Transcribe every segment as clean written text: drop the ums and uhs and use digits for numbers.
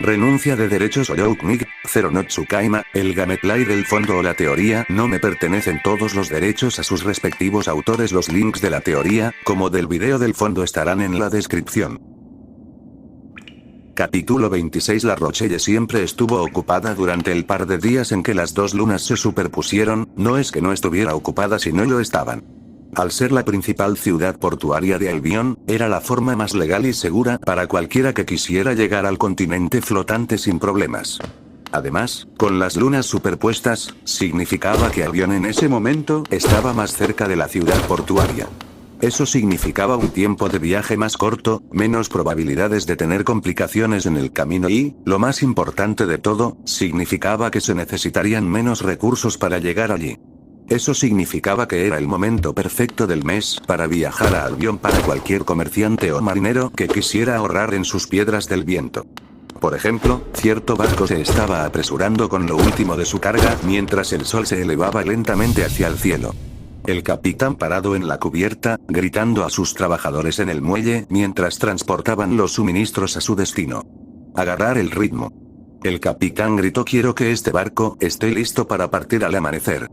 Renuncia de derechos o Youknig, Zero no Tsukaima, el gameplay del fondo o la teoría no me pertenecen todos los derechos a sus respectivos autores. Los links de la teoría, como del video del fondo estarán en la descripción. Capítulo 26. La Rochelle siempre estuvo ocupada durante el par de días en que las dos lunas se superpusieron, no es que no estuviera ocupada sino lo estaban. Al ser la principal ciudad portuaria de Albion, era la forma más legal y segura para cualquiera que quisiera llegar al continente flotante sin problemas. Además, con las lunas superpuestas, significaba que Albion en ese momento estaba más cerca de la ciudad portuaria. Eso significaba un tiempo de viaje más corto, menos probabilidades de tener complicaciones en el camino y, lo más importante de todo, significaba que se necesitarían menos recursos para llegar allí. Eso significaba que era el momento perfecto del mes para viajar a Albion para cualquier comerciante o marinero que quisiera ahorrar en sus piedras del viento. Por ejemplo, cierto barco se estaba apresurando con lo último de su carga mientras el sol se elevaba lentamente hacia el cielo. El capitán parado en la cubierta, gritando a sus trabajadores en el muelle mientras transportaban los suministros a su destino. Agarrar el ritmo. El capitán gritó: quiero que este barco esté listo para partir al amanecer.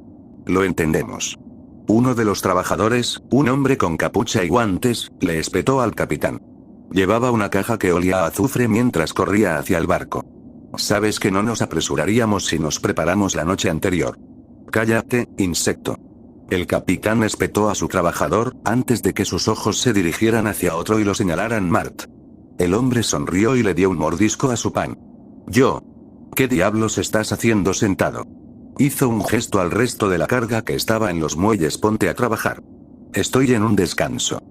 Lo entendemos. Uno de los trabajadores, un hombre con capucha y guantes, le espetó al capitán. Llevaba una caja que olía a azufre mientras corría hacia el barco. Sabes que no nos apresuraríamos si nos preparamos la noche anterior. Cállate, insecto. El capitán espetó a su trabajador, antes de que sus ojos se dirigieran hacia otro y lo señalaran Mart. El hombre sonrió y le dio un mordisco a su pan. Yo. ¿Qué diablos estás haciendo sentado? Hizo un gesto al resto de la carga que estaba en los muelles. Ponte a trabajar. Estoy en un descanso.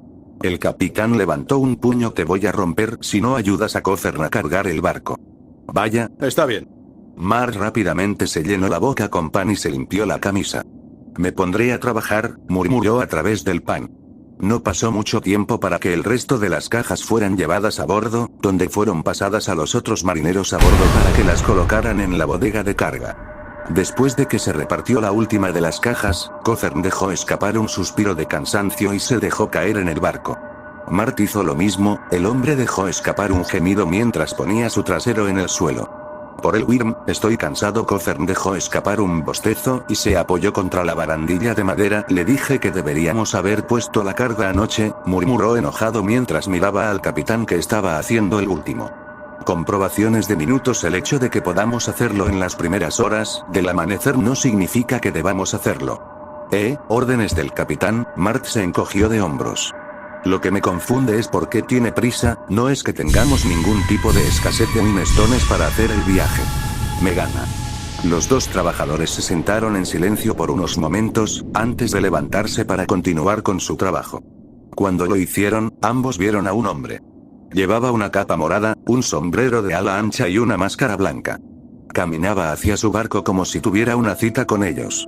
El capitán levantó un puño. Te voy a romper si no ayudas a Cofern a cargar el barco. Vaya. Está bien. Mart rápidamente se llenó la boca con pan y se limpió la camisa. Me pondré a trabajar, murmuró a través del pan. No pasó mucho tiempo para que el resto de las cajas fueran llevadas a bordo, donde fueron pasadas a los otros marineros a bordo para que las colocaran en la bodega de carga. Después de que se repartió la última de las cajas, Cofern dejó escapar un suspiro de cansancio y se dejó caer en el barco. Mart hizo lo mismo, el hombre dejó escapar un gemido mientras ponía su trasero en el suelo. Por el Wyrm, estoy cansado. Cofern dejó escapar un bostezo y se apoyó contra la barandilla de madera. Le dije que deberíamos haber puesto la carga anoche, murmuró enojado mientras miraba al capitán que estaba haciendo el último. Comprobaciones de minutos. El hecho de que podamos hacerlo en las primeras horas del amanecer no significa que debamos hacerlo. Órdenes del capitán. Mart se encogió de hombros. Lo que me confunde es por qué tiene prisa, no es que tengamos ningún tipo de escasez de Winstones para hacer el viaje. Me gana. Los dos trabajadores se sentaron en silencio por unos momentos, antes de levantarse para continuar con su trabajo. Cuando lo hicieron, ambos vieron a un hombre. Llevaba una capa morada, un sombrero de ala ancha y una máscara blanca. Caminaba hacia su barco como si tuviera una cita con ellos.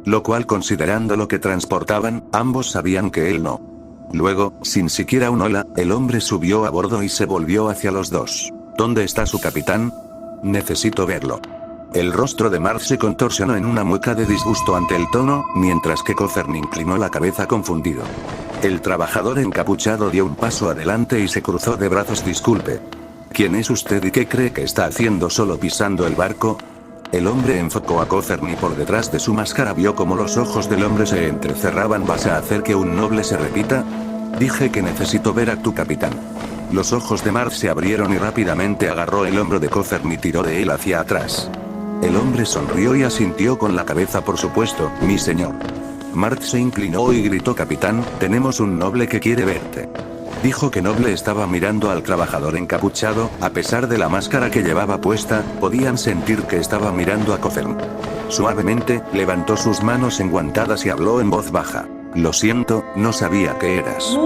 Lo cual, considerando lo que transportaban, ambos sabían que él no. Luego, sin siquiera un hola, el hombre subió a bordo y se volvió hacia los dos. ¿Dónde está su capitán? Necesito verlo. El rostro de Mart se contorsionó en una mueca de disgusto ante el tono, mientras que Cofern inclinó la cabeza confundido. El trabajador encapuchado dio un paso adelante y se cruzó de brazos. Disculpe. ¿Quién es usted y qué cree que está haciendo solo pisando el barco? El hombre enfocó a Cofern y por detrás de su máscara vio como los ojos del hombre se entrecerraban. ¿Vas a hacer que un noble se repita? Dije que necesito ver a tu capitán. Los ojos de Mart se abrieron y rápidamente agarró el hombro de Cofern y tiró de él hacia atrás. El hombre sonrió y asintió con la cabeza. Por supuesto, mi señor. Mart se inclinó y gritó: capitán, tenemos un noble que quiere verte. Dijo que Noble estaba mirando al trabajador encapuchado. A pesar de la máscara que llevaba puesta, podían sentir que estaba mirando a Cofern. Suavemente, levantó sus manos enguantadas y habló en voz baja. Lo siento, no sabía que eras.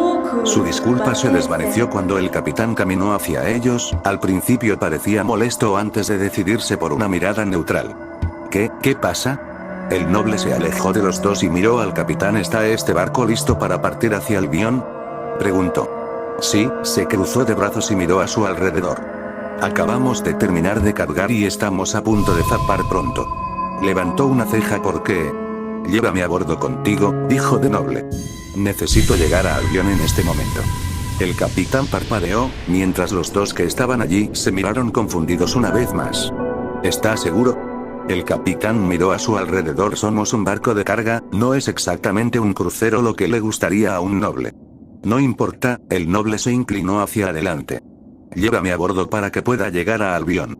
Su disculpa se desvaneció cuando el capitán caminó hacia ellos. Al principio parecía molesto antes de decidirse por una mirada neutral. ¿Qué pasa? El noble se alejó de los dos y miró al capitán. ¿Está este barco listo para partir hacia Albion?, preguntó. Sí, se cruzó de brazos y miró a su alrededor. Acabamos de terminar de cargar y estamos a punto de zarpar pronto. Levantó una ceja. ¿Por qué? Llévame a bordo contigo, dijo de Noble. Necesito llegar a Albion en este momento. El capitán parpadeó, mientras los dos que estaban allí se miraron confundidos una vez más. ¿Estás seguro? El capitán miró a su alrededor. Somos un barco de carga, no es exactamente un crucero lo que le gustaría a un noble. No importa, el noble se inclinó hacia adelante. Llévame a bordo para que pueda llegar a Albion.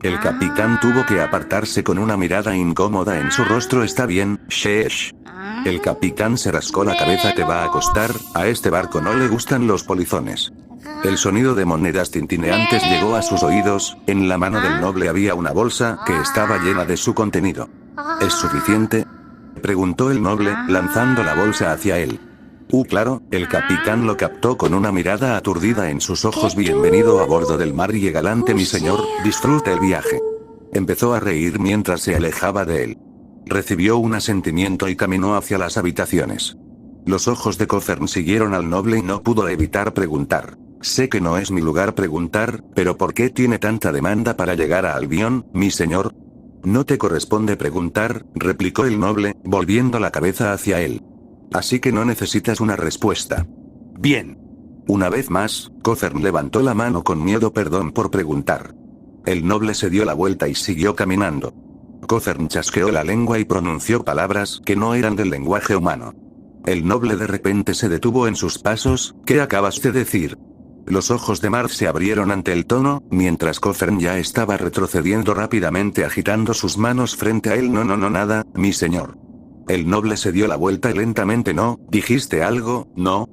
El capitán tuvo que apartarse con una mirada incómoda en su rostro. Está bien, sheesh. El capitán se rascó la cabeza. Te va a costar, a este barco no le gustan los polizones. El sonido de monedas tintineantes llegó a sus oídos. En la mano del noble había una bolsa que estaba llena de su contenido. ¿Es suficiente?, preguntó el noble, lanzando la bolsa hacia él. Claro, el capitán lo captó con una mirada aturdida en sus ojos. Bienvenido a bordo del mar y galante mi señor, disfrute el viaje. Empezó a reír mientras se alejaba de él. Recibió un asentimiento y caminó hacia las habitaciones. Los ojos de Cofern siguieron al noble y no pudo evitar preguntar. Sé que no es mi lugar preguntar, pero ¿por qué tiene tanta demanda para llegar a Albion, mi señor? No te corresponde preguntar, replicó el noble, volviendo la cabeza hacia él. Así que no necesitas una respuesta. Bien. Una vez más, Cofern levantó la mano con miedo. Perdón por preguntar. El noble se dio la vuelta y siguió caminando. Cofern chasqueó la lengua y pronunció palabras que no eran del lenguaje humano. El noble de repente se detuvo en sus pasos. ¿Qué acabas de decir? Los ojos de Marth se abrieron ante el tono, mientras Cofern ya estaba retrocediendo rápidamente agitando sus manos frente a él. No, nada, mi señor. El noble se dio la vuelta lentamente. ¿No? ¿Dijiste algo? No.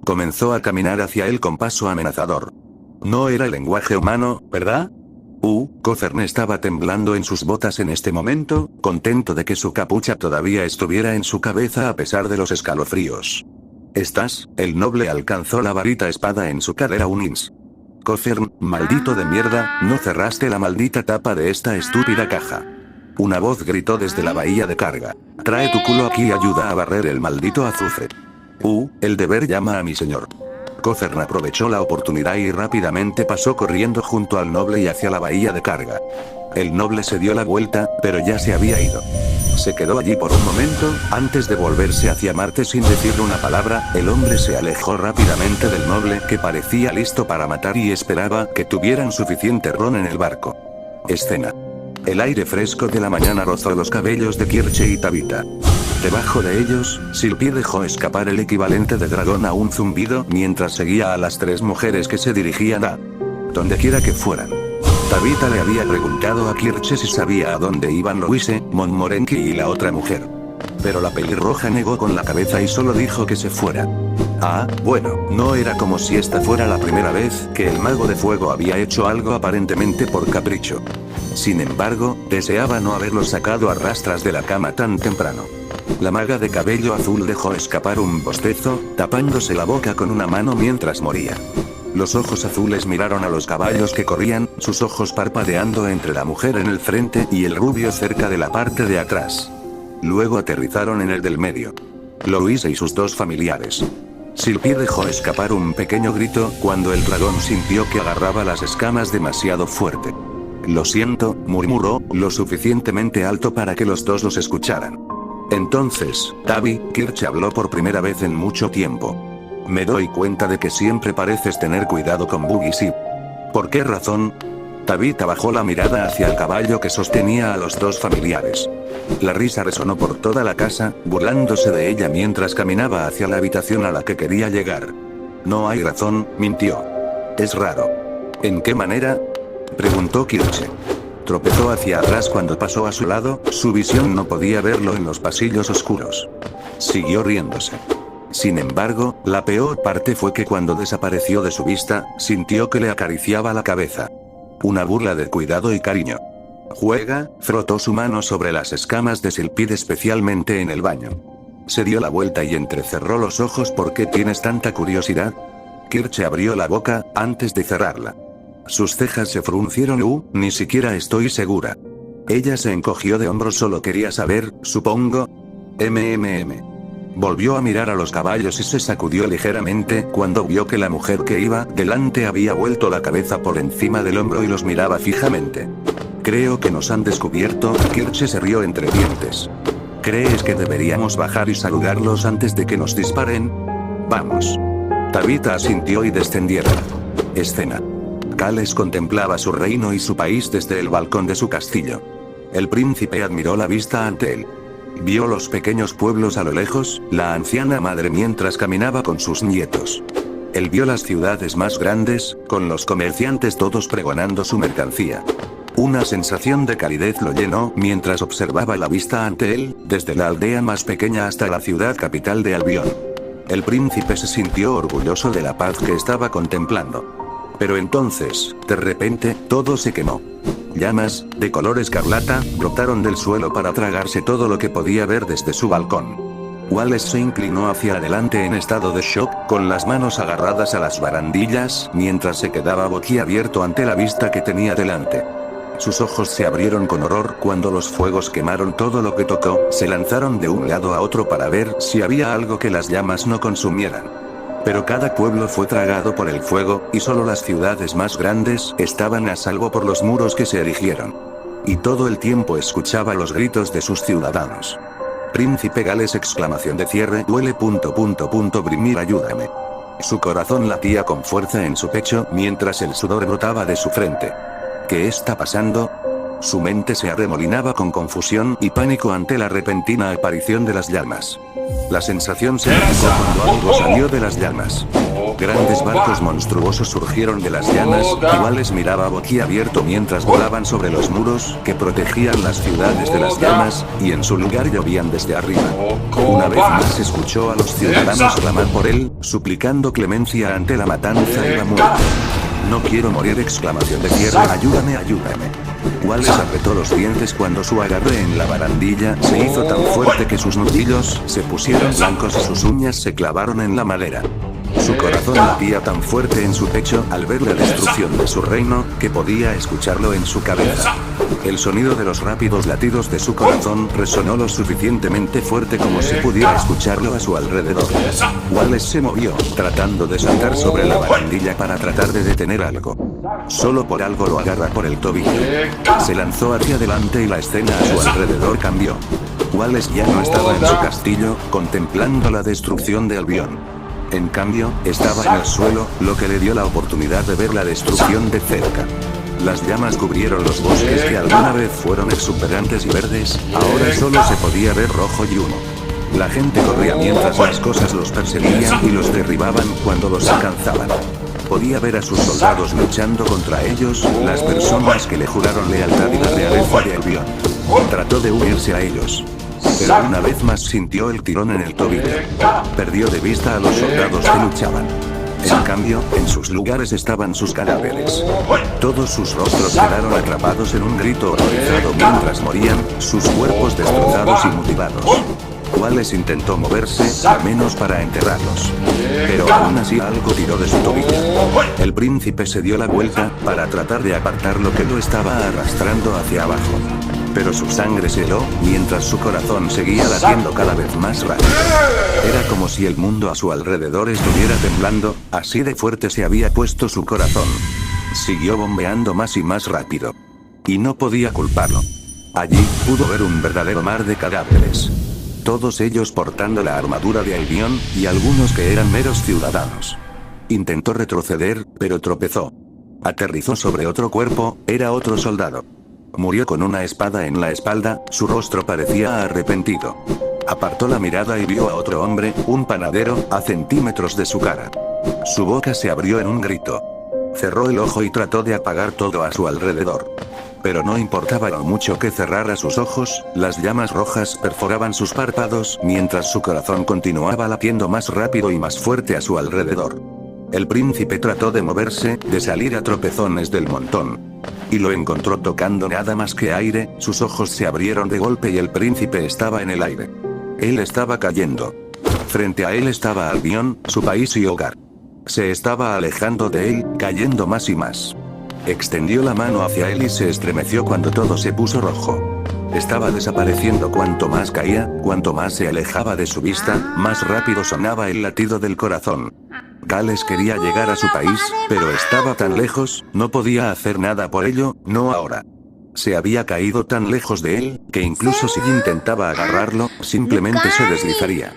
Comenzó a caminar hacia él con paso amenazador. No era el lenguaje humano, ¿verdad? Cofern estaba temblando en sus botas en este momento, contento de que su capucha todavía estuviera en su cabeza a pesar de los escalofríos. ¿Estás? El noble alcanzó la varita espada en su cadera. Cofern, maldito de mierda, no cerraste la maldita tapa de esta estúpida caja. Una voz gritó desde la bahía de carga. Trae tu culo aquí y ayuda a barrer el maldito azufre. El deber llama a mi señor. Cofern aprovechó la oportunidad y rápidamente pasó corriendo junto al noble y hacia la bahía de carga. El noble se dio la vuelta, pero ya se había ido. Se quedó allí por un momento, antes de volverse hacia Marte sin decirle una palabra. El hombre se alejó rápidamente del noble, que parecía listo para matar y esperaba que tuvieran suficiente ron en el barco. Escena. El aire fresco de la mañana rozó los cabellos de Kirche y Tabitha. Debajo de ellos, Sylpie dejó escapar el equivalente de dragón a un zumbido mientras seguía a las tres mujeres que se dirigían a donde quiera que fueran. Tabitha le había preguntado a Kirche si sabía a dónde iban Louise, Montmorency y la otra mujer. Pero la pelirroja negó con la cabeza y solo dijo que se fuera. Bueno, no era como si esta fuera la primera vez que el mago de fuego había hecho algo aparentemente por capricho. Sin embargo, deseaba no haberlo sacado a rastras de la cama tan temprano. La maga de cabello azul dejó escapar un bostezo, tapándose la boca con una mano mientras moría. Los ojos azules miraron a los caballos que corrían, sus ojos parpadeando entre la mujer en el frente y el rubio cerca de la parte de atrás. Luego aterrizaron en el del medio. Louise y sus dos familiares. Sylpie dejó escapar un pequeño grito cuando el dragón sintió que agarraba las escamas demasiado fuerte. Lo siento, murmuró, lo suficientemente alto para que los dos los escucharan. Entonces, Tabi, Kirche habló por primera vez en mucho tiempo. Me doy cuenta de que siempre pareces tener cuidado con Buggy Sip. ¿Por qué razón? Tabitha bajó la mirada hacia el caballo que sostenía a los dos familiares. La risa resonó por toda la casa, burlándose de ella mientras caminaba hacia la habitación a la que quería llegar. No hay razón, mintió. Es raro. ¿En qué manera? Preguntó Kirche. Tropezó hacia atrás cuando pasó a su lado, su visión no podía verlo en los pasillos oscuros. Siguió riéndose. Sin embargo, la peor parte fue que cuando desapareció de su vista, sintió que le acariciaba la cabeza. Una burla de cuidado y cariño. Juega, frotó su mano sobre las escamas de Sylpie especialmente en el baño. Se dio la vuelta y entrecerró los ojos. ¿Por qué tienes tanta curiosidad? Kirche abrió la boca, antes de cerrarla. Sus cejas se fruncieron. Ni siquiera estoy segura. Ella se encogió de hombros. Solo quería saber, supongo. Volvió a mirar a los caballos y se sacudió ligeramente cuando vio que la mujer que iba delante había vuelto la cabeza por encima del hombro y los miraba fijamente. Creo que nos han descubierto. Kirche se rió entre dientes. ¿Crees que deberíamos bajar y saludarlos antes de que nos disparen? Vamos. Tabitha asintió y descendieron. Escena. Gales contemplaba su reino y su país desde el balcón de su castillo. El príncipe admiró la vista ante él. Vio los pequeños pueblos a lo lejos, la anciana madre mientras caminaba con sus nietos. Él vio las ciudades más grandes, con los comerciantes todos pregonando su mercancía. Una sensación de calidez lo llenó mientras observaba la vista ante él, desde la aldea más pequeña hasta la ciudad capital de Albion. El príncipe se sintió orgulloso de la paz que estaba contemplando. Pero entonces, de repente, todo se quemó. Llamas, de color escarlata, brotaron del suelo para tragarse todo lo que podía ver desde su balcón. Wallace se inclinó hacia adelante en estado de shock, con las manos agarradas a las barandillas, mientras se quedaba boquiabierto ante la vista que tenía delante. Sus ojos se abrieron con horror cuando los fuegos quemaron todo lo que tocó, se lanzaron de un lado a otro para ver si había algo que las llamas no consumieran. Pero cada pueblo fue tragado por el fuego, y solo las ciudades más grandes estaban a salvo por los muros que se erigieron. Y todo el tiempo escuchaba los gritos de sus ciudadanos. Príncipe Gales! Exclamación de cierre. Duele. Brimir, ayúdame. Su corazón latía con fuerza en su pecho mientras el sudor brotaba de su frente. ¿Qué está pasando? Su mente se arremolinaba con confusión y pánico ante la repentina aparición de las llamas. La sensación se agudizó cuando algo salió de las llamas. Grandes barcos monstruosos surgieron de las llamas, y Wallace miraba boquiabierto mientras volaban sobre los muros que protegían las ciudades de las llamas, y en su lugar llovían desde arriba. Una vez más escuchó a los ciudadanos clamar por él, suplicando clemencia ante la matanza y la muerte. No quiero morir. Exclamación de cierre. Ayúdame, ayúdame. Wallace apretó los dientes cuando su agarre en la barandilla se hizo tan fuerte que sus nudillos se pusieron blancos y sus uñas se clavaron en la madera. Su corazón latía tan fuerte en su pecho al ver la destrucción de su reino, que podía escucharlo en su cabeza. El sonido de los rápidos latidos de su corazón resonó lo suficientemente fuerte como si pudiera escucharlo a su alrededor. Wallace se movió, tratando de saltar sobre la barandilla para tratar de detener algo. Solo por algo lo agarra por el tobillo. Se lanzó hacia adelante y la escena a su alrededor cambió. Wallace ya no estaba en su castillo, contemplando la destrucción de Albion. En cambio, estaba en el suelo, lo que le dio la oportunidad de ver la destrucción de cerca. Las llamas cubrieron los bosques que alguna vez fueron exuberantes y verdes, ahora solo se podía ver rojo y humo. La gente corría mientras las cosas los perseguían y los derribaban cuando los alcanzaban. Podía ver a sus soldados luchando contra ellos, las personas que le juraron lealtad y la realeza de Albion. Trató de unirse a ellos. Pero una vez más sintió el tirón en el tobillo. Perdió de vista a los soldados que luchaban. En cambio, en sus lugares estaban sus cadáveres. Todos sus rostros quedaron atrapados en un grito horrorizado mientras morían, sus cuerpos destrozados y mutilados. Wallace intentó moverse, al menos para enterrarlos. Pero aún así algo tiró de su tobillo. El príncipe se dio la vuelta, para tratar de apartar lo que lo estaba arrastrando hacia abajo. Pero su sangre se heló, mientras su corazón seguía latiendo cada vez más rápido. Era como si el mundo a su alrededor estuviera temblando, así de fuerte se había puesto su corazón. Siguió bombeando más y más rápido. Y no podía culparlo. Allí, pudo ver un verdadero mar de cadáveres. Todos ellos portando la armadura de Albion, y algunos que eran meros ciudadanos. Intentó retroceder, pero tropezó. Aterrizó sobre otro cuerpo, era otro soldado. Murió con una espada en la espalda, su rostro parecía arrepentido. Apartó la mirada y vio a otro hombre, un panadero, a centímetros de su cara. Su boca se abrió en un grito. Cerró el ojo y trató de apagar todo a su alrededor. Pero no importaba lo mucho que cerrara sus ojos, las llamas rojas perforaban sus párpados mientras su corazón continuaba latiendo más rápido y más fuerte a su alrededor. El príncipe trató de moverse, de salir a tropezones del montón. Y lo encontró tocando nada más que aire, sus ojos se abrieron de golpe y el príncipe estaba en el aire. Él estaba cayendo. Frente a él estaba Albion, su país y hogar. Se estaba alejando de él, cayendo más y más. Extendió la mano hacia él y se estremeció cuando todo se puso rojo. Estaba desapareciendo. Cuanto más caía, cuanto más se alejaba de su vista, más rápido sonaba el latido del corazón. Gales quería llegar a su país, pero estaba tan lejos, no podía hacer nada por ello, no ahora. Se había caído tan lejos de él, que incluso si intentaba agarrarlo, simplemente se deslizaría.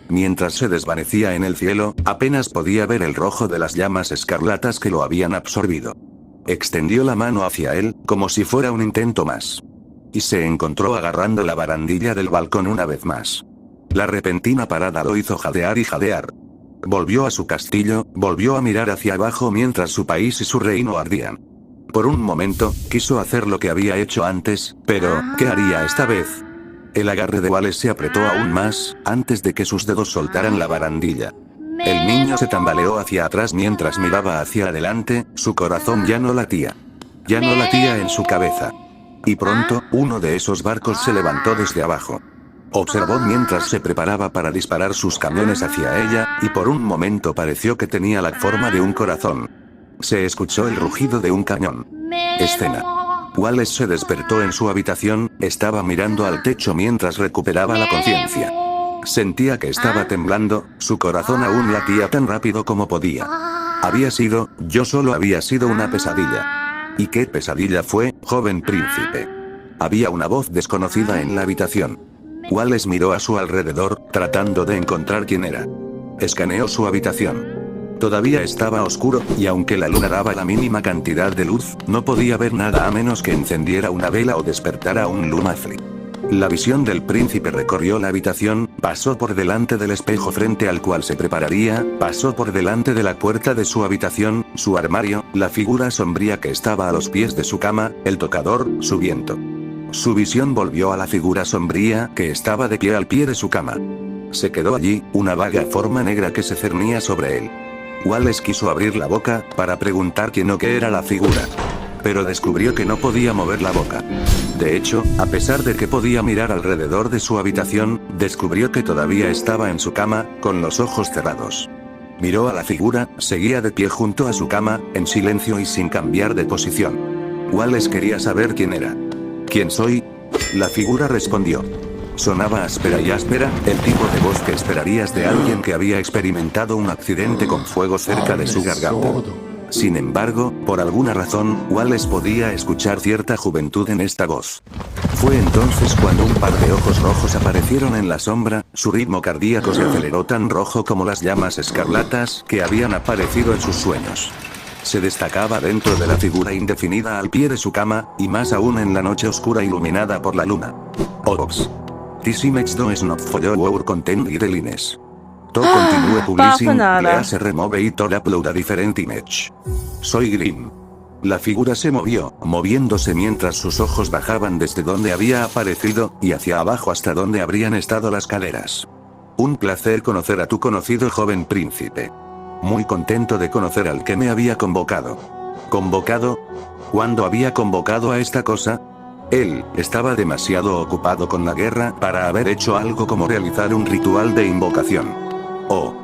Mientras se desvanecía en el cielo, apenas podía ver el rojo de las llamas escarlatas que lo habían absorbido. Extendió la mano hacia él, como si fuera un intento más. Y se encontró agarrando la barandilla del balcón una vez más. La repentina parada lo hizo jadear y jadear. Volvió a su castillo, volvió a mirar hacia abajo mientras su país y su reino ardían. Por un momento, quiso hacer lo que había hecho antes, pero, ¿qué haría esta vez? El agarre de Wallace se apretó aún más, antes de que sus dedos soltaran la barandilla. El niño se tambaleó hacia atrás mientras miraba hacia adelante, su corazón ya no latía. Ya no latía en su cabeza. Y pronto, uno de esos barcos se levantó desde abajo. Observó mientras se preparaba para disparar sus cañones hacia ella, y por un momento pareció que tenía la forma de un corazón. Se escuchó el rugido de un cañón. Escena. Wallace se despertó en su habitación, estaba mirando al techo mientras recuperaba la conciencia. Sentía que estaba temblando, su corazón aún latía tan rápido como podía. Yo solo había sido una pesadilla. ¿Y qué pesadilla fue, joven príncipe? Había una voz desconocida en la habitación. Wallace miró a su alrededor, tratando de encontrar quién era. Escaneó su habitación. Todavía estaba oscuro, y aunque la luna daba la mínima cantidad de luz, no podía ver nada a menos que encendiera una vela o despertara un lumafli. La visión del príncipe recorrió la habitación, pasó por delante del espejo frente al cual se prepararía, pasó por delante de la puerta de su habitación, su armario, la figura sombría que estaba a los pies de su cama, el tocador, su viento. Su visión volvió a la figura sombría que estaba de pie al pie de su cama. Se quedó allí, una vaga forma negra que se cernía sobre él. Wallace quiso abrir la boca, para preguntar quién o qué era la figura. Pero descubrió que no podía mover la boca. De hecho, a pesar de que podía mirar alrededor de su habitación, descubrió que todavía estaba en su cama, con los ojos cerrados. Miró a la figura, seguía de pie junto a su cama, en silencio y sin cambiar de posición. Wallace quería saber quién era. ¿Quién soy? La figura respondió. Sonaba áspera y áspera, el tipo de voz que esperarías de alguien que había experimentado un accidente con fuego cerca de su garganta. Sin embargo, por alguna razón, Wallace podía escuchar cierta juventud en esta voz. Fue entonces cuando un par de ojos rojos aparecieron en la sombra, su ritmo cardíaco se aceleró tan rojo como las llamas escarlatas que habían aparecido en sus sueños. Se destacaba dentro de la figura indefinida al pie de su cama, y más aún en la noche oscura iluminada por la luna. Ops. This image does not follow our content guidelines. To continue publishing, please remove it or upload a different image. Soy Grimm. La figura se movió, moviéndose mientras sus ojos bajaban desde donde había aparecido, y hacia abajo hasta donde habrían estado las caderas. Un placer conocer a tu conocido joven príncipe. Muy contento de conocer al que me había convocado. ¿Convocado? ¿Cuándo había convocado a esta cosa? Él estaba demasiado ocupado con la guerra para haber hecho algo como realizar un ritual de invocación. Oh.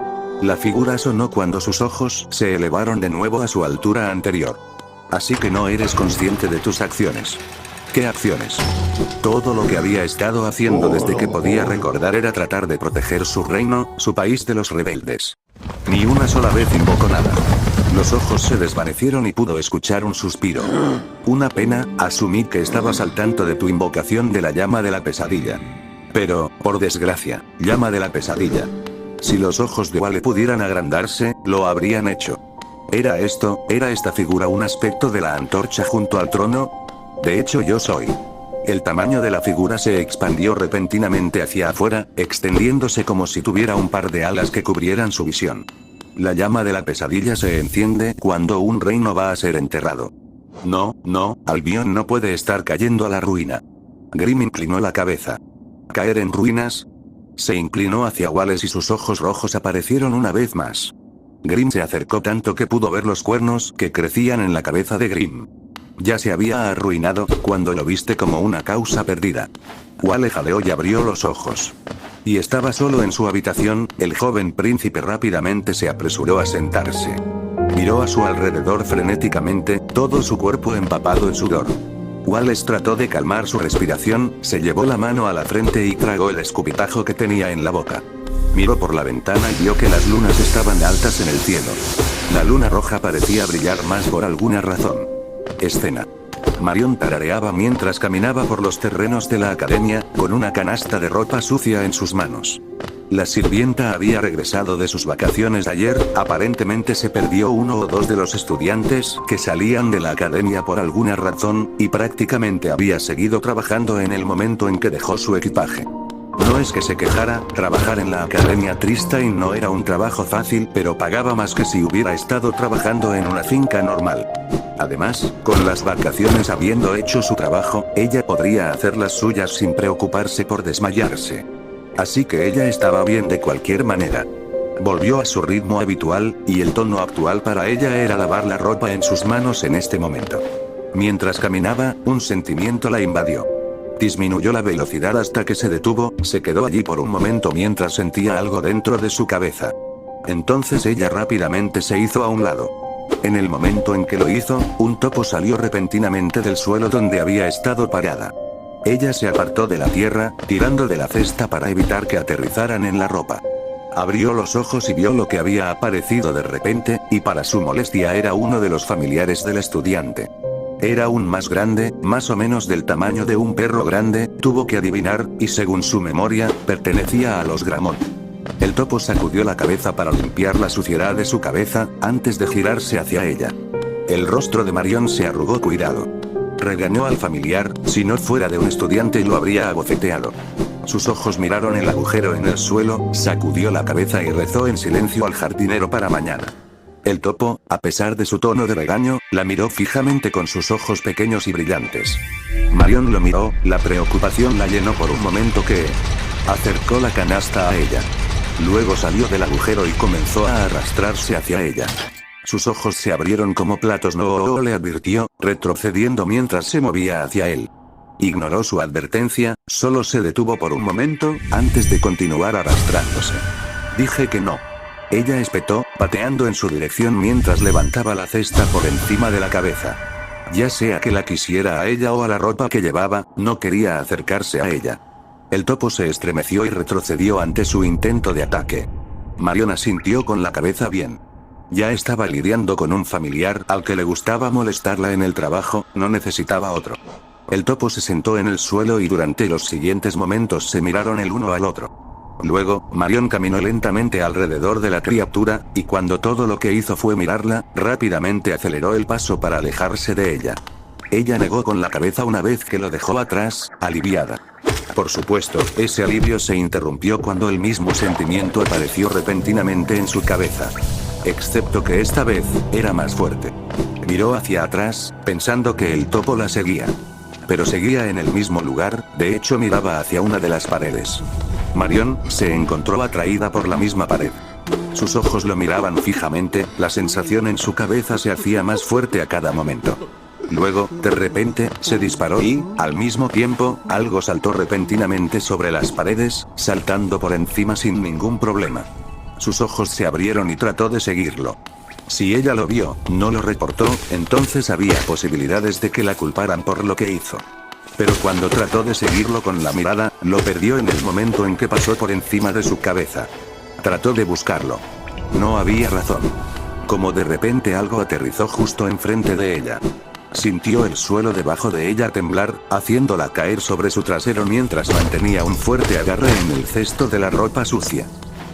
La figura sonó cuando sus ojos se elevaron de nuevo a su altura anterior. Así que no eres consciente de tus acciones. ¿Qué acciones? Todo lo que había estado haciendo desde que podía recordar era tratar de proteger su reino, su país de los rebeldes. Ni una sola vez invocó nada. Los ojos se desvanecieron y pudo escuchar un suspiro. Una pena, asumí que estabas al tanto de tu invocación de la llama de la pesadilla. Pero, por desgracia, llama de la pesadilla. Si los ojos de Wale pudieran agrandarse, lo habrían hecho. ¿Era esta figura un aspecto de la antorcha junto al trono? De hecho yo soy. El tamaño de la figura se expandió repentinamente hacia afuera, extendiéndose como si tuviera un par de alas que cubrieran su visión. La llama de la pesadilla se enciende cuando un reino va a ser enterrado. No, Albion no puede estar cayendo a la ruina. Grimm inclinó la cabeza. ¿Caer en ruinas? Se inclinó hacia Wallace y sus ojos rojos aparecieron una vez más. Grimm se acercó tanto que pudo ver los cuernos que crecían en la cabeza de Grimm. Ya se había arruinado cuando lo viste como una causa perdida. Wale jadeó y abrió los ojos. Y estaba solo en su habitación, el joven príncipe rápidamente se apresuró a sentarse. Miró a su alrededor frenéticamente, todo su cuerpo empapado en sudor. Wallace trató de calmar su respiración, se llevó la mano a la frente y tragó el escupitajo que tenía en la boca. Miró por la ventana y vio que las lunas estaban altas en el cielo. La luna roja parecía brillar más por alguna razón. Escena. Marion tarareaba mientras caminaba por los terrenos de la academia, con una canasta de ropa sucia en sus manos. La sirvienta había regresado de sus vacaciones ayer, aparentemente se perdió uno o dos de los estudiantes que salían de la academia por alguna razón, y prácticamente había seguido trabajando en el momento en que dejó su equipaje. No es que se quejara, trabajar en la Academia Tristain no era un trabajo fácil, pero pagaba más que si hubiera estado trabajando en una finca normal. Además, con las vacaciones habiendo hecho su trabajo, ella podría hacer las suyas sin preocuparse por desmayarse. Así que ella estaba bien de cualquier manera. Volvió a su ritmo habitual, y el tono actual para ella era lavar la ropa en sus manos en este momento. Mientras caminaba, un sentimiento la invadió. Disminuyó la velocidad hasta que se detuvo, se quedó allí por un momento mientras sentía algo dentro de su cabeza. Entonces ella rápidamente se hizo a un lado. En el momento en que lo hizo, un topo salió repentinamente del suelo donde había estado parada. Ella se apartó de la tierra, tirando de la cesta para evitar que aterrizaran en la ropa. Abrió los ojos y vio lo que había aparecido de repente, y para su molestia era uno de los familiares del estudiante. Era aún más grande, más o menos del tamaño de un perro grande, tuvo que adivinar, y según su memoria, pertenecía a los Gramont. El topo sacudió la cabeza para limpiar la suciedad de su cabeza, antes de girarse hacia ella. El rostro de Marion se arrugó. Cuidado. Regañó al familiar, si no fuera de un estudiante lo habría abofeteado. Sus ojos miraron el agujero en el suelo, sacudió la cabeza y rezó en silencio al jardinero para mañana. El topo, a pesar de su tono de regaño, la miró fijamente con sus ojos pequeños y brillantes. Marion lo miró, la preocupación la llenó por un momento que... acercó la canasta a ella. Luego salió del agujero y comenzó a arrastrarse hacia ella. Sus ojos se abrieron como platos. No, le advirtió, retrocediendo mientras se movía hacia él. Ignoró su advertencia, solo se detuvo por un momento, antes de continuar arrastrándose. Dije que no. Ella espetó, pateando en su dirección mientras levantaba la cesta por encima de la cabeza. Ya sea que la quisiera a ella o a la ropa que llevaba, no quería acercarse a ella. El topo se estremeció y retrocedió ante su intento de ataque. Marion asintió con la cabeza bien. Ya estaba lidiando con un familiar al que le gustaba molestarla en el trabajo, no necesitaba otro. El topo se sentó en el suelo y durante los siguientes momentos se miraron el uno al otro. Luego, Marion caminó lentamente alrededor de la criatura, y cuando todo lo que hizo fue mirarla, rápidamente aceleró el paso para alejarse de ella. Ella negó con la cabeza una vez que lo dejó atrás, aliviada. Por supuesto, ese alivio se interrumpió cuando el mismo sentimiento apareció repentinamente en su cabeza. Excepto que esta vez, era más fuerte. Miró hacia atrás, pensando que el topo la seguía. Pero seguía en el mismo lugar, de hecho miraba hacia una de las paredes. Marion se encontró atraída por la misma pared. Sus ojos lo miraban fijamente, la sensación en su cabeza se hacía más fuerte a cada momento. Luego, de repente, se disparó y, al mismo tiempo, algo saltó repentinamente sobre las paredes, saltando por encima sin ningún problema. Sus ojos se abrieron y trató de seguirlo. Si ella lo vio, no lo reportó, entonces había posibilidades de que la culparan por lo que hizo. Pero cuando trató de seguirlo con la mirada, lo perdió en el momento en que pasó por encima de su cabeza. Trató de buscarlo. No había razón. Como de repente algo aterrizó justo enfrente de ella. Sintió el suelo debajo de ella temblar, haciéndola caer sobre su trasero mientras mantenía un fuerte agarre en el cesto de la ropa sucia.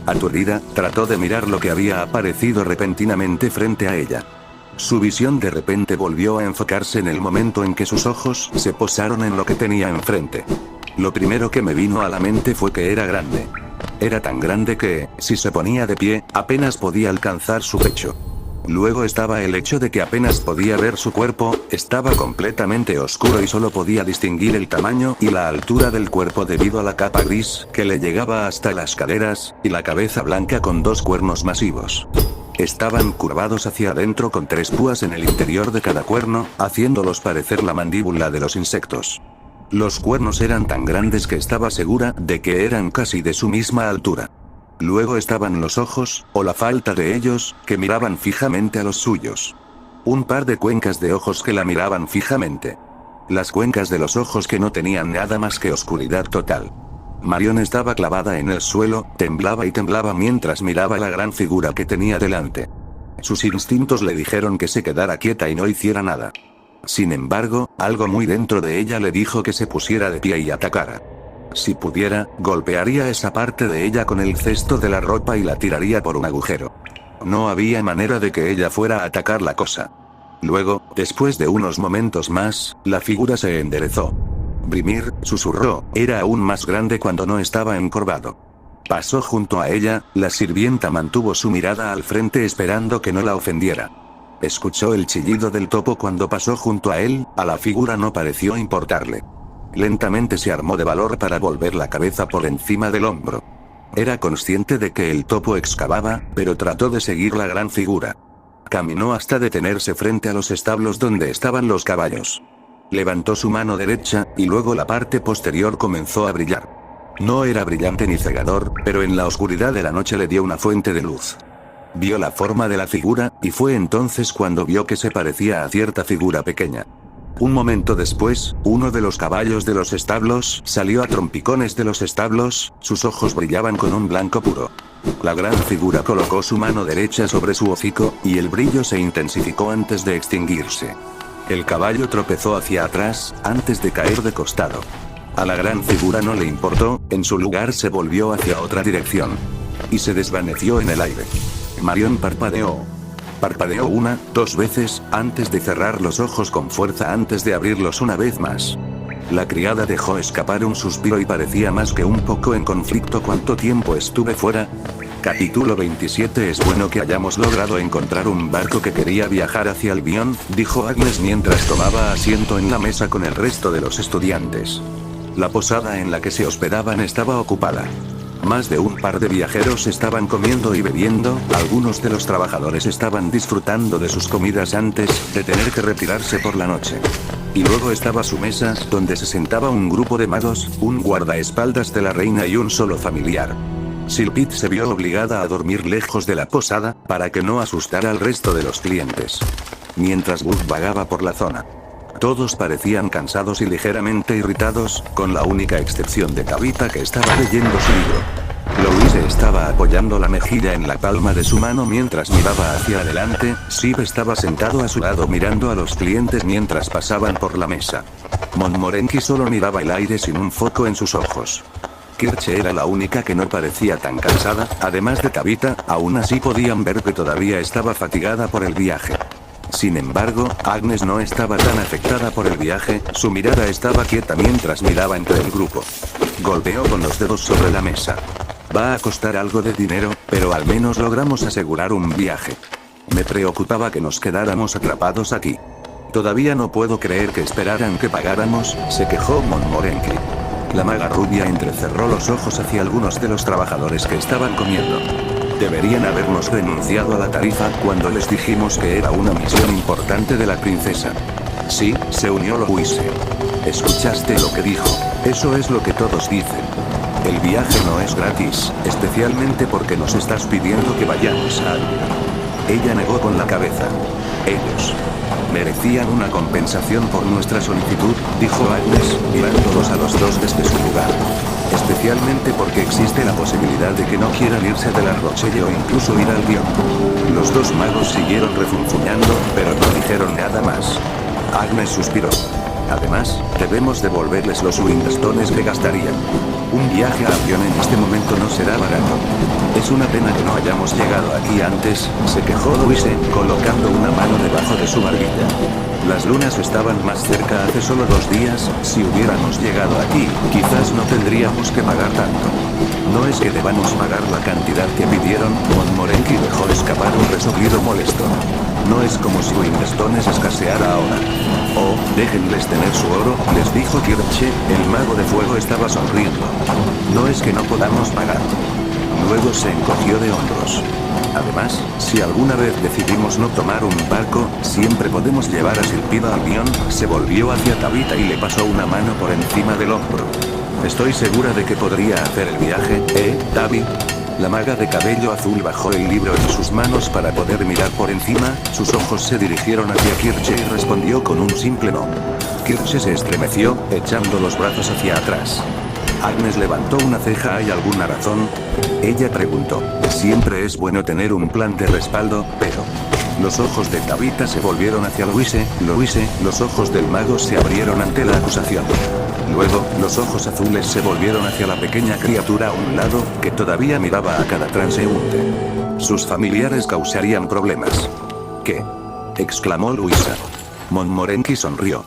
Aturdida, trató de mirar lo que había aparecido repentinamente frente a ella. Su visión de repente volvió a enfocarse en el momento en que sus ojos se posaron en lo que tenía enfrente. Lo primero que me vino a la mente fue que era grande. Era tan grande que, si se ponía de pie, apenas podía alcanzar su pecho. Luego estaba el hecho de que apenas podía ver su cuerpo, estaba completamente oscuro y solo podía distinguir el tamaño y la altura del cuerpo debido a la capa gris que le llegaba hasta las caderas, y la cabeza blanca con dos cuernos masivos. Estaban curvados hacia adentro con 3 púas en el interior de cada cuerno, haciéndolos parecer la mandíbula de los insectos. Los cuernos eran tan grandes que estaba segura de que eran casi de su misma altura. Luego estaban los ojos, o la falta de ellos, que miraban fijamente a los suyos. Un par de cuencas de ojos que la miraban fijamente. Las cuencas de los ojos que no tenían nada más que oscuridad total. Marion estaba clavada en el suelo, temblaba y temblaba mientras miraba la gran figura que tenía delante. Sus instintos le dijeron que se quedara quieta y no hiciera nada. Sin embargo, algo muy dentro de ella le dijo que se pusiera de pie y atacara. Si pudiera, golpearía esa parte de ella con el cesto de la ropa y la tiraría por un agujero. No había manera de que ella fuera a atacar la cosa. Luego, después de unos momentos más, la figura se enderezó. Brimir, susurró, era aún más grande cuando no estaba encorvado. Pasó junto a ella, la sirvienta mantuvo su mirada al frente esperando que no la ofendiera. Escuchó el chillido del topo cuando pasó junto a él, a la figura no pareció importarle. Lentamente se armó de valor para volver la cabeza por encima del hombro. Era consciente de que el topo excavaba, pero trató de seguir la gran figura. Caminó hasta detenerse frente a los establos donde estaban los caballos. Levantó su mano derecha, y luego la parte posterior comenzó a brillar. No era brillante ni cegador, pero en la oscuridad de la noche le dio una fuente de luz. Vio la forma de la figura, y fue entonces cuando vio que se parecía a cierta figura pequeña. Un momento después, uno de los caballos de los establos salió a trompicones de los establos, sus ojos brillaban con un blanco puro. La gran figura colocó su mano derecha sobre su hocico, y el brillo se intensificó antes de extinguirse. El caballo tropezó hacia atrás, antes de caer de costado. A la gran figura no le importó, en su lugar se volvió hacia otra dirección. Y se desvaneció en el aire. Marion parpadeó. Parpadeó una, dos veces, antes de cerrar los ojos con fuerza antes de abrirlos una vez más. La criada dejó escapar un suspiro y parecía más que un poco en conflicto. ¿Cuánto tiempo estuve fuera? Capítulo 27. Es bueno que hayamos logrado encontrar un barco que quería viajar hacia Albion, dijo Agnes mientras tomaba asiento en la mesa con el resto de los estudiantes. La posada en la que se hospedaban estaba ocupada. Más de un par de viajeros estaban comiendo y bebiendo, algunos de los trabajadores estaban disfrutando de sus comidas antes de tener que retirarse por la noche. Y luego estaba su mesa, donde se sentaba un grupo de magos, un guardaespaldas de la reina y un solo familiar. Silpit se vio obligada a dormir lejos de la posada, para que no asustara al resto de los clientes. Mientras Wood vagaba por la zona. Todos parecían cansados y ligeramente irritados, con la única excepción de Tabitha que estaba leyendo su libro. Louise estaba apoyando la mejilla en la palma de su mano mientras miraba hacia adelante. Sib estaba sentado a su lado mirando a los clientes mientras pasaban por la mesa. Montmorency solo miraba el aire sin un foco en sus ojos. Kirche era la única que no parecía tan cansada, además de Tabitha, aún así podían ver que todavía estaba fatigada por el viaje. Sin embargo, Agnes no estaba tan afectada por el viaje, su mirada estaba quieta mientras miraba entre el grupo. Golpeó con los dedos sobre la mesa. Va a costar algo de dinero, pero al menos logramos asegurar un viaje. Me preocupaba que nos quedáramos atrapados aquí. Todavía no puedo creer que esperaran que pagáramos, se quejó Montmorency. La maga rubia entrecerró los ojos hacia algunos de los trabajadores que estaban comiendo. Deberían habernos renunciado a la tarifa cuando les dijimos que era una misión importante de la princesa. Sí, se unió Louise. ¿Escuchaste lo que dijo? Eso es lo que todos dicen. El viaje no es gratis, especialmente porque nos estás pidiendo que vayamos a... Ella negó con la cabeza. Ellos merecían una compensación por nuestra solicitud, dijo Agnes, mirándolos a los dos desde su lugar. Especialmente porque existe la posibilidad de que no quieran irse de la Rochelle o incluso ir al Lyon. Los dos magos siguieron refunfuñando, pero no dijeron nada más. Agnes suspiró. Además, debemos devolverles los Windstones que gastarían. Un viaje a avión en este momento no será barato. Es una pena que no hayamos llegado aquí antes, se quejó Louise, colocando una mano debajo de su barbilla. Las lunas estaban más cerca hace solo 2 días, si hubiéramos llegado aquí, quizás no tendríamos que pagar tanto. No es que debamos pagar la cantidad que pidieron, Montmorency dejó escapar un resoplido molesto. No es como si Windstones escaseara ahora. Oh, déjenles tener su oro, les dijo Kirche, el mago de fuego estaba sonriendo. No es que no podamos pagar. Luego se encogió de hombros. Además, si alguna vez decidimos no tomar un barco, siempre podemos llevar a Silpida al Lyon. Se volvió hacia Tabitha y le pasó una mano por encima del hombro. Estoy segura de que podría hacer el viaje, Tabi. La maga de cabello azul bajó el libro en sus manos para poder mirar por encima, sus ojos se dirigieron hacia Kirche y respondió con un simple no. Kirche se estremeció, echando los brazos hacia atrás. Agnes levantó una ceja. ¿Hay alguna razón? Ella preguntó. Siempre es bueno tener un plan de respaldo, pero... Los ojos de Tabitha se volvieron hacia Louise. Los ojos del mago se abrieron ante la acusación. Luego, los ojos azules se volvieron hacia la pequeña criatura a un lado, que todavía miraba a cada transeúnte. Sus familiares causarían problemas. ¿Qué? Exclamó Luisa. Montmorency sonrió.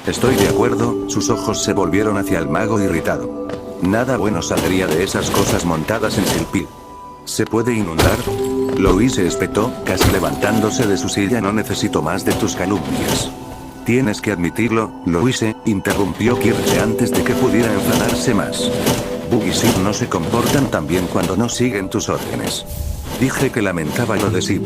Estoy de acuerdo, sus ojos se volvieron hacia el mago irritado. Nada bueno saldría de esas cosas montadas en Silpid. ¿Se puede inundar? Louise espetó, casi levantándose de su silla. No necesito más de tus calumnias. Tienes que admitirlo, Louise, interrumpió Kirche antes de que pudiera enfadarse más. Bug y Sid no se comportan tan bien cuando no siguen tus órdenes. Dije que lamentaba lo de Sid.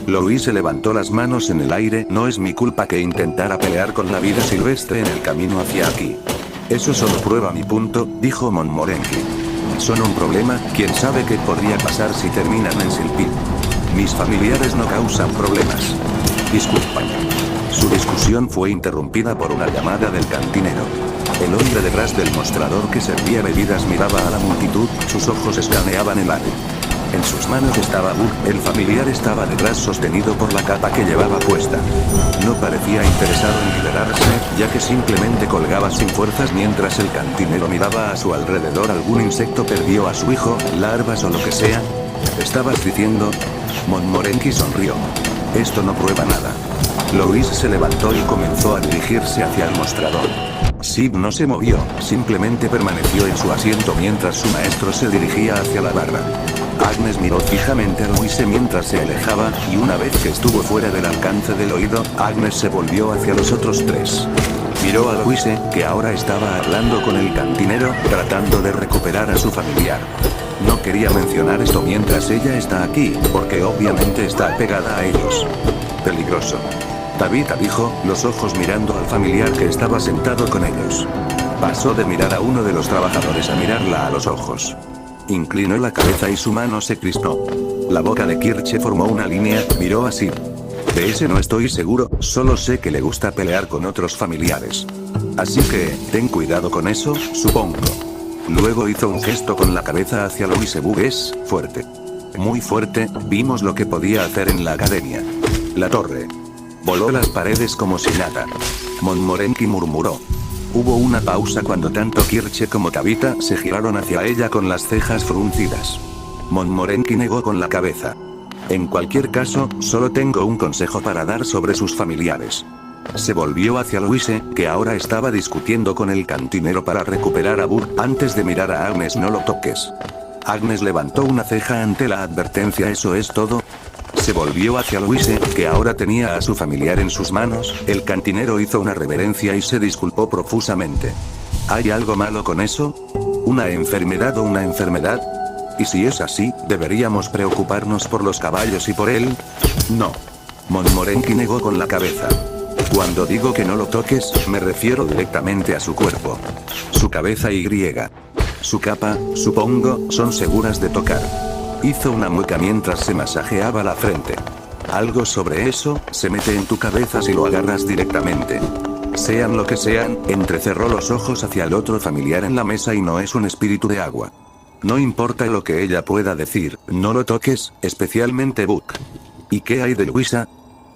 Louise levantó las manos en el aire. No es mi culpa que intentara pelear con la vida silvestre en el camino hacia aquí. Eso solo prueba mi punto, dijo Montmorency. Son un problema, quién sabe qué podría pasar si terminan en Silpid. Mis familiares no causan problemas. Disculpan. Su discusión fue interrumpida por una llamada del cantinero. El hombre detrás del mostrador que servía bebidas miraba a la multitud, sus ojos escaneaban el aire. En sus manos estaba Bug, el familiar estaba detrás sostenido por la capa que llevaba puesta. No parecía interesado en liberarse, ya que simplemente colgaba sin fuerzas mientras el cantinero miraba a su alrededor. ¿Algún insecto perdió a su hijo, larvas o lo que sea? ¿Estabas diciendo? Montmorency sonrió. Esto no prueba nada. Louise se levantó y comenzó a dirigirse hacia el mostrador. Sid no se movió, simplemente permaneció en su asiento mientras su maestro se dirigía hacia la barra. Agnes miró fijamente a Louise mientras se alejaba, y una vez que estuvo fuera del alcance del oído, Agnes se volvió hacia los otros tres. Miró a Louise, que ahora estaba hablando con el cantinero, tratando de recuperar a su familiar. No quería mencionar esto mientras ella está aquí, porque obviamente está pegada a ellos. Peligroso. Tabitha dijo, los ojos mirando al familiar que estaba sentado con ellos. Pasó de mirar a uno de los trabajadores a mirarla a los ojos. Inclinó la cabeza y su mano se crispó. La boca de Kirche formó una línea, miró así. De ese no estoy seguro, solo sé que le gusta pelear con otros familiares. Así que, ten cuidado con eso, supongo. Luego hizo un gesto con la cabeza hacia Louise. Bug es fuerte. Muy fuerte, vimos lo que podía hacer en la academia. La torre. Voló las paredes como si nada. Montmorency murmuró. Hubo una pausa cuando tanto Kirche como Tabitha se giraron hacia ella con las cejas fruncidas. Montmorency negó con la cabeza. En cualquier caso, solo tengo un consejo para dar sobre sus familiares. Se volvió hacia Louise, que ahora estaba discutiendo con el cantinero para recuperar a Bug. Antes de mirar a Agnes, no lo toques. Agnes levantó una ceja ante la advertencia. ¿Eso es todo? Se volvió hacia Louise, que ahora tenía a su familiar en sus manos. El cantinero hizo una reverencia y se disculpó profusamente. ¿Hay algo malo con eso? ¿Una enfermedad o una enfermedad? Y si es así, ¿deberíamos preocuparnos por los caballos y por él? No. Montmorency negó con la cabeza. Cuando digo que no lo toques, me refiero directamente a su cuerpo. Su cabeza y su capa, supongo, son seguras de tocar. Hizo una mueca mientras se masajeaba la frente. Algo sobre eso, se mete en tu cabeza si lo agarras directamente. Sean lo que sean, entrecerró los ojos hacia el otro familiar en la mesa y no es un espíritu de agua. No importa lo que ella pueda decir, no lo toques, especialmente Bug. ¿Y qué hay de Luisa?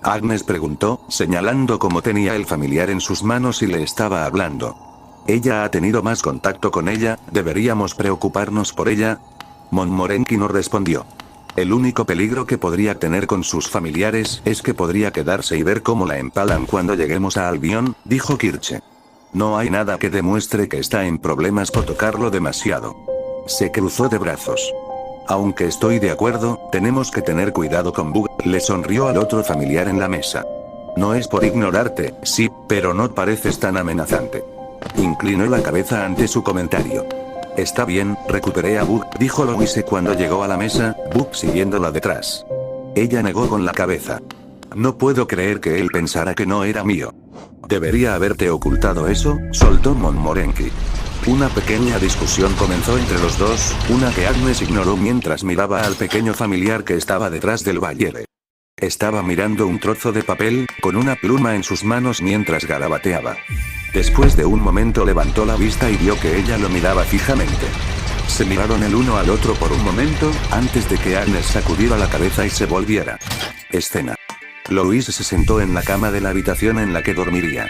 Agnes preguntó, señalando cómo tenía el familiar en sus manos y le estaba hablando. Ella ha tenido más contacto con ella, ¿deberíamos preocuparnos por ella? Montmorency no respondió. El único peligro que podría tener con sus familiares es que podría quedarse y ver cómo la empalan cuando lleguemos a Albion, dijo Kirche. No hay nada que demuestre que está en problemas por tocarlo demasiado. Se cruzó de brazos. Aunque estoy de acuerdo, tenemos que tener cuidado con Bug, le sonrió al otro familiar en la mesa. No es por ignorarte, sí, pero no pareces tan amenazante. Inclinó la cabeza ante su comentario. Está bien, recuperé a Bug, dijo Louise cuando llegó a la mesa, Bug siguiéndola detrás. Ella negó con la cabeza. No puedo creer que él pensara que no era mío. Debería haberte ocultado eso, soltó Montmorency. Una pequeña discusión comenzó entre los dos, una que Agnes ignoró mientras miraba al pequeño familiar que estaba detrás del Bayere. Estaba mirando un trozo de papel, con una pluma en sus manos mientras garabateaba. Después de un momento levantó la vista y vio que ella lo miraba fijamente. Se miraron el uno al otro por un momento, antes de que Agnes sacudiera la cabeza y se volviera. Escena. Louise se sentó en la cama de la habitación en la que dormiría.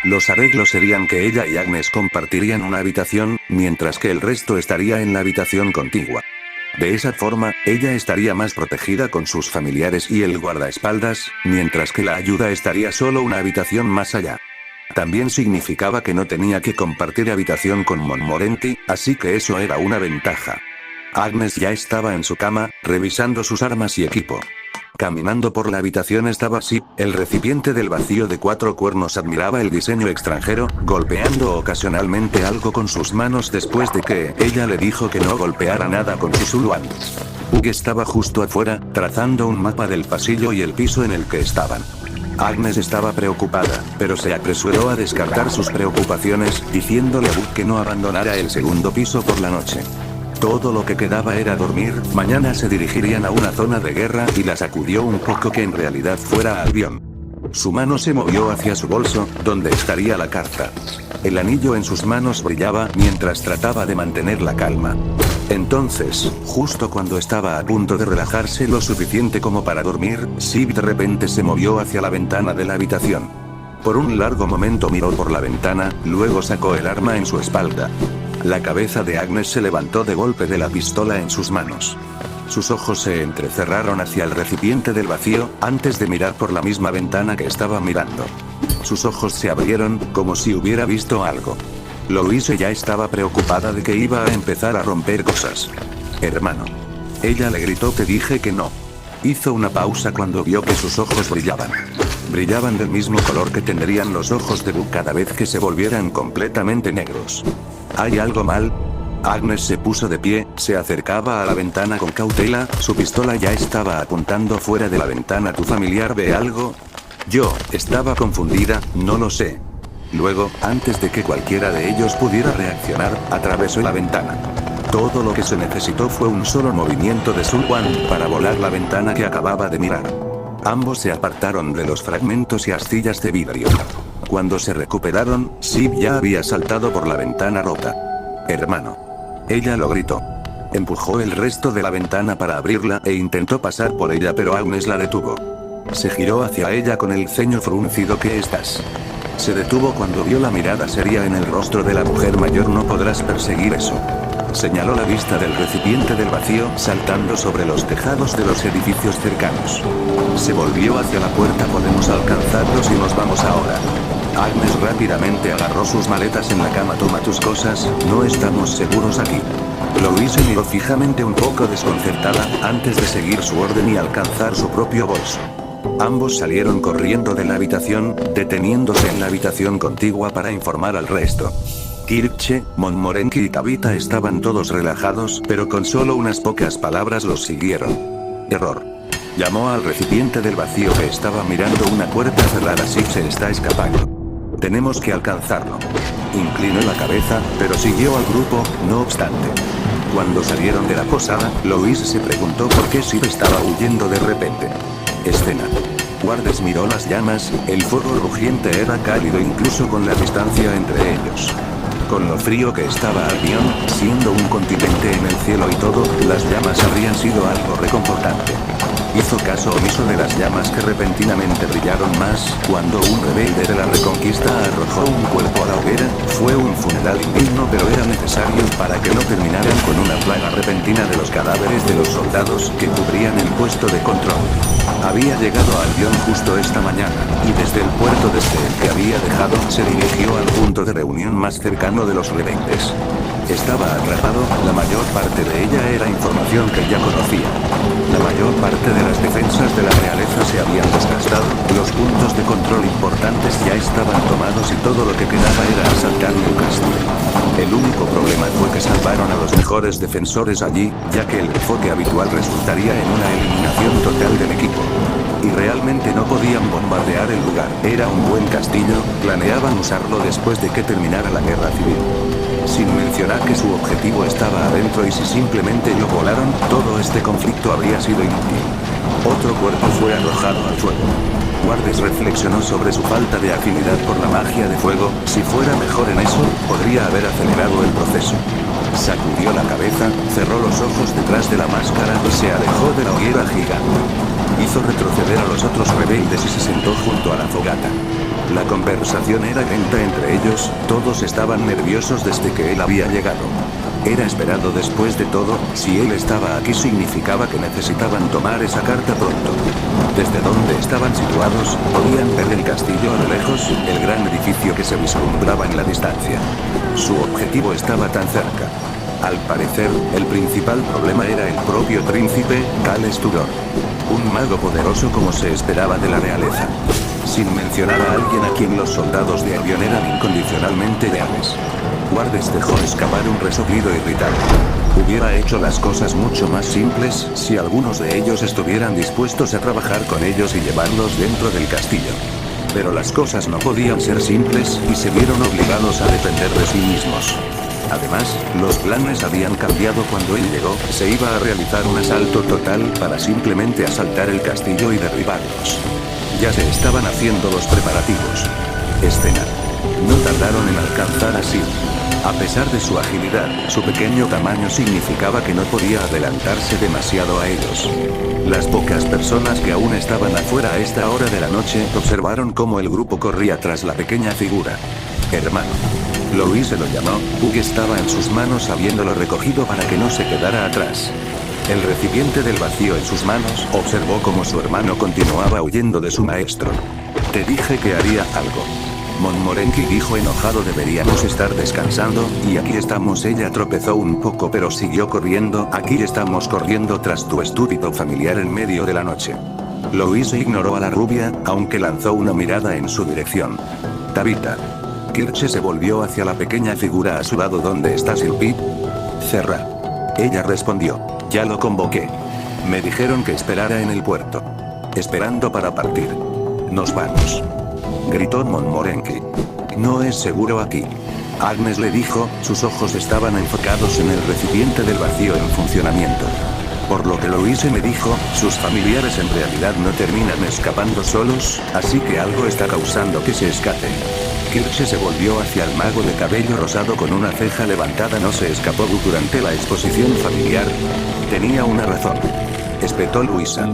Los arreglos serían que ella y Agnes compartirían una habitación, mientras que el resto estaría en la habitación contigua. De esa forma, ella estaría más protegida con sus familiares y el guardaespaldas, mientras que la ayuda estaría solo una habitación más allá. También significaba que no tenía que compartir habitación con Montmorency, así que eso era una ventaja. Agnes ya estaba en su cama, revisando sus armas y equipo. Caminando por la habitación estaba Sib, el recipiente del vacío de 4 cuernos admiraba el diseño extranjero, golpeando ocasionalmente algo con sus manos después de que ella le dijo que no golpeara nada con su Zuluan. Hugh estaba justo afuera, trazando un mapa del pasillo y el piso en el que estaban. Agnes estaba preocupada, pero se apresuró a descartar sus preocupaciones, diciéndole a Hugh que no abandonara el segundo piso por la noche. Todo lo que quedaba era dormir, mañana se dirigirían a una zona de guerra y la sacudió un poco que en realidad fuera Albion. Su mano se movió hacia su bolso, donde estaría la carta. El anillo en sus manos brillaba mientras trataba de mantener la calma. Entonces, justo cuando estaba a punto de relajarse lo suficiente como para dormir, Sib de repente se movió hacia la ventana de la habitación. Por un largo momento miró por la ventana, luego sacó el arma en su espalda. La cabeza de Agnes se levantó de golpe de la pistola en sus manos. Sus ojos se entrecerraron hacia el recipiente del vacío, antes de mirar por la misma ventana que estaba mirando. Sus ojos se abrieron, como si hubiera visto algo. Louise ya estaba preocupada de que iba a empezar a romper cosas. Hermano. Ella le gritó: te dije que no. Hizo una pausa cuando vio que sus ojos brillaban. Brillaban del mismo color que tendrían los ojos de Buck cada vez que se volvieran completamente negros. ¿Hay algo mal? Agnes se puso de pie, se acercaba a la ventana con cautela, su pistola ya estaba apuntando fuera de la ventana. ¿Tu familiar ve algo? Yo, estaba confundida, no lo sé. Luego, antes de que cualquiera de ellos pudiera reaccionar, atravesó la ventana. Todo lo que se necesitó fue un solo movimiento de Sun Quan para volar la ventana que acababa de mirar. Ambos se apartaron de los fragmentos y astillas de vidrio. Cuando se recuperaron, Sib ya había saltado por la ventana rota. Hermano. Ella lo gritó. Empujó el resto de la ventana para abrirla e intentó pasar por ella, pero Agnes la detuvo. Se giró hacia ella con el ceño fruncido. ¿Qué estás? Se detuvo cuando vio la mirada seria en el rostro de la mujer mayor. No podrás perseguir eso. Señaló la vista del recipiente del vacío saltando sobre los tejados de los edificios cercanos. Se volvió hacia la puerta. Podemos alcanzarlos y nos vamos ahora. Agnes rápidamente agarró sus maletas en la cama. Toma tus cosas, no estamos seguros aquí. Louise miró fijamente un poco desconcertada, antes de seguir su orden y alcanzar su propio bolso. Ambos salieron corriendo de la habitación, deteniéndose en la habitación contigua para informar al resto. Kirche, Montmorency y Tabitha estaban todos relajados, pero con solo unas pocas palabras los siguieron. Error. Llamó al recipiente del vacío que estaba mirando una puerta cerrada. Sib se está escapando. Tenemos que alcanzarlo. Inclinó la cabeza, pero siguió al grupo, no obstante. Cuando salieron de la posada, Louise se preguntó por qué Sib estaba huyendo de repente. Escena. Guardes miró las llamas, el fuego rugiente era cálido incluso con la distancia entre ellos. Con lo frío que estaba Albion, siendo un continente en el cielo y todo, las llamas habrían sido algo reconfortante. Hizo caso omiso de las llamas que repentinamente brillaron más, cuando un rebelde de la Reconquista arrojó un cuerpo a la hoguera. Fue un funeral indigno, pero era necesario para que no terminaran con una plaga repentina de los cadáveres de los soldados que cubrían el puesto de control. Había llegado a Albion justo esta mañana, y desde el puerto desde el que había dejado, se dirigió al punto de reunión más cercano de los rebeldes. Estaba atrapado, la mayor parte de ella era información que ya conocía. La mayor parte de las defensas de la realeza se habían desgastado, los puntos de control importantes ya estaban tomados y todo lo que quedaba era asaltar Newcastle. El único problema fue que salvaron a los mejores defensores allí, ya que el enfoque habitual resultaría en una eliminación total del equipo. Y realmente no podían bombardear el lugar. Era un buen castillo, planeaban usarlo después de que terminara la guerra civil. Sin mencionar que su objetivo estaba adentro y si simplemente lo volaron, todo este conflicto habría sido inútil. Otro cuerpo fue arrojado al fuego. Guardes reflexionó sobre su falta de afinidad por la magia de fuego. Si fuera mejor en eso, podría haber acelerado el proceso. Sacudió la cabeza, cerró los ojos detrás de la máscara y se alejó de la hoguera gigante. hizo retroceder a los otros rebeldes y se sentó junto a la fogata. La conversación era lenta entre ellos, todos estaban nerviosos desde que él había llegado. Era esperado después de todo, si él estaba aquí significaba que necesitaban tomar esa carta pronto. Desde donde estaban situados, podían ver el castillo a lo lejos, el gran edificio que se vislumbraba en la distancia. Su objetivo estaba tan cerca. Al parecer, el principal problema era el propio príncipe, Cales Tudor. Un mago poderoso como se esperaba de la realeza. Sin mencionar a alguien a quien los soldados de Albion eran incondicionalmente leales. Guardes dejó escapar un resoplido irritado. Hubiera hecho las cosas mucho más simples si algunos de ellos estuvieran dispuestos a trabajar con ellos y llevarlos dentro del castillo. Pero las cosas no podían ser simples y se vieron obligados a depender de sí mismos. Además, los planes habían cambiado cuando él llegó, se iba a realizar un asalto total para simplemente asaltar el castillo y derribarlos. Ya se estaban haciendo los preparativos. Escena. No tardaron en alcanzar a Sid. A pesar de su agilidad, su pequeño tamaño significaba que no podía adelantarse demasiado a ellos. Las pocas personas que aún estaban afuera a esta hora de la noche observaron cómo el grupo corría tras la pequeña figura. Hermano. Louise lo llamó, Puck estaba en sus manos habiéndolo recogido para que no se quedara atrás. El recipiente del vacío en sus manos, observó cómo su hermano continuaba huyendo de su maestro. Te dije que haría algo. Montmorency dijo enojado, deberíamos estar descansando, y aquí estamos. Ella tropezó un poco pero siguió corriendo. Aquí estamos corriendo tras tu estúpido familiar en medio de la noche. Louise ignoró a la rubia, aunque lanzó una mirada en su dirección. Tabitha. Kirche se volvió hacia la pequeña figura a su lado. ¿Dónde está Sylvie? Cerra. Ella respondió. Ya lo convoqué. Me dijeron que esperara en el puerto. Esperando para partir. Nos vamos. Gritó Montmorency. No es seguro aquí. Agnes le dijo, sus ojos estaban enfocados en el recipiente del vacío en funcionamiento. Por lo que Louise me dijo, sus familiares en realidad no terminan escapando solos, así que algo está causando que se escapen. Kirche se volvió hacia el mago de cabello rosado con una ceja levantada. No se escapó durante la exposición familiar. Tenía una razón. Espetó Luisa.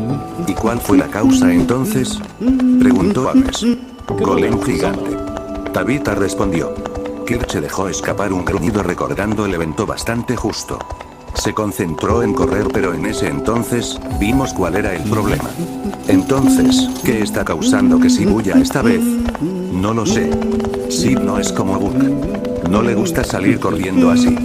¿Y cuál fue la causa entonces? Preguntó Agnes. Golem gigante. Tabitha respondió. Kirche dejó escapar un gruñido recordando el evento bastante justo. Se concentró en correr, pero en ese entonces, vimos cuál era el problema. Entonces, ¿qué está causando que Sid huya esta vez? No lo sé. Sid no es como Buck. No le gusta salir corriendo así.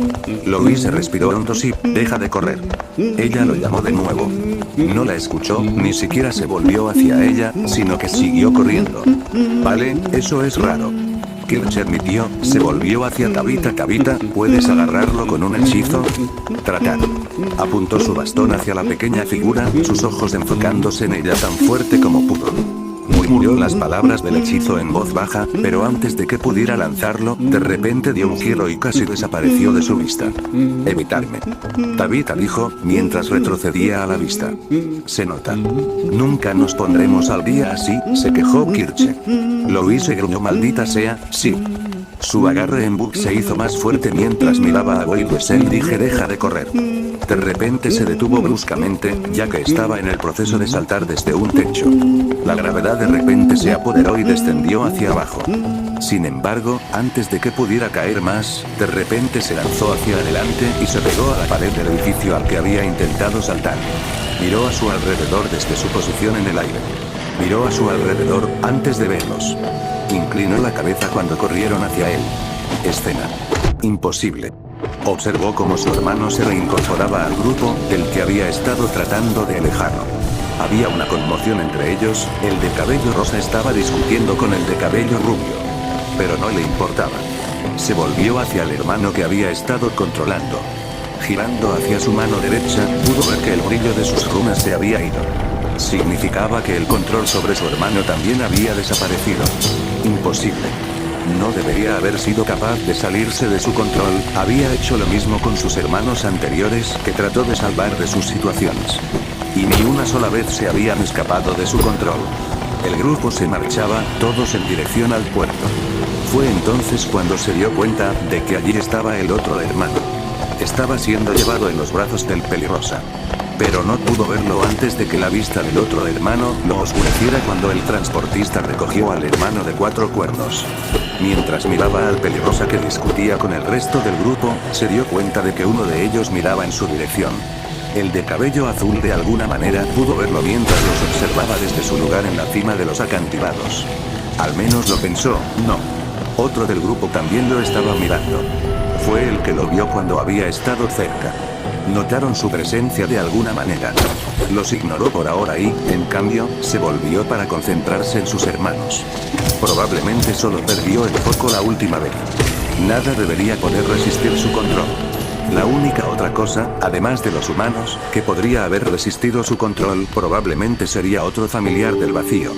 Louise respiró hondo. Sid, deja de correr. Ella lo llamó de nuevo. No la escuchó, ni siquiera se volvió hacia ella, sino que siguió corriendo. Vale, eso es raro. Kirche admitió, se volvió hacia Tabitha. Tabitha, ¿puedes agarrarlo con un hechizo? Tratar. Apuntó su bastón hacia la pequeña figura, sus ojos enfocándose en ella tan fuerte como pudo. Murmuró las palabras del hechizo en voz baja, pero antes de que pudiera lanzarlo, de repente dio un giro y casi desapareció de su vista. Evitarme. Tabitha dijo, mientras retrocedía a la vista. Se nota. Nunca nos pondremos al día así, se quejó Kirche. Louise gruñó, maldita sea, sí. Su agarre en Buck se hizo más fuerte mientras miraba a Will Wessel. Dije, deja de correr. De repente se detuvo bruscamente, ya que estaba en el proceso de saltar desde un techo. La gravedad de repente se apoderó y descendió hacia abajo. Sin embargo, antes de que pudiera caer más, de repente se lanzó hacia adelante y se pegó a la pared del edificio al que había intentado saltar. Miró a su alrededor desde su posición en el aire. Miró a su alrededor antes de verlos. Inclinó la cabeza cuando corrieron hacia él. Escena. Imposible. Observó cómo su hermano se reincorporaba al grupo, del que había estado tratando de alejarlo. Había una conmoción entre ellos, el de cabello rosa estaba discutiendo con el de cabello rubio. Pero no le importaba. Se volvió hacia el hermano que había estado controlando. Girando hacia su mano derecha, pudo ver que el brillo de sus runas se había ido. Significaba que el control sobre su hermano también había desaparecido. Imposible. No debería haber sido capaz de salirse de su control, había hecho lo mismo con sus hermanos anteriores, que trató de salvar de sus situaciones. Y ni una sola vez se habían escapado de su control. El grupo se marchaba, todos en dirección al puerto. Fue entonces cuando se dio cuenta de que allí estaba el otro hermano. Estaba siendo llevado en los brazos del pelirrosa. Pero no pudo verlo antes de que la vista del otro hermano lo oscureciera cuando el transportista recogió al hermano de 4 cuernos. Mientras miraba al pelirrosa que discutía con el resto del grupo, se dio cuenta de que uno de ellos miraba en su dirección. El de cabello azul de alguna manera pudo verlo mientras los observaba desde su lugar en la cima de los acantilados. Al menos lo pensó, no. Otro del grupo también lo estaba mirando. Fue el que lo vio cuando había estado cerca. Notaron su presencia de alguna manera. Los ignoró por ahora y, en cambio, se volvió para concentrarse en sus hermanos. Probablemente solo perdió el foco la última vez. Nada debería poder resistir su control. La única otra cosa, además de los humanos, que podría haber resistido su control probablemente sería otro familiar del vacío.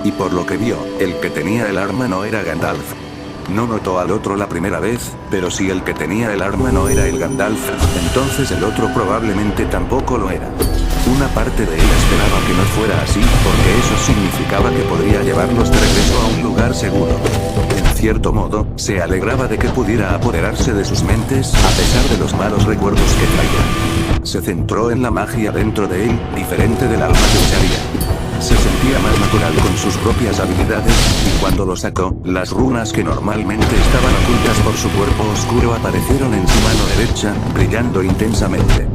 Y por lo que vio, el que tenía el arma no era Gandalf. No notó al otro la primera vez, pero si el que tenía el arma no era el Gandalf, entonces el otro probablemente tampoco lo era. Una parte de él esperaba que no fuera así, porque eso significaba que podría llevarlos de regreso a un lugar seguro. En cierto modo, se alegraba de que pudiera apoderarse de sus mentes, a pesar de los malos recuerdos que traía. Se centró en la magia dentro de él, diferente del alma que usaría. Se sentía más natural con sus propias habilidades, y cuando lo sacó, las runas que normalmente estaban ocultas por su cuerpo oscuro aparecieron en su mano derecha, brillando intensamente.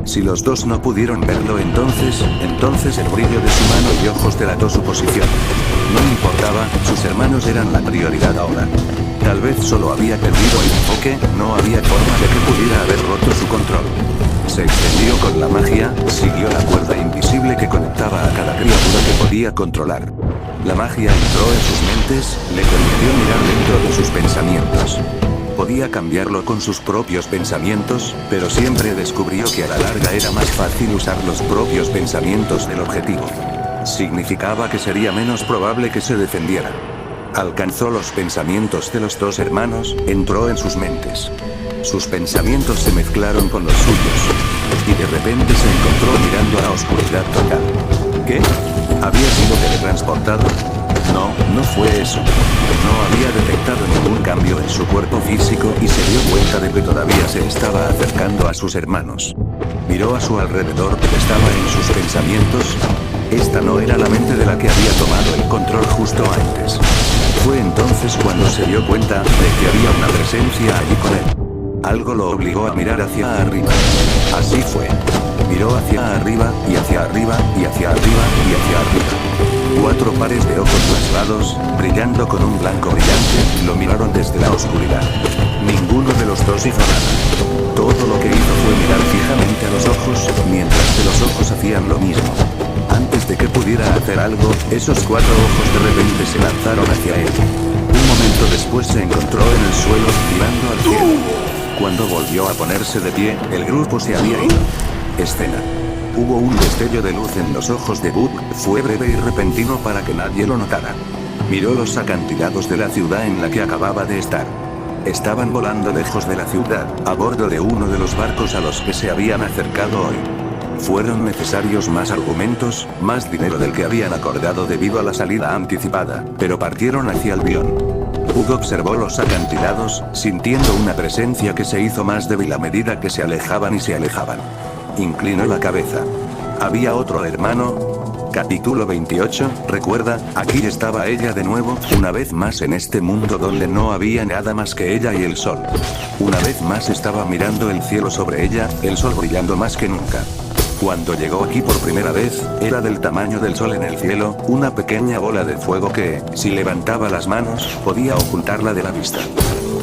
Si los dos no pudieron verlo entonces el brillo de su mano y ojos delató su posición. No importaba, sus hermanos eran la prioridad ahora. Tal vez solo había perdido el enfoque, no había forma de que pudiera haber roto su control. Se extendió con la magia, siguió la cuerda invisible que conectaba a cada criatura que podía controlar. La magia entró en sus mentes, le permitió mirar dentro de sus pensamientos. Podía cambiarlo con sus propios pensamientos, pero siempre descubrió que a la larga era más fácil usar los propios pensamientos del objetivo. Significaba que sería menos probable que se defendiera. Alcanzó los pensamientos de los dos hermanos, entró en sus mentes. Sus pensamientos se mezclaron con los suyos. Y de repente se encontró mirando a la oscuridad total. ¿Qué? ¿Había sido teletransportado? No, no fue eso. No había detectado ningún cambio en su cuerpo físico y se dio cuenta de que todavía se estaba acercando a sus hermanos. Miró a su alrededor, estaba en sus pensamientos. Esta no era la mente de la que había tomado el control justo antes. Fue entonces cuando se dio cuenta de que había una presencia allí con él. Algo lo obligó a mirar hacia arriba. Así fue. Miró hacia arriba, y hacia arriba, y hacia arriba, y hacia arriba. 4 pares de ojos rasgados, brillando con un blanco brillante, lo miraron desde la oscuridad. Ninguno de los dos hizo nada. Todo lo que hizo fue mirar fijamente a los ojos, mientras que los ojos hacían lo mismo. Antes de que pudiera hacer algo, esos 4 ojos de repente se lanzaron hacia él. Un momento después se encontró en el suelo, mirando al cielo. Cuando volvió a ponerse de pie, el grupo se había ido. Escena. Hubo un destello de luz en los ojos de Book, fue breve y repentino para que nadie lo notara. Miró los acantilados de la ciudad en la que acababa de estar. Estaban volando lejos de la ciudad, a bordo de uno de los barcos a los que se habían acercado hoy. Fueron necesarios más argumentos, más dinero del que habían acordado debido a la salida anticipada, pero partieron hacia Albion. Hugh observó los acantilados, sintiendo una presencia que se hizo más débil a medida que se alejaban y se alejaban. Inclinó la cabeza. ¿Había otro hermano? Capítulo 28, recuerda, aquí estaba ella de nuevo, una vez más en este mundo donde no había nada más que ella y el sol. Una vez más estaba mirando el cielo sobre ella, el sol brillando más que nunca. Cuando llegó aquí por primera vez, era del tamaño del sol en el cielo, una pequeña bola de fuego que, si levantaba las manos, podía ocultarla de la vista.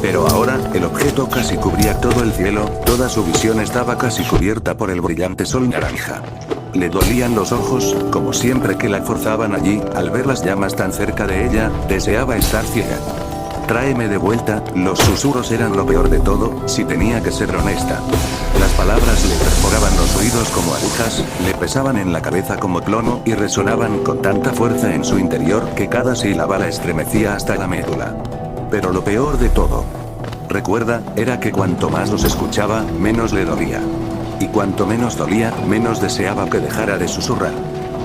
Pero ahora, el objeto casi cubría todo el cielo, toda su visión estaba casi cubierta por el brillante sol naranja. Le dolían los ojos, como siempre que la forzaban allí, al ver las llamas tan cerca de ella, deseaba estar ciega. Tráeme de vuelta, los susurros eran lo peor de todo, si tenía que ser honesta. Las palabras le perforaban los oídos como agujas, le pesaban en la cabeza como plomo y resonaban con tanta fuerza en su interior que cada sílaba la estremecía hasta la médula. Pero lo peor de todo, recuerda, era que cuanto más los escuchaba, menos le dolía. Y cuanto menos dolía, menos deseaba que dejara de susurrar.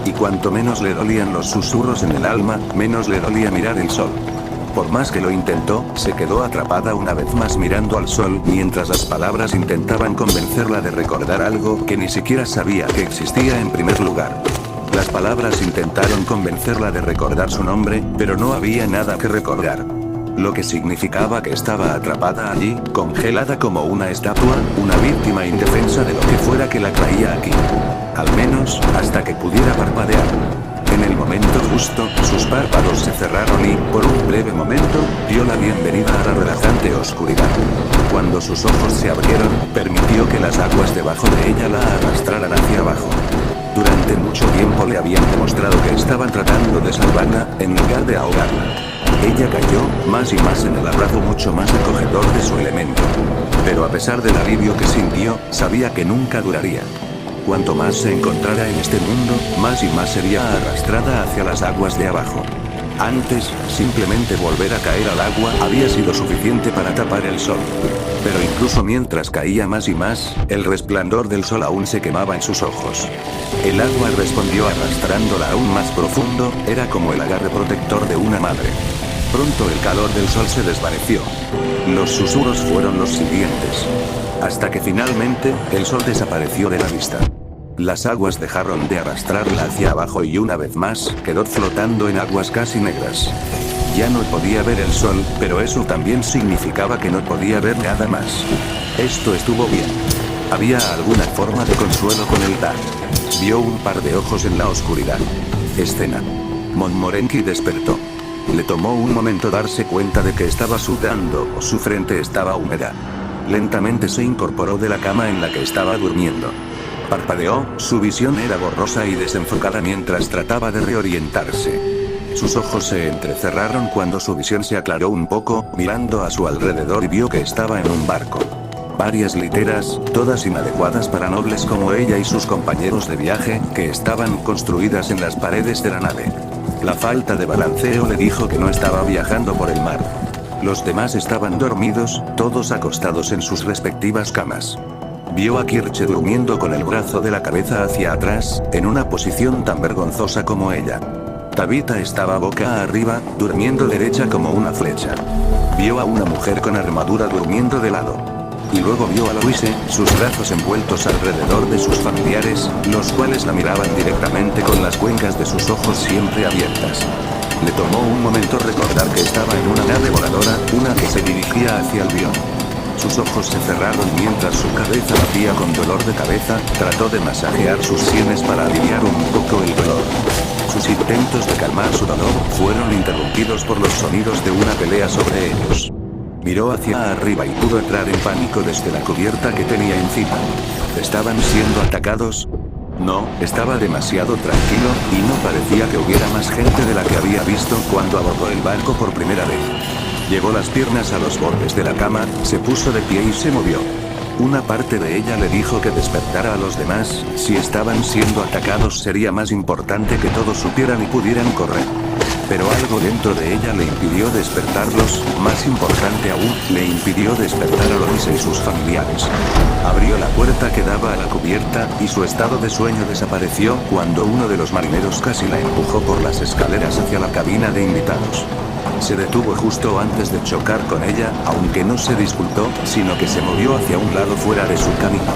Y cuanto menos le dolían los susurros en el alma, menos le dolía mirar el sol. Por más que lo intentó, se quedó atrapada una vez más mirando al sol mientras las palabras intentaban convencerla de recordar algo que ni siquiera sabía que existía en primer lugar. Las palabras intentaron convencerla de recordar su nombre, pero no había nada que recordar. Lo que significaba que estaba atrapada allí, congelada como una estatua, una víctima indefensa de lo que fuera que la traía aquí. Al menos, hasta que pudiera parpadear. En el momento justo, sus párpados se cerraron y, por un breve momento, dio la bienvenida a la relajante oscuridad. Cuando sus ojos se abrieron, permitió que las aguas debajo de ella la arrastraran hacia abajo. Durante mucho tiempo le habían demostrado que estaban tratando de salvarla, en lugar de ahogarla. Ella cayó, más y más en el abrazo mucho más acogedor de su elemento. Pero a pesar del alivio que sintió, sabía que nunca duraría. Cuanto más se encontrara en este mundo, más y más sería arrastrada hacia las aguas de abajo. Antes, simplemente volver a caer al agua había sido suficiente para tapar el sol. Pero incluso mientras caía más y más, el resplandor del sol aún se quemaba en sus ojos. El agua respondió arrastrándola aún más profundo, era como el agarre protector de una madre. Pronto el calor del sol se desvaneció. Los susurros fueron los siguientes. Hasta que finalmente, el sol desapareció de la vista. Las aguas dejaron de arrastrarla hacia abajo y una vez más, quedó flotando en aguas casi negras. Ya no podía ver el sol, pero eso también significaba que no podía ver nada más. Esto estuvo bien. ¿Había alguna forma de consuelo con el Dark? Vio un par de ojos en la oscuridad. Escena. Montmorency despertó. Le tomó un momento darse cuenta de que estaba sudando, su frente estaba húmeda. Lentamente se incorporó de la cama en la que estaba durmiendo. Parpadeó, su visión era borrosa y desenfocada mientras trataba de reorientarse. Sus ojos se entrecerraron cuando su visión se aclaró un poco, mirando a su alrededor y vio que estaba en un barco. Varias literas, todas inadecuadas para nobles como ella y sus compañeros de viaje, que estaban construidas en las paredes de la nave. La falta de balanceo le dijo que no estaba viajando por el mar. Los demás estaban dormidos, todos acostados en sus respectivas camas. Vio a Kirche durmiendo con el brazo de la cabeza hacia atrás, en una posición tan vergonzosa como ella. Tabitha estaba boca arriba, durmiendo derecha como una flecha. Vio a una mujer con armadura durmiendo de lado. Y luego vio a Louise, sus brazos envueltos alrededor de sus familiares, los cuales la miraban directamente con las cuencas de sus ojos siempre abiertas. Le tomó un momento recordar que estaba en una nave voladora, una que se dirigía hacia Albion. Sus ojos se cerraron mientras su cabeza batía con dolor de cabeza, trató de masajear sus sienes para aliviar un poco el dolor. Sus intentos de calmar su dolor fueron interrumpidos por los sonidos de una pelea sobre ellos. Miró hacia arriba y pudo entrar en pánico desde la cubierta que tenía encima. ¿Estaban siendo atacados? No, estaba demasiado tranquilo, y no parecía que hubiera más gente de la que había visto cuando abordó el barco por primera vez. Llevó las piernas a los bordes de la cama, se puso de pie y se movió. Una parte de ella le dijo que despertara a los demás, si estaban siendo atacados sería más importante que todos supieran y pudieran correr. Pero algo dentro de ella le impidió despertarlos, más importante aún, le impidió despertar a Louise y sus familiares. Abrió la puerta que daba a la cubierta, y su estado de sueño desapareció cuando uno de los marineros casi la empujó por las escaleras hacia la cabina de invitados. Se detuvo justo antes de chocar con ella, aunque no se disculpó, sino que se movió hacia un lado fuera de su camino.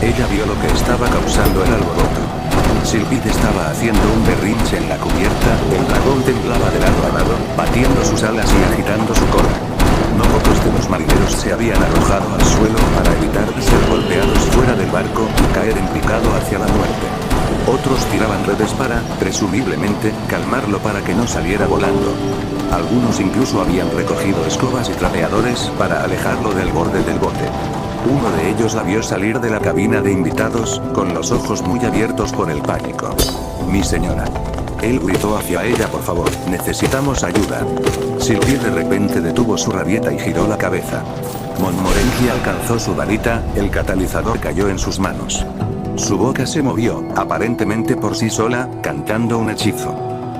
Ella vio lo que estaba causando el alboroto. Sylphid estaba haciendo un berrinche en la cubierta, el dragón temblaba de lado a lado, batiendo sus alas y agitando su cola. No pocos de los marineros se habían arrojado al suelo para evitar ser golpeados fuera del barco y caer en picado hacia la muerte. Otros tiraban redes para, presumiblemente, calmarlo para que no saliera volando. Algunos incluso habían recogido escobas y trapeadores para alejarlo del borde del bote. Uno de ellos la vio salir de la cabina de invitados, con los ojos muy abiertos por el pánico. «Mi señora». Él gritó hacia ella: «Por favor, necesitamos ayuda». Sylphid de repente detuvo su rabieta y giró la cabeza. Montmorency alcanzó su varita, el catalizador cayó en sus manos. Su boca se movió, aparentemente por sí sola, cantando un hechizo.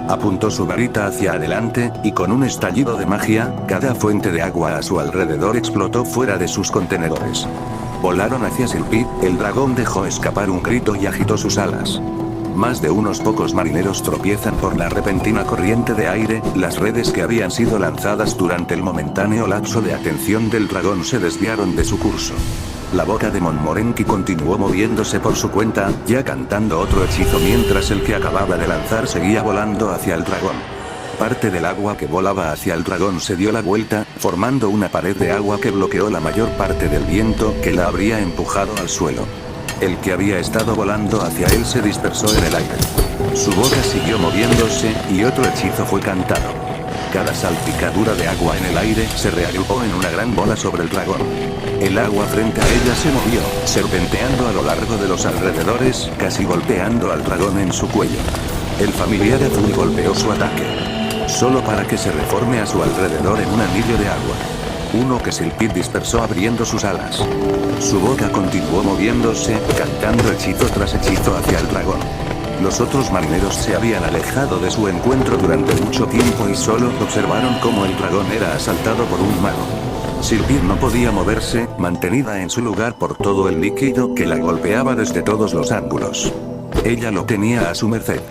Apuntó su varita hacia adelante, y con un estallido de magia, cada fuente de agua a su alrededor explotó fuera de sus contenedores. Volaron hacia Sylphid, el dragón dejó escapar un grito y agitó sus alas. Más de unos pocos marineros tropiezan por la repentina corriente de aire, las redes que habían sido lanzadas durante el momentáneo lapso de atención del dragón se desviaron de su curso. La boca de Montmorency continuó moviéndose por su cuenta, ya cantando otro hechizo mientras el que acababa de lanzar seguía volando hacia el dragón. Parte del agua que volaba hacia el dragón se dio la vuelta, formando una pared de agua que bloqueó la mayor parte del viento que la habría empujado al suelo. El que había estado volando hacia él se dispersó en el aire. Su boca siguió moviéndose, y otro hechizo fue cantado. Cada salpicadura de agua en el aire se reagrupó en una gran bola sobre el dragón. El agua frente a ella se movió, serpenteando a lo largo de los alrededores, casi golpeando al dragón en su cuello. El familiar azul golpeó su ataque, solo para que se reforme a su alrededor en un anillo de agua. Uno que Silpid dispersó abriendo sus alas. Su boca continuó moviéndose, cantando hechizo tras hechizo hacia el dragón. Los otros marineros se habían alejado de su encuentro durante mucho tiempo y solo observaron cómo el dragón era asaltado por un mago. Silpid no podía moverse, mantenida en su lugar por todo el líquido que la golpeaba desde todos los ángulos. Ella lo tenía a su merced.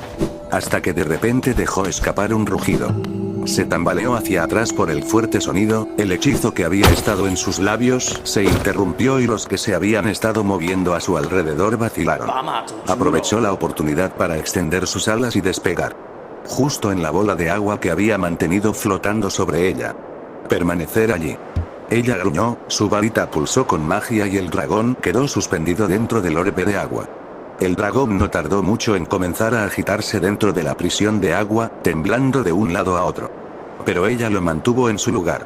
Hasta que de repente dejó escapar un rugido. Se tambaleó hacia atrás por el fuerte sonido, el hechizo que había estado en sus labios se interrumpió y los que se habían estado moviendo a su alrededor vacilaron. Aprovechó la oportunidad para extender sus alas y despegar. Justo en la bola de agua que había mantenido flotando sobre ella. Permanecer allí. Ella gruñó, su varita pulsó con magia y el dragón quedó suspendido dentro del orbe de agua. El dragón no tardó mucho en comenzar a agitarse dentro de la prisión de agua, temblando de un lado a otro. Pero ella lo mantuvo en su lugar.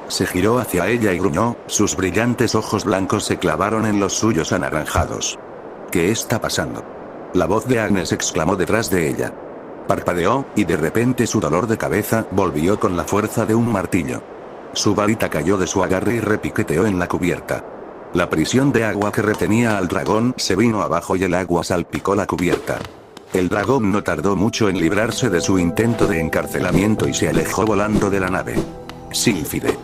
Se giró hacia ella y gruñó, sus brillantes ojos blancos se clavaron en los suyos anaranjados. ¿Qué está pasando? La voz de Agnes exclamó detrás de ella. Parpadeó, y de repente su dolor de cabeza volvió con la fuerza de un martillo. Su varita cayó de su agarre y repiqueteó en la cubierta. La prisión de agua que retenía al dragón se vino abajo y el agua salpicó la cubierta. El dragón no tardó mucho en librarse de su intento de encarcelamiento y se alejó volando de la nave. Sílfide.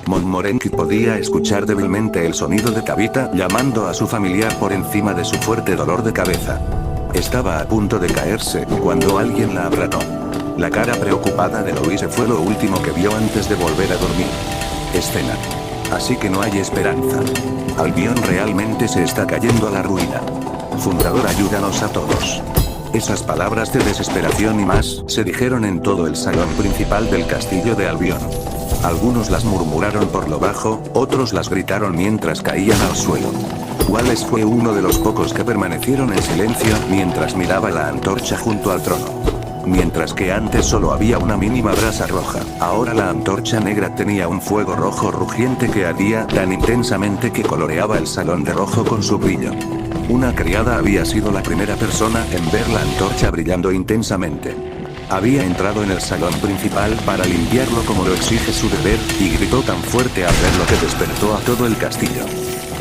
Montmorency podía escuchar débilmente el sonido de Tabitha llamando a su familiar por encima de su fuerte dolor de cabeza. Estaba a punto de caerse cuando alguien la abrazó. La cara preocupada de Louise fue lo último que vio antes de volver a dormir. Escena. Así que no hay esperanza. Albion realmente se está cayendo a la ruina. Fundador, ayúdanos a todos. Esas palabras de desesperación y más se dijeron en todo el salón principal del castillo de Albion. Algunos las murmuraron por lo bajo, otros las gritaron mientras caían al suelo. Wallace fue uno de los pocos que permanecieron en silencio mientras miraba la antorcha junto al trono. Mientras que antes solo había una mínima brasa roja, ahora la antorcha negra tenía un fuego rojo rugiente que ardía tan intensamente que coloreaba el salón de rojo con su brillo. Una criada había sido la primera persona en ver la antorcha brillando intensamente. Había entrado en el salón principal para limpiarlo como lo exige su deber, y gritó tan fuerte al verlo que despertó a todo el castillo.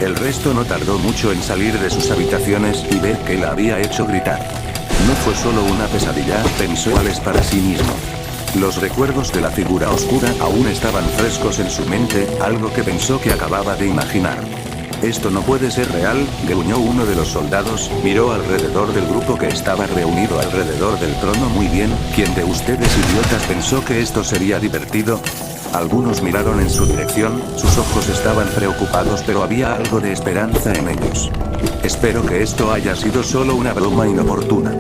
El resto no tardó mucho en salir de sus habitaciones y ver que la había hecho gritar. No fue solo una pesadilla, pensó Wallace para sí mismo. Los recuerdos de la figura oscura aún estaban frescos en su mente, algo que pensó que acababa de imaginar. Esto no puede ser real, gruñó uno de los soldados, miró alrededor del grupo que estaba reunido alrededor del trono. Muy bien, ¿quién de ustedes idiotas pensó que esto sería divertido? Algunos miraron en su dirección, sus ojos estaban preocupados pero había algo de esperanza en ellos. Espero que esto haya sido solo una broma inoportuna.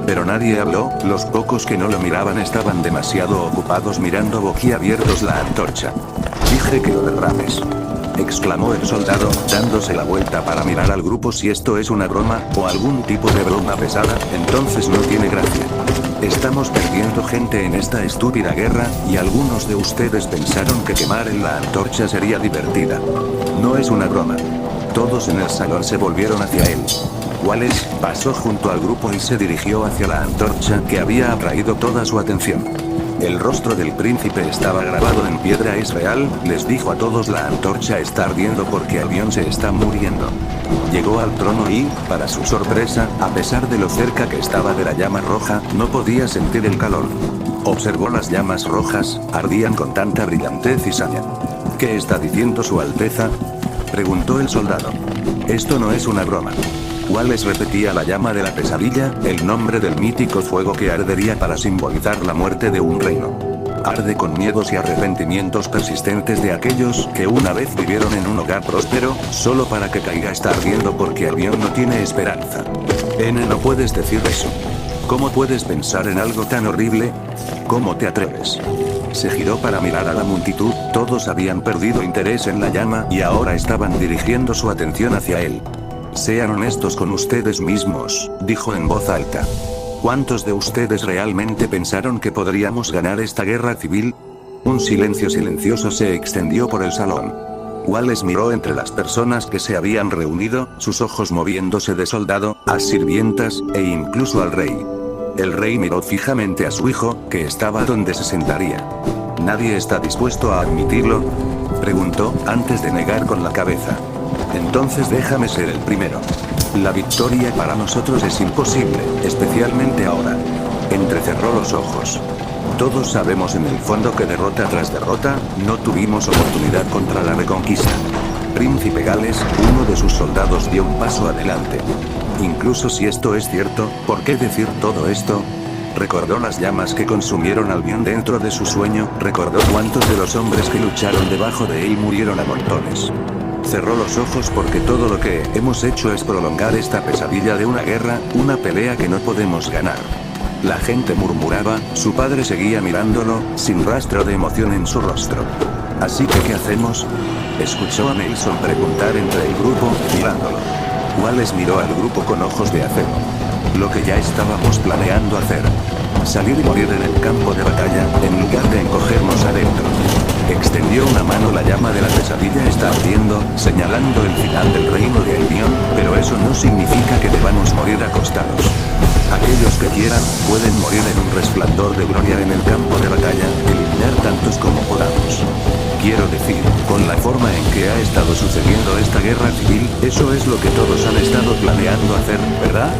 Pero nadie habló, los pocos que no lo miraban estaban demasiado ocupados mirando boquiabiertos la antorcha. Dije que lo derrames, exclamó el soldado, dándose la vuelta para mirar al grupo. Si esto es una broma, o algún tipo de broma pesada, entonces no tiene gracia. Estamos perdiendo gente en esta estúpida guerra, y algunos de ustedes pensaron que quemar en la antorcha sería divertida. No es una broma. Todos en el salón se volvieron hacia él. Wallace pasó junto al grupo y se dirigió hacia la antorcha que había atraído toda su atención. El rostro del príncipe estaba grabado en piedra. Es real, les dijo a todos. La antorcha está ardiendo porque Albion se está muriendo. Llegó al trono y, para su sorpresa, a pesar de lo cerca que estaba de la llama roja, no podía sentir el calor. Observó las llamas rojas, ardían con tanta brillantez y saña. ¿Qué está diciendo su alteza?, preguntó el soldado. Esto no es una broma. Wallace repetía la llama de la pesadilla, el nombre del mítico fuego que ardería para simbolizar la muerte de un reino. Arde con miedos y arrepentimientos persistentes de aquellos que una vez vivieron en un hogar próspero, solo para que caiga está ardiendo porque Albion no tiene esperanza. No puedes decir eso. ¿Cómo puedes pensar en algo tan horrible? ¿Cómo te atreves? Se giró para mirar a la multitud, todos habían perdido interés en la llama y ahora estaban dirigiendo su atención hacia él. Sean honestos con ustedes mismos, dijo en voz alta. ¿Cuántos de ustedes realmente pensaron que podríamos ganar esta guerra civil? Un silencio silencioso se extendió por el salón. Wallace miró entre las personas que se habían reunido, sus ojos moviéndose de soldado, a sirvientas, e incluso al rey. El rey miró fijamente a su hijo, que estaba donde se sentaría. ¿Nadie está dispuesto a admitirlo?, preguntó, antes de negar con la cabeza. Entonces déjame ser el primero. La victoria para nosotros es imposible, especialmente ahora. Entrecerró los ojos. Todos sabemos en el fondo que derrota tras derrota, no tuvimos oportunidad contra la reconquista. Príncipe Gales, uno de sus soldados dio un paso adelante. Incluso si esto es cierto, ¿por qué decir todo esto? Recordó las llamas que consumieron Albion dentro de su sueño, recordó cuántos de los hombres que lucharon debajo de él murieron a montones. Cerró los ojos porque todo lo que hemos hecho es prolongar esta pesadilla de una guerra, una pelea que no podemos ganar. La gente murmuraba, su padre seguía mirándolo, sin rastro de emoción en su rostro. ¿Así que qué hacemos?, escuchó a Nelson preguntar entre el grupo, mirándolo. Wallace miró al grupo con ojos de acero. Lo que ya estábamos planeando hacer. Salir y morir en el campo de batalla, en lugar de encogernos adentro. Extendió una mano, la llama de la pesadilla está ardiendo, señalando el final del reino de Albion, pero eso no significa que debamos morir acostados. Aquellos que quieran, pueden morir en un resplandor de gloria en el campo de batalla, eliminar tantos como podamos. Quiero decir, con la forma en que ha estado sucediendo esta guerra civil, eso es lo que todos han estado planeando hacer, ¿verdad?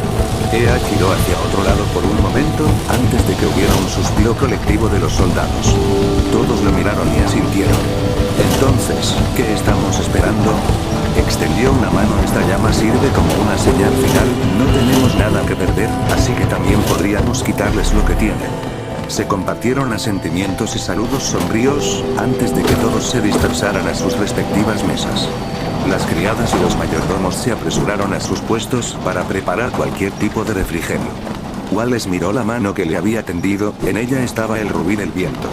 Ea giró hacia otro lado por un momento, antes de que hubiera un suspiro colectivo de los soldados. Todos lo miraron y asintieron. Entonces, ¿qué estamos esperando? Extendió una mano, esta llama sirve como una señal final, no tenemos nada que perder, así que también podríamos quitarles lo que tienen. Se compartieron asentimientos y saludos sombríos, antes de que todos se dispersaran a sus respectivas mesas. Las criadas y los mayordomos se apresuraron a sus puestos para preparar cualquier tipo de refrigerio. Wallace miró la mano que le había tendido, en ella estaba el rubí del viento.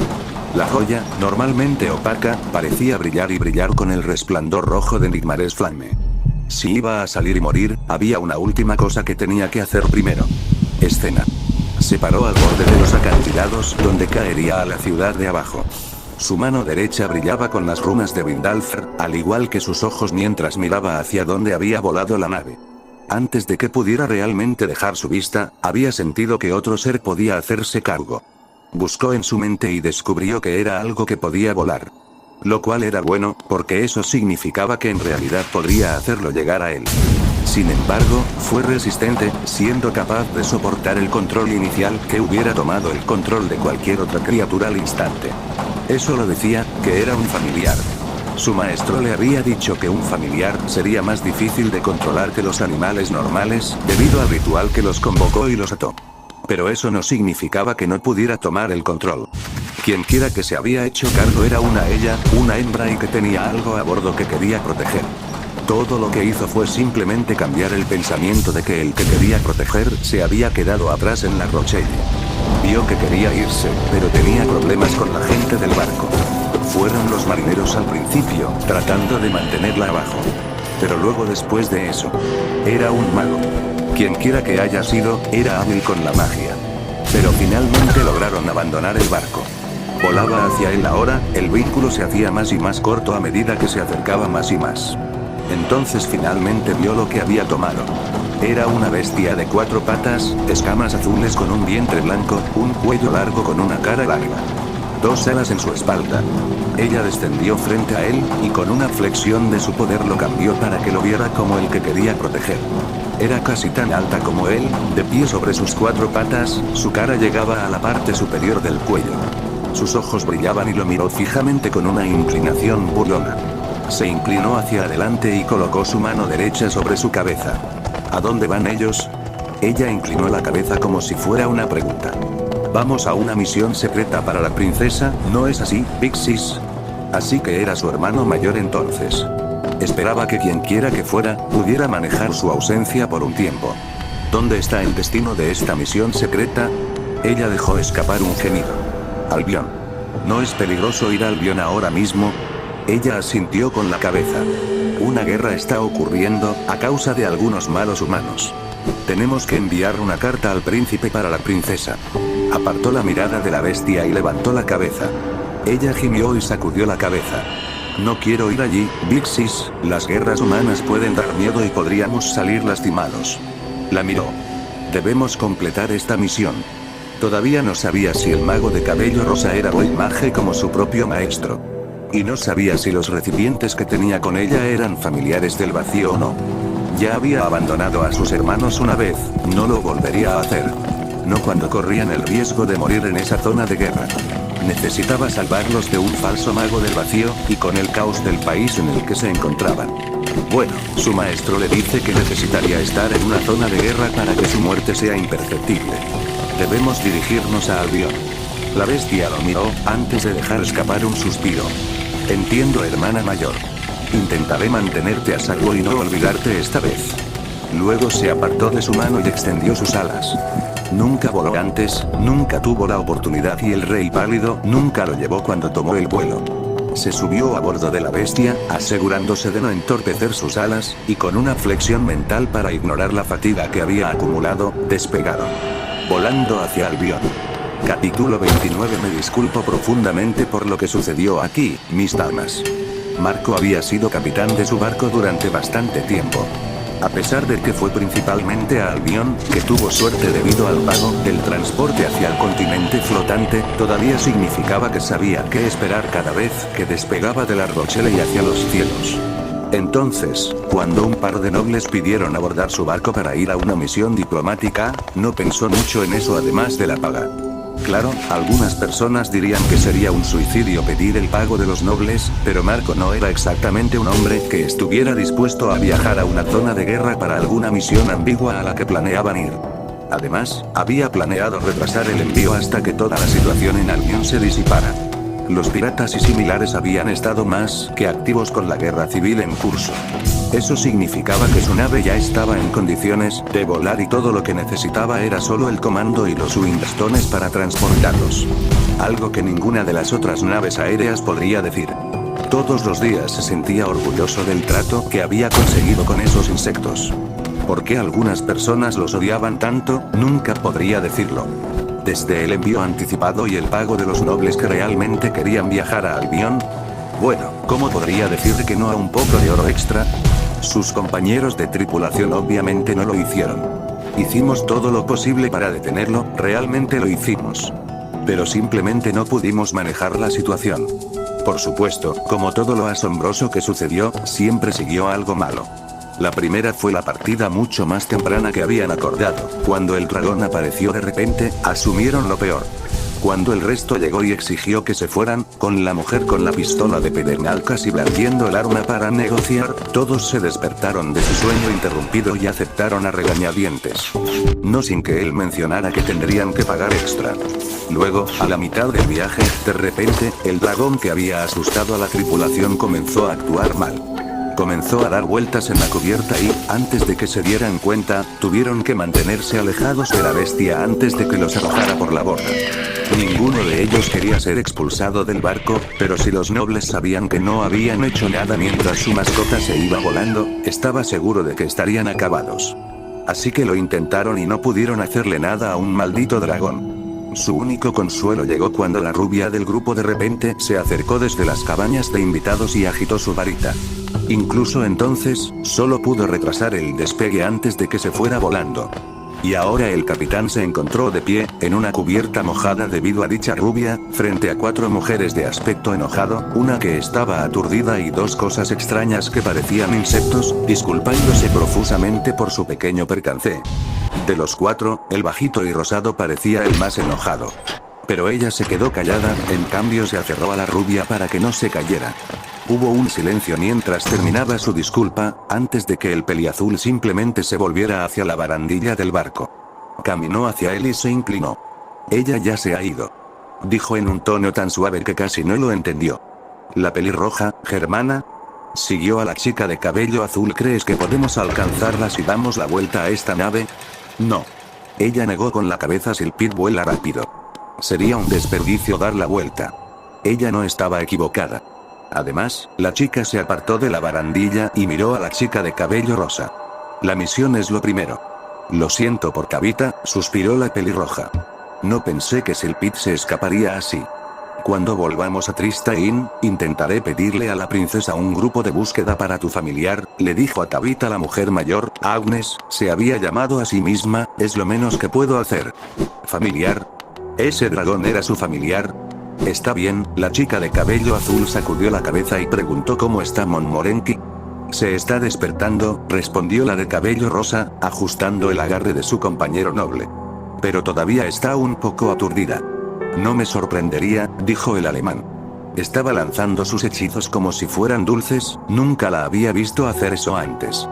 La joya, normalmente opaca, parecía brillar y brillar con el resplandor rojo de Nigmares Flame. Si iba a salir y morir, había una última cosa que tenía que hacer primero. Escena. Se paró al borde de los acantilados, donde caería a la ciudad de abajo. Su mano derecha brillaba con las runas de Vindalfr, al igual que sus ojos mientras miraba hacia donde había volado la nave. Antes de que pudiera realmente dejar su vista, había sentido que otro ser podía hacerse cargo. Buscó en su mente y descubrió que era algo que podía volar. Lo cual era bueno, porque eso significaba que en realidad podría hacerlo llegar a él. Sin embargo, fue resistente, siendo capaz de soportar el control inicial que hubiera tomado el control de cualquier otra criatura al instante. Eso lo decía, que era un familiar. Su maestro le había dicho que un familiar sería más difícil de controlar que los animales normales, debido al ritual que los convocó y los ató. Pero eso no significaba que no pudiera tomar el control. Quienquiera que se había hecho cargo era ella, una hembra y que tenía algo a bordo que quería proteger. Todo lo que hizo fue simplemente cambiar el pensamiento de que el que quería proteger se había quedado atrás en la Rochelle. Vio que quería irse, pero tenía problemas con la gente del barco. Fueron los marineros al principio, tratando de mantenerla abajo. Pero luego después de eso, era un mago. Quienquiera que haya sido, era hábil con la magia. Pero finalmente lograron abandonar el barco. Volaba hacia él ahora, el vínculo se hacía más y más corto a medida que se acercaba más y más. Entonces finalmente vio lo que había tomado. Era una bestia de 4 patas, escamas azules con un vientre blanco, un cuello largo con una cara larga. 2 alas en su espalda. Ella descendió frente a él, y con una flexión de su poder lo cambió para que lo viera como el que quería proteger. Era casi tan alta como él, de pie sobre sus 4 patas, su cara llegaba a la parte superior del cuello. Sus ojos brillaban y lo miró fijamente con una inclinación burlona. Se inclinó hacia adelante y colocó su mano derecha sobre su cabeza. ¿A dónde van ellos? Ella inclinó la cabeza como si fuera una pregunta. Vamos a una misión secreta para la princesa, ¿no es así, Big Sis? Así que era su hermano mayor entonces. Esperaba que quien quiera que fuera, pudiera manejar su ausencia por un tiempo. ¿Dónde está el destino de esta misión secreta? Ella dejó escapar un gemido. Albion. ¿No es peligroso ir a Albion ahora mismo? Ella asintió con la cabeza. Una guerra está ocurriendo, a causa de algunos malos humanos. Tenemos que enviar una carta al príncipe para la princesa. Apartó la mirada de la bestia y levantó la cabeza. Ella gimió y sacudió la cabeza. No quiero ir allí, Big Sis, las guerras humanas pueden dar miedo y podríamos salir lastimados. La miró. Debemos completar esta misión. Todavía no sabía si el mago de cabello rosa era Boy Mage como su propio maestro. Y no sabía si los recipientes que tenía con ella eran familiares del vacío o no. Ya había abandonado a sus hermanos una vez, no lo volvería a hacer. No cuando corrían el riesgo de morir en esa zona de guerra. Necesitaba salvarlos de un falso mago del vacío, y con el caos del país en el que se encontraban. Bueno, su maestro le dice que necesitaría estar en una zona de guerra para que su muerte sea imperceptible. Debemos dirigirnos a Albion. La bestia lo miró, antes de dejar escapar un suspiro. Entiendo, hermana mayor. Intentaré mantenerte a salvo y no olvidarte esta vez. Luego se apartó de su mano y extendió sus alas. Nunca voló antes, nunca tuvo la oportunidad y el rey pálido nunca lo llevó cuando tomó el vuelo. Se subió a bordo de la bestia, asegurándose de no entorpecer sus alas, y con una flexión mental para ignorar la fatiga que había acumulado, despegaron. Volando hacia Albion. Capítulo 29. Me disculpo profundamente por lo que sucedió aquí, mis damas. Marco había sido capitán de su barco durante bastante tiempo. A pesar de que fue principalmente a Albion, que tuvo suerte debido al pago del transporte hacia el continente flotante, todavía significaba que sabía qué esperar cada vez que despegaba de la Rochelle y hacia los cielos. Entonces, cuando un par de nobles pidieron abordar su barco para ir a una misión diplomática, no pensó mucho en eso además de la paga. Claro, algunas personas dirían que sería un suicidio pedir el pago de los nobles, pero Marco no era exactamente un hombre que estuviera dispuesto a viajar a una zona de guerra para alguna misión ambigua a la que planeaban ir. Además, había planeado retrasar el envío hasta que toda la situación en Albion se disipara. Los piratas y similares habían estado más que activos con la guerra civil en curso. Eso significaba que su nave ya estaba en condiciones de volar y todo lo que necesitaba era solo el comando y los wingstones para transportarlos. Algo que ninguna de las otras naves aéreas podría decir. Todos los días se sentía orgulloso del trato que había conseguido con esos insectos. ¿Por qué algunas personas los odiaban tanto? Nunca podría decirlo. Desde el envío anticipado y el pago de los nobles que realmente querían viajar a Albion. Bueno, ¿cómo podría decir que no a un poco de oro extra? Sus compañeros de tripulación obviamente no lo hicieron. Hicimos todo lo posible para detenerlo, realmente lo hicimos. Pero simplemente no pudimos manejar la situación. Por supuesto, como todo lo asombroso que sucedió, siempre siguió algo malo. La primera fue la partida mucho más temprana que habían acordado. Cuando el dragón apareció de repente, asumieron lo peor. Cuando el resto llegó y exigió que se fueran, con la mujer con la pistola de pedernal casi blandiendo el arma para negociar, todos se despertaron de su sueño interrumpido y aceptaron a regañadientes. No sin que él mencionara que tendrían que pagar extra. Luego, a la mitad del viaje, de repente, el dragón que había asustado a la tripulación comenzó a actuar mal. Comenzó a dar vueltas en la cubierta y, antes de que se dieran cuenta, tuvieron que mantenerse alejados de la bestia antes de que los arrojara por la borda. Ninguno de ellos quería ser expulsado del barco, pero si los nobles sabían que no habían hecho nada mientras su mascota se iba volando, estaba seguro de que estarían acabados. Así que lo intentaron y no pudieron hacerle nada a un maldito dragón. Su único consuelo llegó cuando la rubia del grupo de repente se acercó desde las cabañas de invitados y agitó su varita. Incluso entonces, solo pudo retrasar el despegue antes de que se fuera volando. Y ahora el capitán se encontró de pie, en una cubierta mojada debido a dicha rubia, frente a 4 mujeres de aspecto enojado, una que estaba aturdida y 2 cosas extrañas que parecían insectos, disculpándose profusamente por su pequeño percance. De los 4, el bajito y rosado parecía el más enojado. Pero ella se quedó callada, en cambio se aferró a la rubia para que no se cayera. Hubo un silencio mientras terminaba su disculpa, antes de que el peliazul simplemente se volviera hacia la barandilla del barco. Caminó hacia él y se inclinó. Ella ya se ha ido, dijo en un tono tan suave que casi no lo entendió. La pelirroja, Germana, siguió a la chica de cabello azul. ¿Crees que podemos alcanzarla si damos la vuelta a esta nave? No. Ella negó con la cabeza. Silpid vuela rápido. Sería un desperdicio dar la vuelta. Ella no estaba equivocada. Además, la chica se apartó de la barandilla y miró a la chica de cabello rosa. La misión es lo primero. Lo siento por Tabitha, suspiró la pelirroja. No pensé que Silpid se escaparía así. Cuando volvamos a Tristane, intentaré pedirle a la princesa un grupo de búsqueda para tu familiar, le dijo a Tabitha la mujer mayor. Agnes se había llamado a sí misma. Es lo menos que puedo hacer. ¿Familiar? ¿Ese dragón era su familiar? Está bien, la chica de cabello azul sacudió la cabeza y preguntó cómo está Montmorency. Se está despertando, respondió la de cabello rosa, ajustando el agarre de su compañero noble. Pero todavía está un poco aturdida. No me sorprendería, dijo el alemán. Estaba lanzando sus hechizos como si fueran dulces, nunca la había visto hacer eso antes.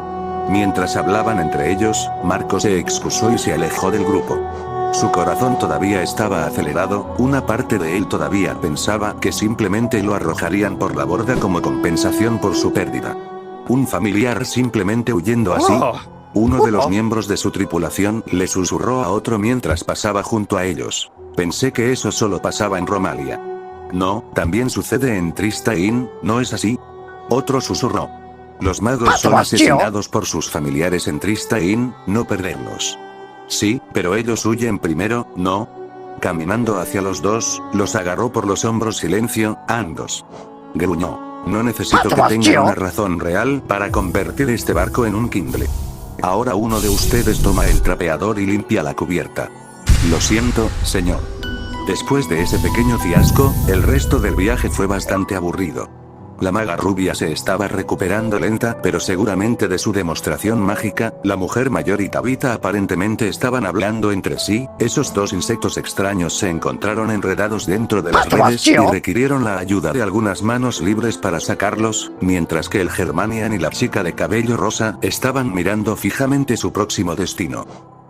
Mientras hablaban entre ellos, Marco se excusó y se alejó del grupo. Su corazón todavía estaba acelerado, una parte de él todavía pensaba que simplemente lo arrojarían por la borda como compensación por su pérdida. Un familiar simplemente huyendo así. Uno de los miembros de su tripulación le susurró a otro mientras pasaba junto a ellos. Pensé que eso solo pasaba en Romalia. No, también sucede en Tristane, ¿no es así? Otro susurró. Los magos son asesinados por sus familiares en Tristane, no perderlos. Sí, pero ellos huyen primero, ¿no? Caminando hacia los dos, los agarró por los hombros. Silencio, ambos. Gruñó. No necesito que tenga una razón real para convertir este barco en un Kindle. Ahora uno de ustedes toma el trapeador y limpia la cubierta. Lo siento, señor. Después de ese pequeño fiasco, el resto del viaje fue bastante aburrido. La maga rubia se estaba recuperando lenta, pero seguramente de su demostración mágica. La mujer mayor y Tabitha aparentemente estaban hablando entre sí. Esos dos insectos extraños se encontraron enredados dentro de las redes y requirieron la ayuda de algunas manos libres para sacarlos, mientras que el Germanian y la chica de cabello rosa estaban mirando fijamente su próximo destino.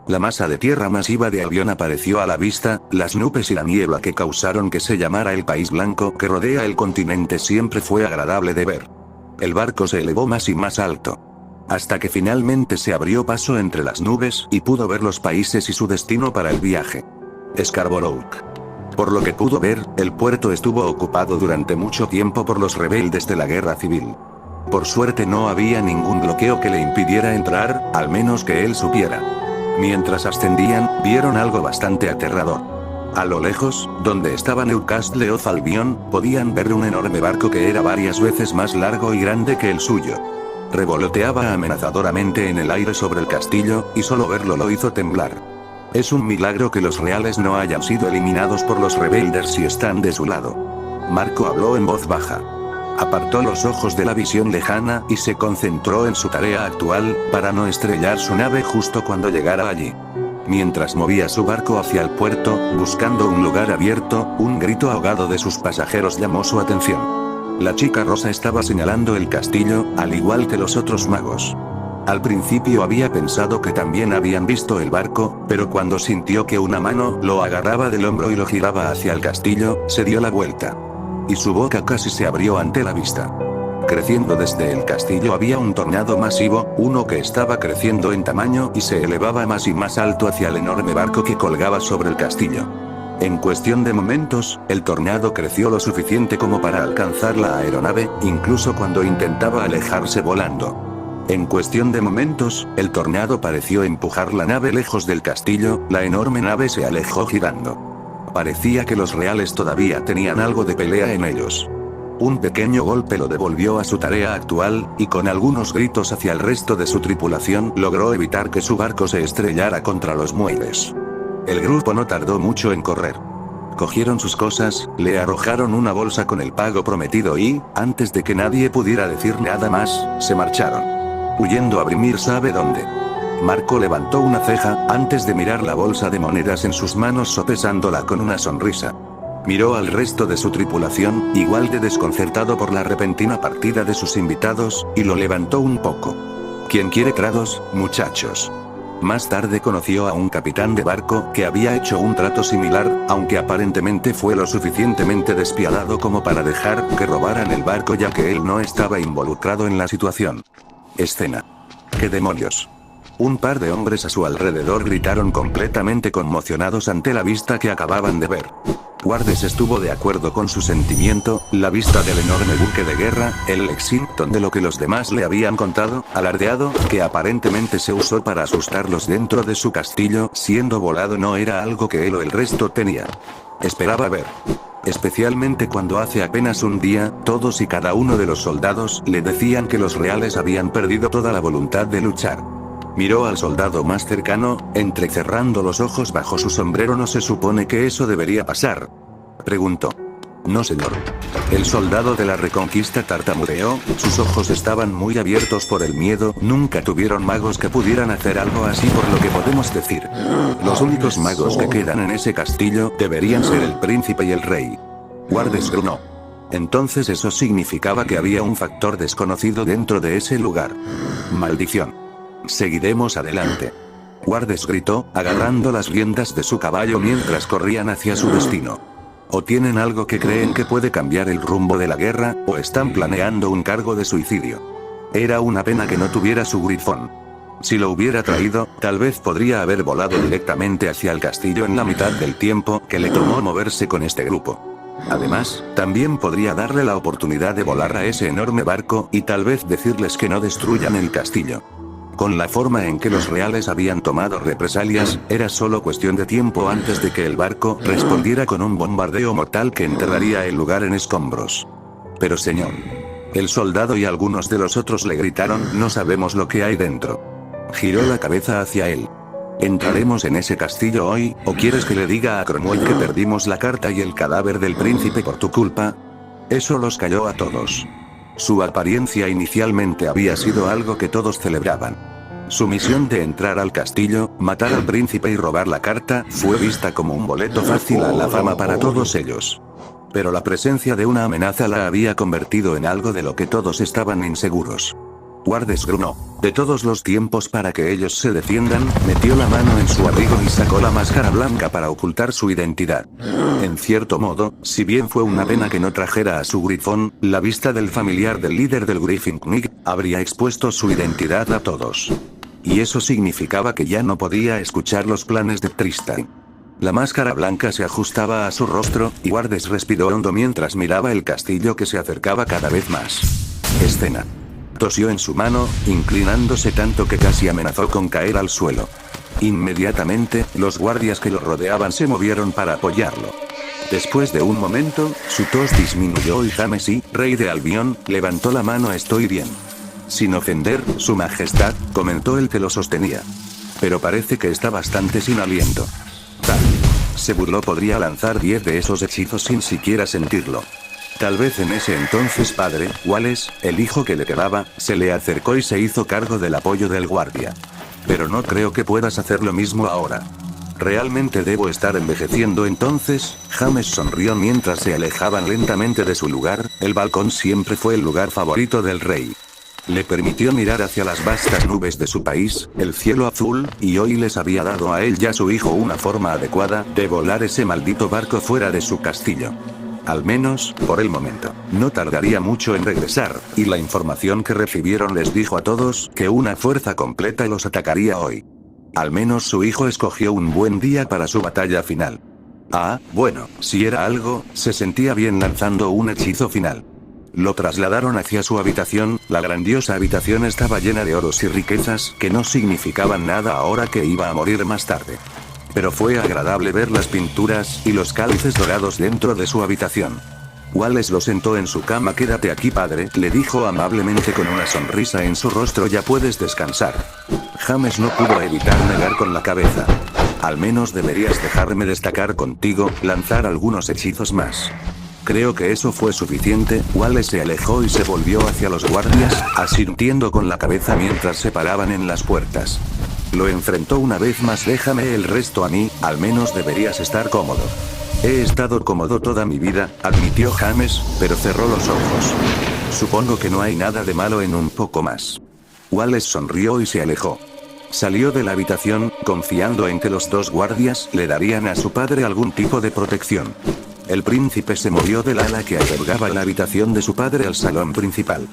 La masa de tierra masiva de avión apareció a la vista. Las nubes y la niebla que causaron que se llamara el país blanco que rodea el continente siempre fue agradable de ver. El barco se elevó más y más alto, hasta que finalmente se abrió paso entre las nubes y pudo ver los países y su destino para el viaje. Scarborough. Por lo que pudo ver, el puerto estuvo ocupado durante mucho tiempo por los rebeldes de la guerra civil. Por suerte no había ningún bloqueo que le impidiera entrar, al menos que él supiera. Mientras ascendían, vieron algo bastante aterrador. A lo lejos, donde estaba Newcastle of Albion, podían ver un enorme barco que era varias veces más largo y grande que el suyo. Revoloteaba amenazadoramente en el aire sobre el castillo, y solo verlo lo hizo temblar. Es un milagro que los reales no hayan sido eliminados por los rebeldes si están de su lado. Marco habló en voz baja. Apartó los ojos de la visión lejana y se concentró en su tarea actual, para no estrellar su nave justo cuando llegara allí. Mientras movía su barco hacia el puerto, buscando un lugar abierto, un grito ahogado de sus pasajeros llamó su atención. La chica rosa estaba señalando el castillo, al igual que los otros magos. Al principio había pensado que también habían visto el barco, pero cuando sintió que una mano lo agarraba del hombro y lo giraba hacia el castillo, se dio la vuelta. Y su boca casi se abrió ante la vista. Creciendo desde el castillo había un tornado masivo, uno que estaba creciendo en tamaño y se elevaba más y más alto hacia el enorme barco que colgaba sobre el castillo. En cuestión de momentos, el tornado creció lo suficiente como para alcanzar la aeronave, incluso cuando intentaba alejarse volando. En cuestión de momentos, el tornado pareció empujar la nave lejos del castillo. La enorme nave se alejó girando. Parecía que los reales todavía tenían algo de pelea en ellos. Un pequeño golpe lo devolvió a su tarea actual, y con algunos gritos hacia el resto de su tripulación logró evitar que su barco se estrellara contra los muelles. El grupo no tardó mucho en correr. Cogieron sus cosas, le arrojaron una bolsa con el pago prometido y, antes de que nadie pudiera decir nada más, se marcharon. Huyendo a Brimir sabe dónde. Marco levantó una ceja, antes de mirar la bolsa de monedas en sus manos sopesándola con una sonrisa. Miró al resto de su tripulación, igual de desconcertado por la repentina partida de sus invitados, y lo levantó un poco. ¿Quién quiere trados, muchachos? Más tarde conoció a un capitán de barco que había hecho un trato similar, aunque aparentemente fue lo suficientemente despiadado como para dejar que robaran el barco ya que él no estaba involucrado en la situación. Escena. ¿Qué demonios? Un par de hombres a su alrededor gritaron completamente conmocionados ante la vista que acababan de ver. Wardes estuvo de acuerdo con su sentimiento, la vista del enorme buque de guerra, el Lexington de lo que los demás le habían contado, alardeado, que aparentemente se usó para asustarlos dentro de su castillo, siendo volado no era algo que él o el resto tenía. Esperaba ver. Especialmente cuando hace apenas un día, todos y cada uno de los soldados le decían que los reales habían perdido toda la voluntad de luchar. Miró al soldado más cercano, entrecerrando los ojos bajo su sombrero. ¿No se supone que eso debería pasar?, preguntó. No, señor. El soldado de la Reconquista tartamudeó, sus ojos estaban muy abiertos por el miedo. Nunca tuvieron magos que pudieran hacer algo así, por lo que podemos decir. Los únicos magos que quedan en ese castillo deberían ser el príncipe y el rey. Wardes gruñó. Entonces eso significaba que había un factor desconocido dentro de ese lugar. Maldición. Seguiremos adelante. Wardes gritó, agarrando las riendas de su caballo mientras corrían hacia su destino. O tienen algo que creen que puede cambiar el rumbo de la guerra, o están planeando un cargo de suicidio. Era una pena que no tuviera su grifón. Si lo hubiera traído, tal vez podría haber volado directamente hacia el castillo en la mitad del tiempo que le tomó moverse con este grupo. Además, también podría darle la oportunidad de volar a ese enorme barco y tal vez decirles que no destruyan el castillo. Con la forma en que los reales habían tomado represalias, era solo cuestión de tiempo antes de que el barco respondiera con un bombardeo mortal que enterraría el lugar en escombros. Pero señor. El soldado y algunos de los otros le gritaron: no sabemos lo que hay dentro. Giró la cabeza hacia él. ¿Entraremos en ese castillo hoy, o quieres que le diga a Cromwell que perdimos la carta y el cadáver del príncipe por tu culpa? Eso los calló a todos. Su apariencia inicialmente había sido algo que todos celebraban. Su misión de entrar al castillo, matar al príncipe y robar la carta, fue vista como un boleto fácil a la fama para todos ellos. Pero la presencia de una amenaza la había convertido en algo de lo que todos estaban inseguros. Wardes gruñó. De todos los tiempos para que ellos se defiendan, metió la mano en su abrigo y sacó la máscara blanca para ocultar su identidad. En cierto modo, si bien fue una pena que no trajera a su grifón, la vista del familiar del líder del Gryffindor habría expuesto su identidad a todos. Y eso significaba que ya no podía escuchar los planes de Tristan. La máscara blanca se ajustaba a su rostro, y Wardes respiró hondo mientras miraba el castillo que se acercaba cada vez más. Escena. Tosió en su mano, inclinándose tanto que casi amenazó con caer al suelo. Inmediatamente, los guardias que lo rodeaban se movieron para apoyarlo. Después de un momento, su tos disminuyó y James I, rey de Albion, levantó la mano. Estoy bien. Sin ofender, su majestad, comentó el que lo sostenía. Pero parece que está bastante sin aliento. Tal. Se burló. Podría lanzar 10 de esos hechizos sin siquiera sentirlo. Tal vez en ese entonces padre, Wallace, el hijo que le quedaba, se le acercó y se hizo cargo del apoyo del guardia. Pero no creo que puedas hacer lo mismo ahora. ¿Realmente debo estar envejeciendo entonces? James sonrió mientras se alejaban lentamente de su lugar. El balcón siempre fue el lugar favorito del rey. Le permitió mirar hacia las vastas nubes de su país, el cielo azul, y hoy les había dado a él y a su hijo una forma adecuada de volar ese maldito barco fuera de su castillo. Al menos, por el momento. No tardaría mucho en regresar, y la información que recibieron les dijo a todos que una fuerza completa los atacaría hoy. Al menos su hijo escogió un buen día para su batalla final. Ah, bueno, si era algo, se sentía bien lanzando un hechizo final. Lo trasladaron hacia su habitación. La grandiosa habitación estaba llena de oros y riquezas que no significaban nada ahora que iba a morir más tarde. Pero fue agradable ver las pinturas y los cálices dorados dentro de su habitación. Wallace lo sentó en su cama. Quédate aquí, padre, le dijo amablemente con una sonrisa en su rostro. Ya puedes descansar. James no pudo evitar negar con la cabeza. Al menos deberías dejarme destacar contigo, lanzar algunos hechizos más. Creo que eso fue suficiente. Wallace se alejó y se volvió hacia los guardias, asintiendo con la cabeza mientras se paraban en las puertas. Lo enfrentó una vez más. Déjame el resto a mí, al menos deberías estar cómodo. He estado cómodo toda mi vida, admitió James, pero cerró los ojos. Supongo que no hay nada de malo en un poco más. Wallace sonrió y se alejó. Salió de la habitación, confiando en que los dos guardias le darían a su padre algún tipo de protección. El príncipe se movió del ala que albergaba la habitación de su padre al salón principal.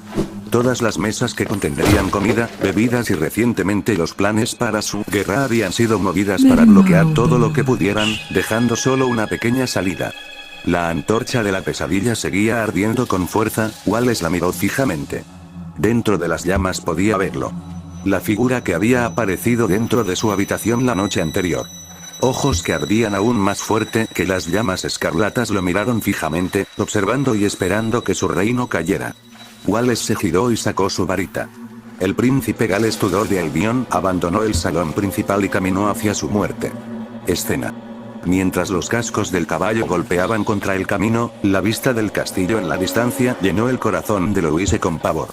Todas las mesas que contendrían comida, bebidas y recientemente los planes para su guerra habían sido movidas para bloquear todo lo que pudieran, dejando solo una pequeña salida. La antorcha de la pesadilla seguía ardiendo con fuerza. Wallace la miró fijamente. Dentro de las llamas podía verlo. La figura que había aparecido dentro de su habitación la noche anterior. Ojos que ardían aún más fuerte que las llamas escarlatas lo miraron fijamente, observando y esperando que su reino cayera. Wallace se giró y sacó su varita. El príncipe Gales Tudor de Albion abandonó el salón principal y caminó hacia su muerte. Escena. Mientras los cascos del caballo golpeaban contra el camino, la vista del castillo en la distancia llenó el corazón de Louise con pavor.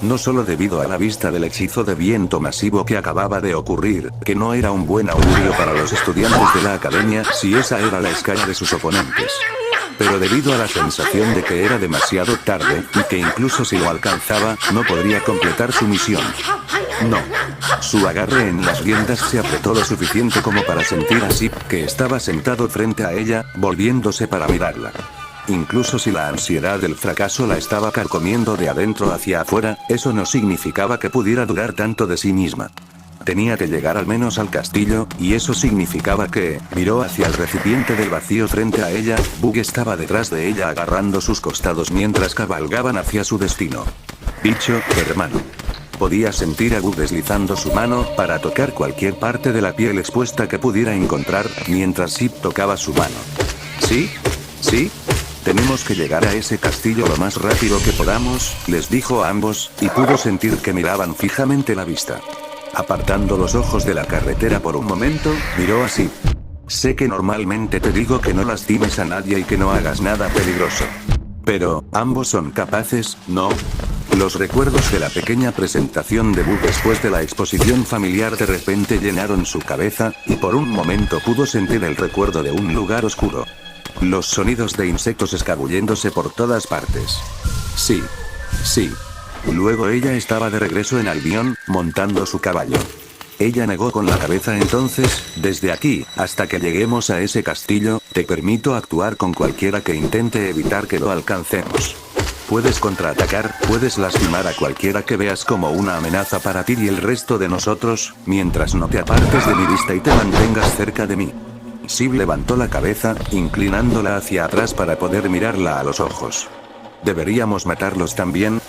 No solo debido a la vista del hechizo de viento masivo que acababa de ocurrir, que no era un buen augurio para los estudiantes de la academia si esa era la escala de sus oponentes. Pero debido a la sensación de que era demasiado tarde, y que incluso si lo alcanzaba, no podría completar su misión. No. Su agarre en las riendas se apretó lo suficiente como para sentir a Sip, que estaba sentado frente a ella, volviéndose para mirarla. Incluso si la ansiedad del fracaso la estaba carcomiendo de adentro hacia afuera, eso no significaba que pudiera dudar tanto de sí misma. Tenía que llegar al menos al castillo, y eso significaba que, miró hacia el recipiente del vacío frente a ella. Bug estaba detrás de ella agarrando sus costados mientras cabalgaban hacia su destino. Dicho, hermano. Podía sentir a Bug deslizando su mano para tocar cualquier parte de la piel expuesta que pudiera encontrar, mientras Sip tocaba su mano. ¿Sí? ¿Sí? Tenemos que llegar a ese castillo lo más rápido que podamos, les dijo a ambos, y pudo sentir que miraban fijamente la vista. Apartando los ojos de la carretera por un momento, miró a Sip. Sé que normalmente te digo que no lastimes a nadie y que no hagas nada peligroso. Pero, ambos son capaces, ¿no? Los recuerdos de la pequeña presentación de Bug después de la exposición familiar de repente llenaron su cabeza, y por un momento pudo sentir el recuerdo de un lugar oscuro. Los sonidos de insectos escabulléndose por todas partes. Sí. Sí. Luego ella estaba de regreso en Albion, montando su caballo. Ella negó con la cabeza. Entonces, desde aquí, hasta que lleguemos a ese castillo, te permito actuar con cualquiera que intente evitar que lo alcancemos. Puedes contraatacar, puedes lastimar a cualquiera que veas como una amenaza para ti y el resto de nosotros, mientras no te apartes de mi vista y te mantengas cerca de mí. Sib levantó la cabeza, inclinándola hacia atrás para poder mirarla a los ojos. ¿Deberíamos matarlos también?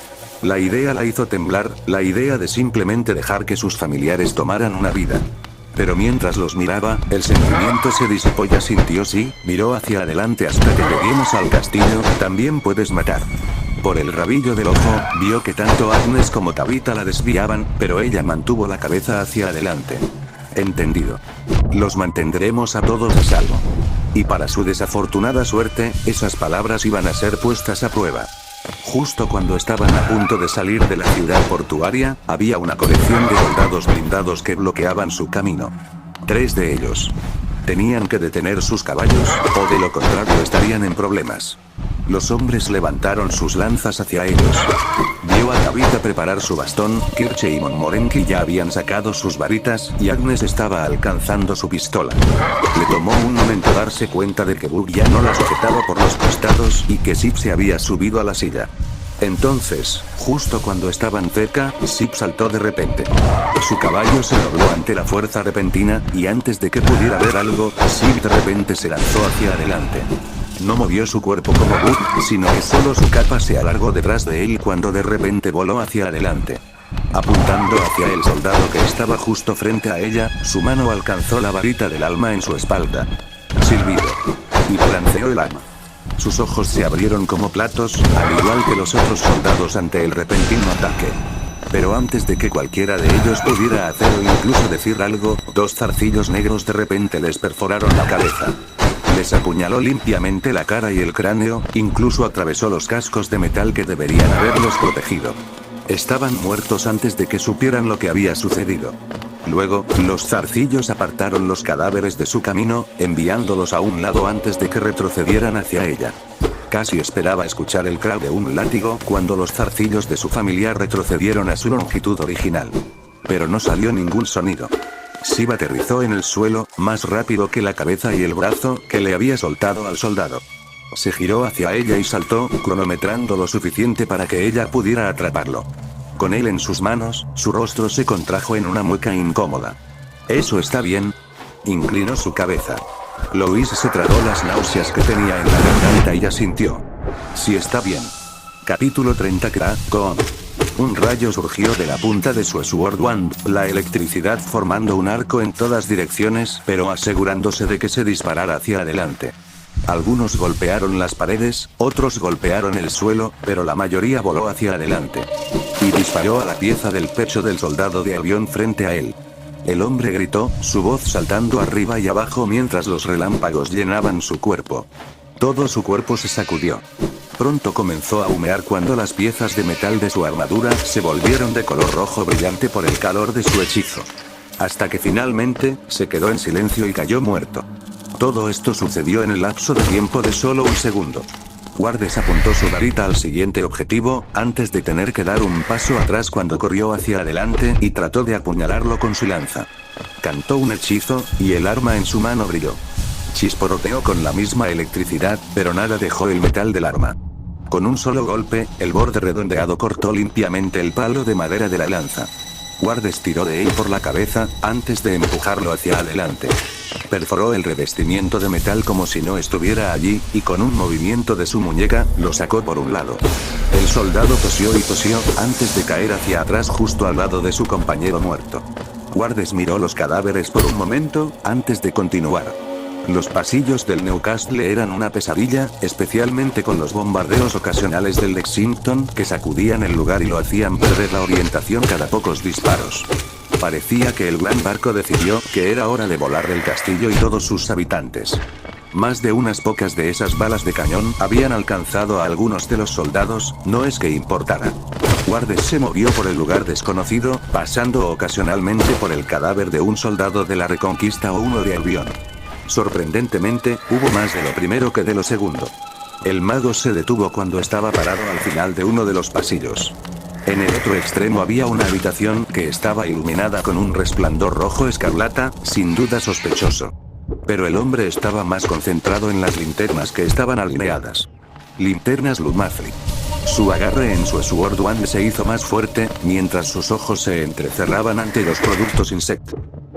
La idea la hizo temblar, la idea de simplemente dejar que sus familiares tomaran una vida. Pero mientras los miraba, el sentimiento se disipó y sintió. Sí, miró hacia adelante hasta que lleguemos al castillo. También puedes matar. Por el rabillo del ojo, vio que tanto Agnes como Tabitha la desviaban, pero ella mantuvo la cabeza hacia adelante. Entendido. Los mantendremos a todos a salvo. Y para su desafortunada suerte, esas palabras iban a ser puestas a prueba. Justo cuando estaban a punto de salir de la ciudad portuaria, había una colección de soldados blindados que bloqueaban su camino. 3 de ellos. Tenían que detener sus caballos, o de lo contrario estarían en problemas. Los hombres levantaron sus lanzas hacia ellos. Vio a Tabitha preparar su bastón, Kirche y Montmorency ya habían sacado sus varitas, y Agnes estaba alcanzando su pistola. Le tomó un momento darse cuenta de que Bug ya no la sujetaba por los costados y que Sib se había subido a la silla. Entonces, justo cuando estaban cerca, Sib saltó de repente. Su caballo se dobló ante la fuerza repentina, y antes de que pudiera ver algo, Sib de repente se lanzó hacia adelante. No movió su cuerpo como Bug, sino que solo su capa se alargó detrás de él cuando de repente voló hacia adelante. Apuntando hacia el soldado que estaba justo frente a ella, su mano alcanzó la varita del alma en su espalda. Silbido. Y balanceó el arma. Sus ojos se abrieron como platos, al igual que los otros soldados ante el repentino ataque. Pero antes de que cualquiera de ellos pudiera hacer o incluso decir algo, 2 zarcillos negros de repente les perforaron la cabeza. Les apuñaló limpiamente la cara y el cráneo, incluso atravesó los cascos de metal que deberían haberlos protegido. Estaban muertos antes de que supieran lo que había sucedido. Luego, los zarcillos apartaron los cadáveres de su camino, enviándolos a un lado antes de que retrocedieran hacia ella. Casi esperaba escuchar el crack de un látigo cuando los zarcillos de su familiar retrocedieron a su longitud original. Pero no salió ningún sonido. Shiva aterrizó en el suelo, más rápido que la cabeza y el brazo que le había soltado al soldado. Se giró hacia ella y saltó, cronometrando lo suficiente para que ella pudiera atraparlo. Con él en sus manos, su rostro se contrajo en una mueca incómoda. ¿Eso está bien? Inclinó su cabeza. Louise se tragó las náuseas que tenía en la garganta y asintió. Sí, está bien. Capítulo 30. Con un rayo surgió de la punta de su Sword Wand, la electricidad formando un arco en todas direcciones, pero asegurándose de que se disparara hacia adelante. Algunos golpearon las paredes, otros golpearon el suelo, pero la mayoría voló hacia adelante. Y disparó a la pieza del pecho del soldado de avión frente a él. El hombre gritó, su voz saltando arriba y abajo mientras los relámpagos llenaban su cuerpo. Todo su cuerpo se sacudió. Pronto comenzó a humear cuando las piezas de metal de su armadura se volvieron de color rojo brillante por el calor de su hechizo. Hasta que finalmente, se quedó en silencio y cayó muerto. Todo esto sucedió en el lapso de tiempo de solo un segundo. Wardes apuntó su varita al siguiente objetivo, antes de tener que dar un paso atrás cuando corrió hacia adelante y trató de apuñalarlo con su lanza. Cantó un hechizo, y el arma en su mano brilló. Chisporroteó con la misma electricidad, pero nada dejó el metal del arma. Con un solo golpe, el borde redondeado cortó limpiamente el palo de madera de la lanza. Wardes tiró de él por la cabeza, antes de empujarlo hacia adelante. Perforó el revestimiento de metal como si no estuviera allí, y con un movimiento de su muñeca, lo sacó por un lado. El soldado tosió y tosió, antes de caer hacia atrás justo al lado de su compañero muerto. Wardes miró los cadáveres por un momento, antes de continuar. Los pasillos del Newcastle eran una pesadilla, especialmente con los bombardeos ocasionales del Lexington que sacudían el lugar y lo hacían perder la orientación cada pocos disparos. Parecía que el gran barco decidió que era hora de volar del castillo y todos sus habitantes. Más de unas pocas de esas balas de cañón habían alcanzado a algunos de los soldados, no es que importara. Wardes se movió por el lugar desconocido, pasando ocasionalmente por el cadáver de un soldado de la Reconquista o uno de Albion. Sorprendentemente, hubo más de lo primero que de lo segundo. El mago se detuvo cuando estaba parado al final de uno de los pasillos. En el otro extremo había una habitación que estaba iluminada con un resplandor rojo escarlata, sin duda sospechoso. Pero el hombre estaba más concentrado en las linternas que estaban alineadas. Linternas Lumafli. Su agarre en su Sword Wand se hizo más fuerte, mientras sus ojos se entrecerraban ante los productos Insect.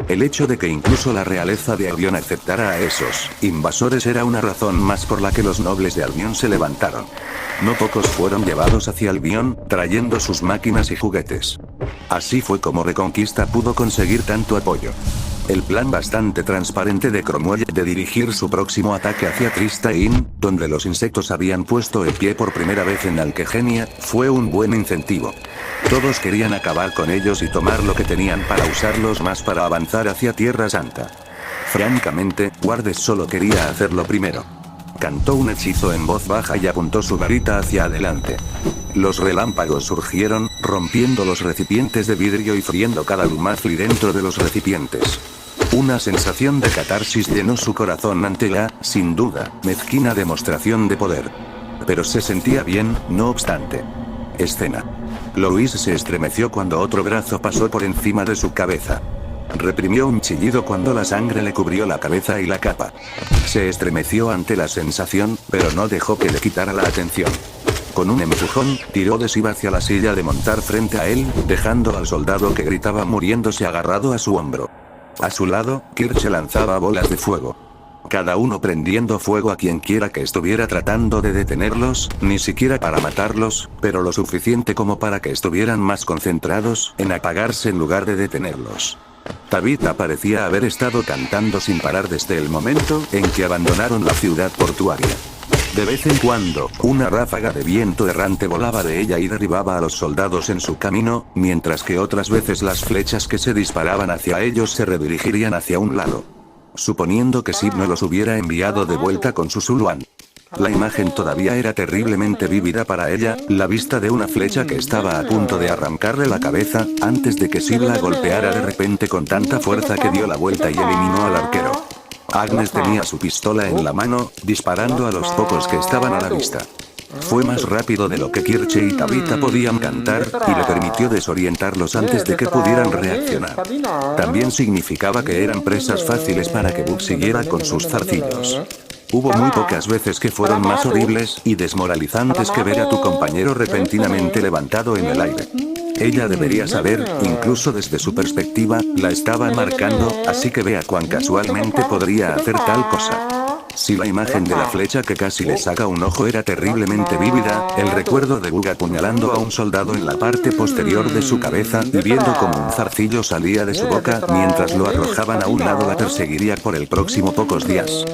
El hecho de que incluso la realeza de Albion aceptara a esos invasores era una razón más por la que los nobles de Albion se levantaron. No pocos fueron llevados hacia Albion, trayendo sus máquinas y juguetes. Así fue como Reconquista pudo conseguir tanto apoyo. El plan bastante transparente de Cromwell de dirigir su próximo ataque hacia Tristain, donde los insectos habían puesto el pie por primera vez en Alquegenia, fue un buen incentivo. Todos querían acabar con ellos y tomar lo que tenían para usarlos más para avanzar hacia Tierra Santa. Francamente, Wardes solo quería hacerlo primero. Cantó un hechizo en voz baja y apuntó su varita hacia adelante. Los relámpagos surgieron, rompiendo los recipientes de vidrio y friendo cada lumafli dentro de los recipientes. Una sensación de catarsis llenó su corazón ante la, sin duda, mezquina demostración de poder. Pero se sentía bien, no obstante. Escena. Louise se estremeció cuando otro brazo pasó por encima de su cabeza. Reprimió un chillido cuando la sangre le cubrió la cabeza y la capa. Se estremeció ante la sensación, pero no dejó que le quitara la atención. Con un empujón, tiró de Shiva hacia la silla de montar frente a él, dejando al soldado que gritaba muriéndose agarrado a su hombro. A su lado, Kirche lanzaba bolas de fuego. Cada uno prendiendo fuego a quien quiera que estuviera tratando de detenerlos, ni siquiera para matarlos, pero lo suficiente como para que estuvieran más concentrados en apagarse en lugar de detenerlos. Tabitha parecía haber estado cantando sin parar desde el momento en que abandonaron la ciudad portuaria. De vez en cuando, una ráfaga de viento errante volaba de ella y derribaba a los soldados en su camino, mientras que otras veces las flechas que se disparaban hacia ellos se redirigirían hacia un lado. Suponiendo que Sid no los hubiera enviado de vuelta con su Zuluan. La imagen todavía era terriblemente vívida para ella, la vista de una flecha que estaba a punto de arrancarle la cabeza, antes de que Sid la golpeara de repente con tanta fuerza que dio la vuelta y eliminó al arquero. Agnes tenía su pistola en la mano, disparando a los pocos que estaban a la vista. Fue más rápido de lo que Kirche y Tabitha podían cantar, y le permitió desorientarlos antes de que pudieran reaccionar. También significaba que eran presas fáciles para que Bug siguiera con sus zarcillos. Hubo muy pocas veces que fueron más horribles y desmoralizantes que ver a tu compañero repentinamente levantado en el aire. Ella debería saber, incluso desde su perspectiva, la estaba marcando, así que vea cuán casualmente podría hacer tal cosa. Si la imagen de la flecha que casi le saca un ojo era terriblemente vívida, el recuerdo de Bug apuñalando a un soldado en la parte posterior de su cabeza y viendo como un zarcillo salía de su boca mientras lo arrojaban a un lado la perseguiría por el próximo pocos días.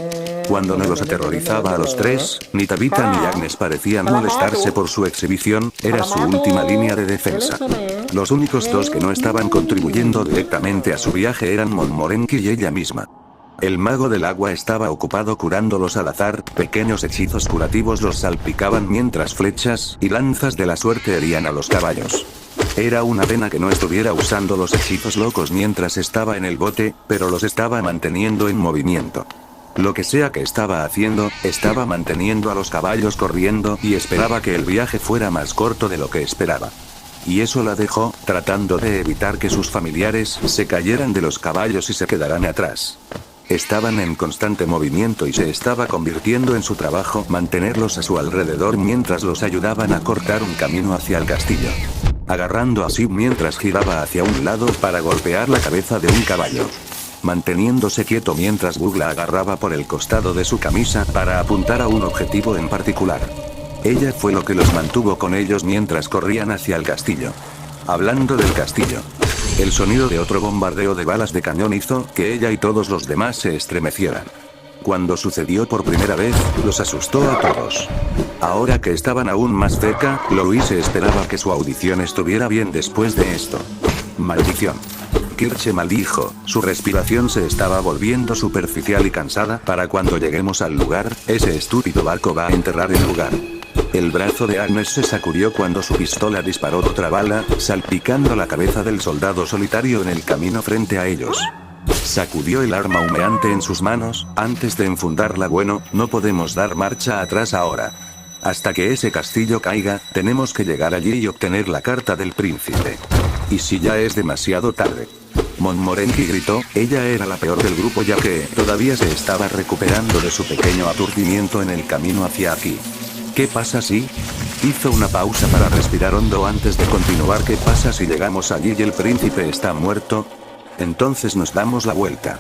Cuando no los aterrorizaba a los tres, ni Tabitha ni Agnes parecían molestarse por su exhibición, era su última línea de defensa. Los únicos dos que no estaban contribuyendo directamente a su viaje eran Montmorency y ella misma. El mago del agua estaba ocupado curándolos al azar, pequeños hechizos curativos los salpicaban mientras flechas y lanzas de la suerte herían a los caballos. Era una pena que no estuviera usando los hechizos locos mientras estaba en el bote, pero los estaba manteniendo en movimiento. Lo que sea que estaba haciendo, estaba manteniendo a los caballos corriendo y esperaba que el viaje fuera más corto de lo que esperaba. Y eso la dejó, tratando de evitar que sus familiares se cayeran de los caballos y se quedaran atrás. Estaban en constante movimiento y se estaba convirtiendo en su trabajo mantenerlos a su alrededor mientras los ayudaban a cortar un camino hacia el castillo. Agarrando a Sid mientras giraba hacia un lado para golpear la cabeza de un caballo. Manteniéndose quieto mientras Bug la agarraba por el costado de su camisa para apuntar a un objetivo en particular. Ella fue lo que los mantuvo con ellos mientras corrían hacia el castillo. Hablando del castillo. El sonido de otro bombardeo de balas de cañón hizo que ella y todos los demás se estremecieran. Cuando sucedió por primera vez, los asustó a todos. Ahora que estaban aún más cerca, Louise esperaba que su audición estuviera bien después de esto. Maldición. Kirche maldijo, su respiración se estaba volviendo superficial y cansada. Para cuando lleguemos al lugar, ese estúpido barco va a enterrar el lugar. El brazo de Agnes se sacudió cuando su pistola disparó otra bala, salpicando la cabeza del soldado solitario en el camino frente a ellos. Sacudió el arma humeante en sus manos, antes de enfundarla. Bueno, no podemos dar marcha atrás ahora. Hasta que ese castillo caiga, tenemos que llegar allí y obtener la carta del príncipe. ¿Y si ya es demasiado tarde? Montmorency gritó, ella era la peor del grupo ya que todavía se estaba recuperando de su pequeño aturdimiento en el camino hacia aquí. ¿Qué pasa si? Hizo una pausa para respirar hondo antes de continuar. ¿Qué pasa si llegamos allí y el príncipe está muerto? Entonces nos damos la vuelta.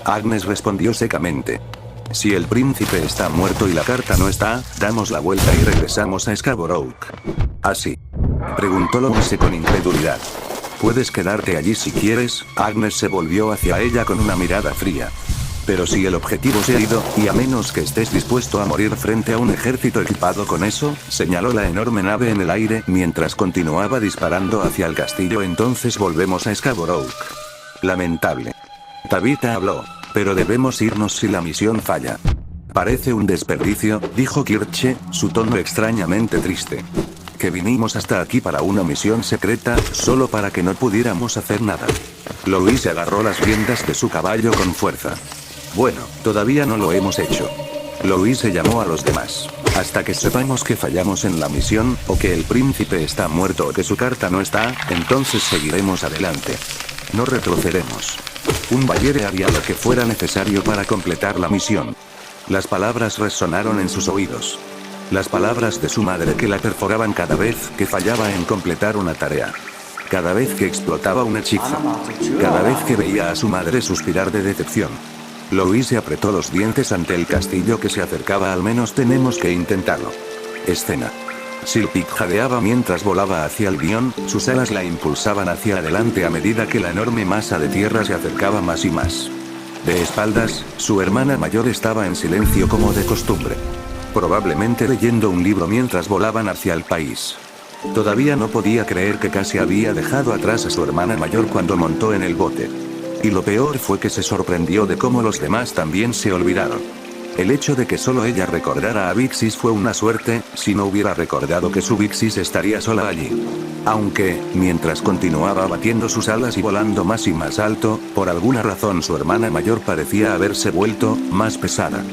Agnes respondió secamente. Si el príncipe está muerto y la carta no está, damos la vuelta y regresamos a Scarborough. ¿Así? Preguntó Louise con incredulidad. Puedes quedarte allí si quieres. Agnes se volvió hacia ella con una mirada fría. Pero si el objetivo se ha ido, y a menos que estés dispuesto a morir frente a un ejército equipado con eso, señaló la enorme nave en el aire mientras continuaba disparando hacia el castillo. Entonces volvemos a Scarborough. Lamentable. Tabitha habló. Pero debemos irnos si la misión falla. Parece un desperdicio, dijo Kirche, su tono extrañamente triste. Que vinimos hasta aquí para una misión secreta, solo para que no pudiéramos hacer nada. Louise agarró las riendas de su caballo con fuerza. Bueno, todavía no lo hemos hecho. Louise llamó a los demás. Hasta que sepamos que fallamos en la misión, o que el príncipe está muerto o que su carta no está, entonces seguiremos adelante. No retrocederemos. Un Bayere haría lo que fuera necesario para completar la misión. Las palabras resonaron en sus oídos. Las palabras de su madre que la perforaban cada vez que fallaba en completar una tarea. Cada vez que explotaba un hechizo. Cada vez que veía a su madre suspirar de decepción. Louise apretó los dientes ante el castillo que se acercaba. Al menos tenemos que intentarlo. Escena. Silpic jadeaba mientras volaba hacia el guión, sus alas la impulsaban hacia adelante a medida que la enorme masa de tierra se acercaba más y más. De espaldas, su hermana mayor estaba en silencio como de costumbre. Probablemente leyendo un libro mientras volaban hacia el país. Todavía no podía creer que casi había dejado atrás a su hermana mayor cuando montó en el bote. Y lo peor fue que se sorprendió de cómo los demás también se olvidaron. El hecho de que solo ella recordara a Vixis fue una suerte, si no hubiera recordado que su Vixis estaría sola allí. Aunque, mientras continuaba batiendo sus alas y volando más y más alto, por alguna razón su hermana mayor parecía haberse vuelto más pesada.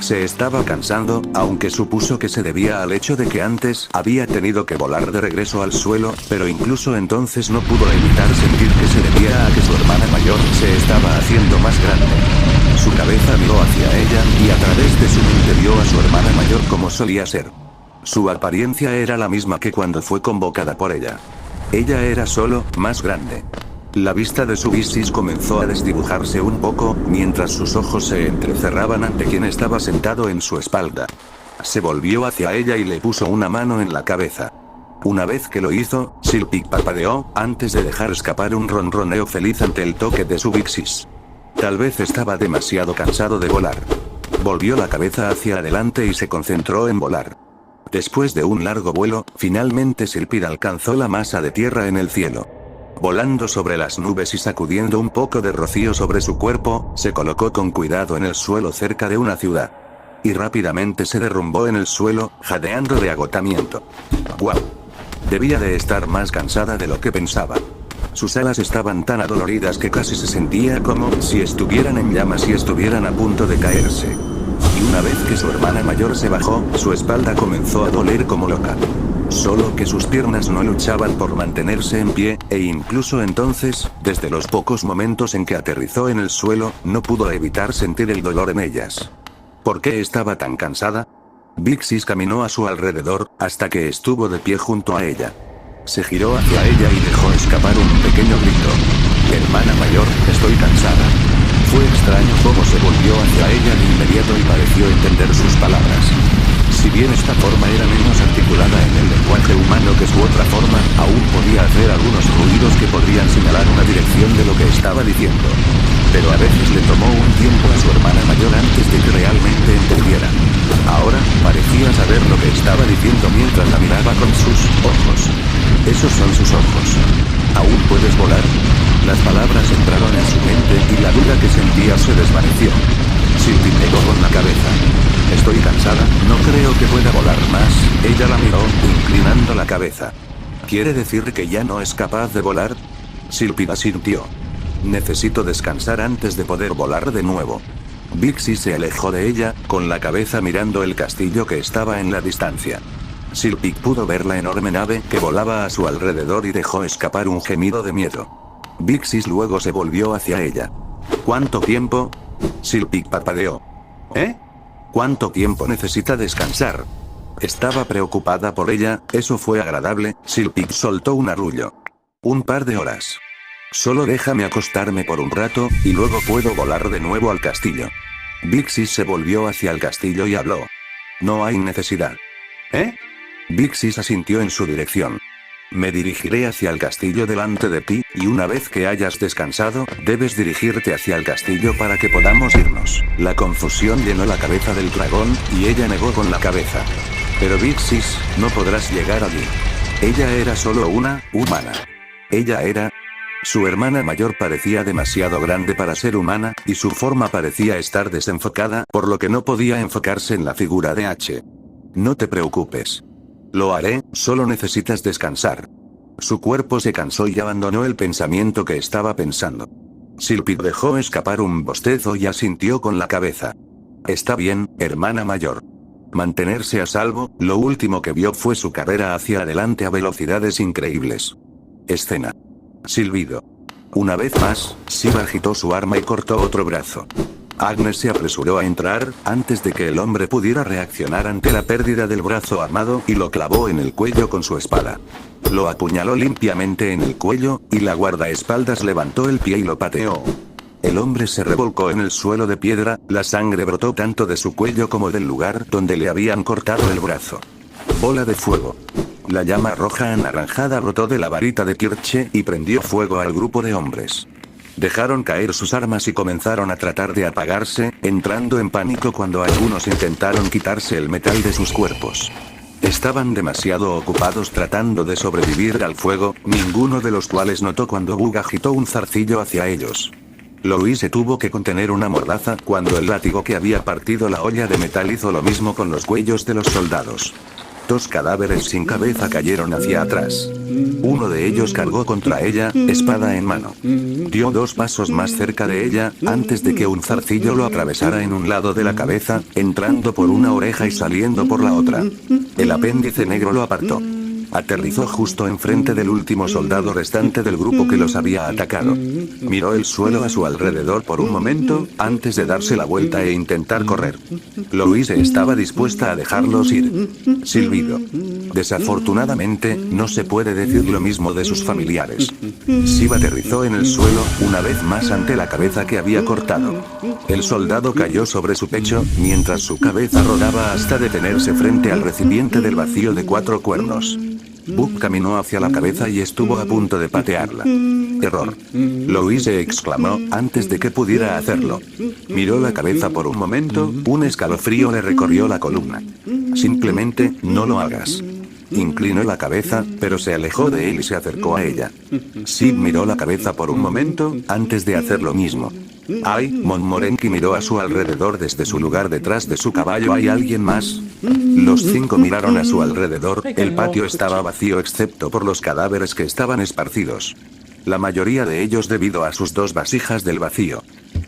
Se estaba cansando, aunque supuso que se debía al hecho de que antes había tenido que volar de regreso al suelo, pero incluso entonces no pudo evitar sentir que se debía a que su hermana mayor se estaba haciendo más grande. Su cabeza miró hacia ella, y a través de su mente vio a su hermana mayor como solía ser. Su apariencia era la misma que cuando fue convocada por ella. Ella era solo más grande. La vista de su Vixis comenzó a desdibujarse un poco, mientras sus ojos se entrecerraban ante quien estaba sentado en su espalda. Se volvió hacia ella y le puso una mano en la cabeza. Una vez que lo hizo, Silpig parpadeó, antes de dejar escapar un ronroneo feliz ante el toque de su Vixis. Tal vez estaba demasiado cansado de volar. Volvió la cabeza hacia adelante y se concentró en volar. Después de un largo vuelo, finalmente Silpig alcanzó la masa de tierra en el cielo. Volando sobre las nubes y sacudiendo un poco de rocío sobre su cuerpo, se colocó con cuidado en el suelo cerca de una ciudad. Y rápidamente se derrumbó en el suelo, jadeando de agotamiento. ¡Guau! Debía de estar más cansada de lo que pensaba. Sus alas estaban tan adoloridas que casi se sentía como si estuvieran en llamas y estuvieran a punto de caerse. Y una vez que su hermana mayor se bajó, su espalda comenzó a doler como loca. Solo que sus piernas no luchaban por mantenerse en pie, e incluso entonces, desde los pocos momentos en que aterrizó en el suelo, no pudo evitar sentir el dolor en ellas. ¿Por qué estaba tan cansada? Vixis caminó a su alrededor, hasta que estuvo de pie junto a ella. Se giró hacia ella y dejó escapar un pequeño grito. Hermana mayor, estoy cansada. Fue extraño cómo se volvió hacia ella de inmediato y pareció entender sus palabras. Si bien esta forma era menos articulada en el lenguaje humano que su otra forma, aún podía hacer algunos ruidos que podrían señalar una dirección de lo que estaba diciendo. Pero a veces le tomó un tiempo a su hermana mayor antes de que realmente entendiera. Ahora, parecía saber lo que estaba diciendo mientras la miraba con sus ojos. Esos son sus ojos. ¿Aún puedes volar? Las palabras entraron en su mente y la duda que sentía se desvaneció. Silpig pegó con la cabeza. Estoy cansada, no creo que pueda volar más. Ella la miró, inclinando la cabeza. ¿Quiere decir que ya no es capaz de volar? Silpig asintió. Necesito descansar antes de poder volar de nuevo. Vixis se alejó de ella, con la cabeza mirando el castillo que estaba en la distancia. Silpig pudo ver la enorme nave que volaba a su alrededor y dejó escapar un gemido de miedo. Vixis luego se volvió hacia ella. ¿Cuánto tiempo? Silpig parpadeó. ¿Eh? ¿Cuánto tiempo necesita descansar? Estaba preocupada por ella, eso fue agradable. Silpig soltó un arrullo. Un par de horas. Solo déjame acostarme por un rato, y luego puedo volar de nuevo al castillo. Vixis se volvió hacia el castillo y habló. No hay necesidad. ¿Eh? Vixis asintió en su dirección. Me dirigiré hacia el castillo delante de ti, y una vez que hayas descansado, debes dirigirte hacia el castillo para que podamos irnos. La confusión llenó la cabeza del dragón, y ella negó con la cabeza. Pero Vixis, no podrás llegar allí. Ella era solo una humana. Ella era... Su hermana mayor parecía demasiado grande para ser humana, y su forma parecía estar desenfocada, por lo que no podía enfocarse en la figura de H. No te preocupes. Lo haré, solo necesitas descansar. Su cuerpo se cansó y abandonó el pensamiento que estaba pensando. Silpig dejó escapar un bostezo y asintió con la cabeza. Está bien, hermana mayor. Mantenerse a salvo, lo último que vio fue su carrera hacia adelante a velocidades increíbles. Escena. Silbido. Una vez más, Siva agitó su arma y cortó otro brazo. Agnes se apresuró a entrar, antes de que el hombre pudiera reaccionar ante la pérdida del brazo armado, y lo clavó en el cuello con su espada. Lo apuñaló limpiamente en el cuello, y la guardaespaldas levantó el pie y lo pateó. El hombre se revolcó en el suelo de piedra, la sangre brotó tanto de su cuello como del lugar donde le habían cortado el brazo. Bola de fuego. La llama roja anaranjada brotó de la varita de Kirche y prendió fuego al grupo de hombres. Dejaron caer sus armas y comenzaron a tratar de apagarse, entrando en pánico cuando algunos intentaron quitarse el metal de sus cuerpos. Estaban demasiado ocupados tratando de sobrevivir al fuego, ninguno de los cuales notó cuando Bug agitó un zarcillo hacia ellos. Louise tuvo que contener una mordaza cuando el látigo que había partido la olla de metal hizo lo mismo con los cuellos de los soldados. 2 cadáveres sin cabeza cayeron hacia atrás. Uno de ellos cargó contra ella, espada en mano. Dio 2 pasos más cerca de ella, antes de que un zarcillo lo atravesara en un lado de la cabeza, entrando por una oreja y saliendo por la otra. El apéndice negro lo apartó. Aterrizó justo enfrente del último soldado restante del grupo que los había atacado. Miró el suelo a su alrededor por un momento, antes de darse la vuelta e intentar correr. Louise estaba dispuesta a dejarlos ir. Silbido. Desafortunadamente, no se puede decir lo mismo de sus familiares. Siv aterrizó en el suelo, una vez más ante la cabeza que había cortado. El soldado cayó sobre su pecho, mientras su cabeza rodaba hasta detenerse frente al recipiente del vacío de 4 cuernos. Bug caminó hacia la cabeza y estuvo a punto de patearla. Error. Louise exclamó, antes de que pudiera hacerlo. Miró la cabeza por un momento, un escalofrío le recorrió la columna. Simplemente, no lo hagas. Inclinó la cabeza, pero se alejó de él y se acercó a ella. Siv miró la cabeza por un momento, antes de hacer lo mismo. ¡Ay! Montmorency miró a su alrededor desde su lugar detrás de su caballo. ¿Hay alguien más? Los 5 miraron a su alrededor, el patio estaba vacío excepto por los cadáveres que estaban esparcidos. La mayoría de ellos debido a sus 2 vasijas del vacío.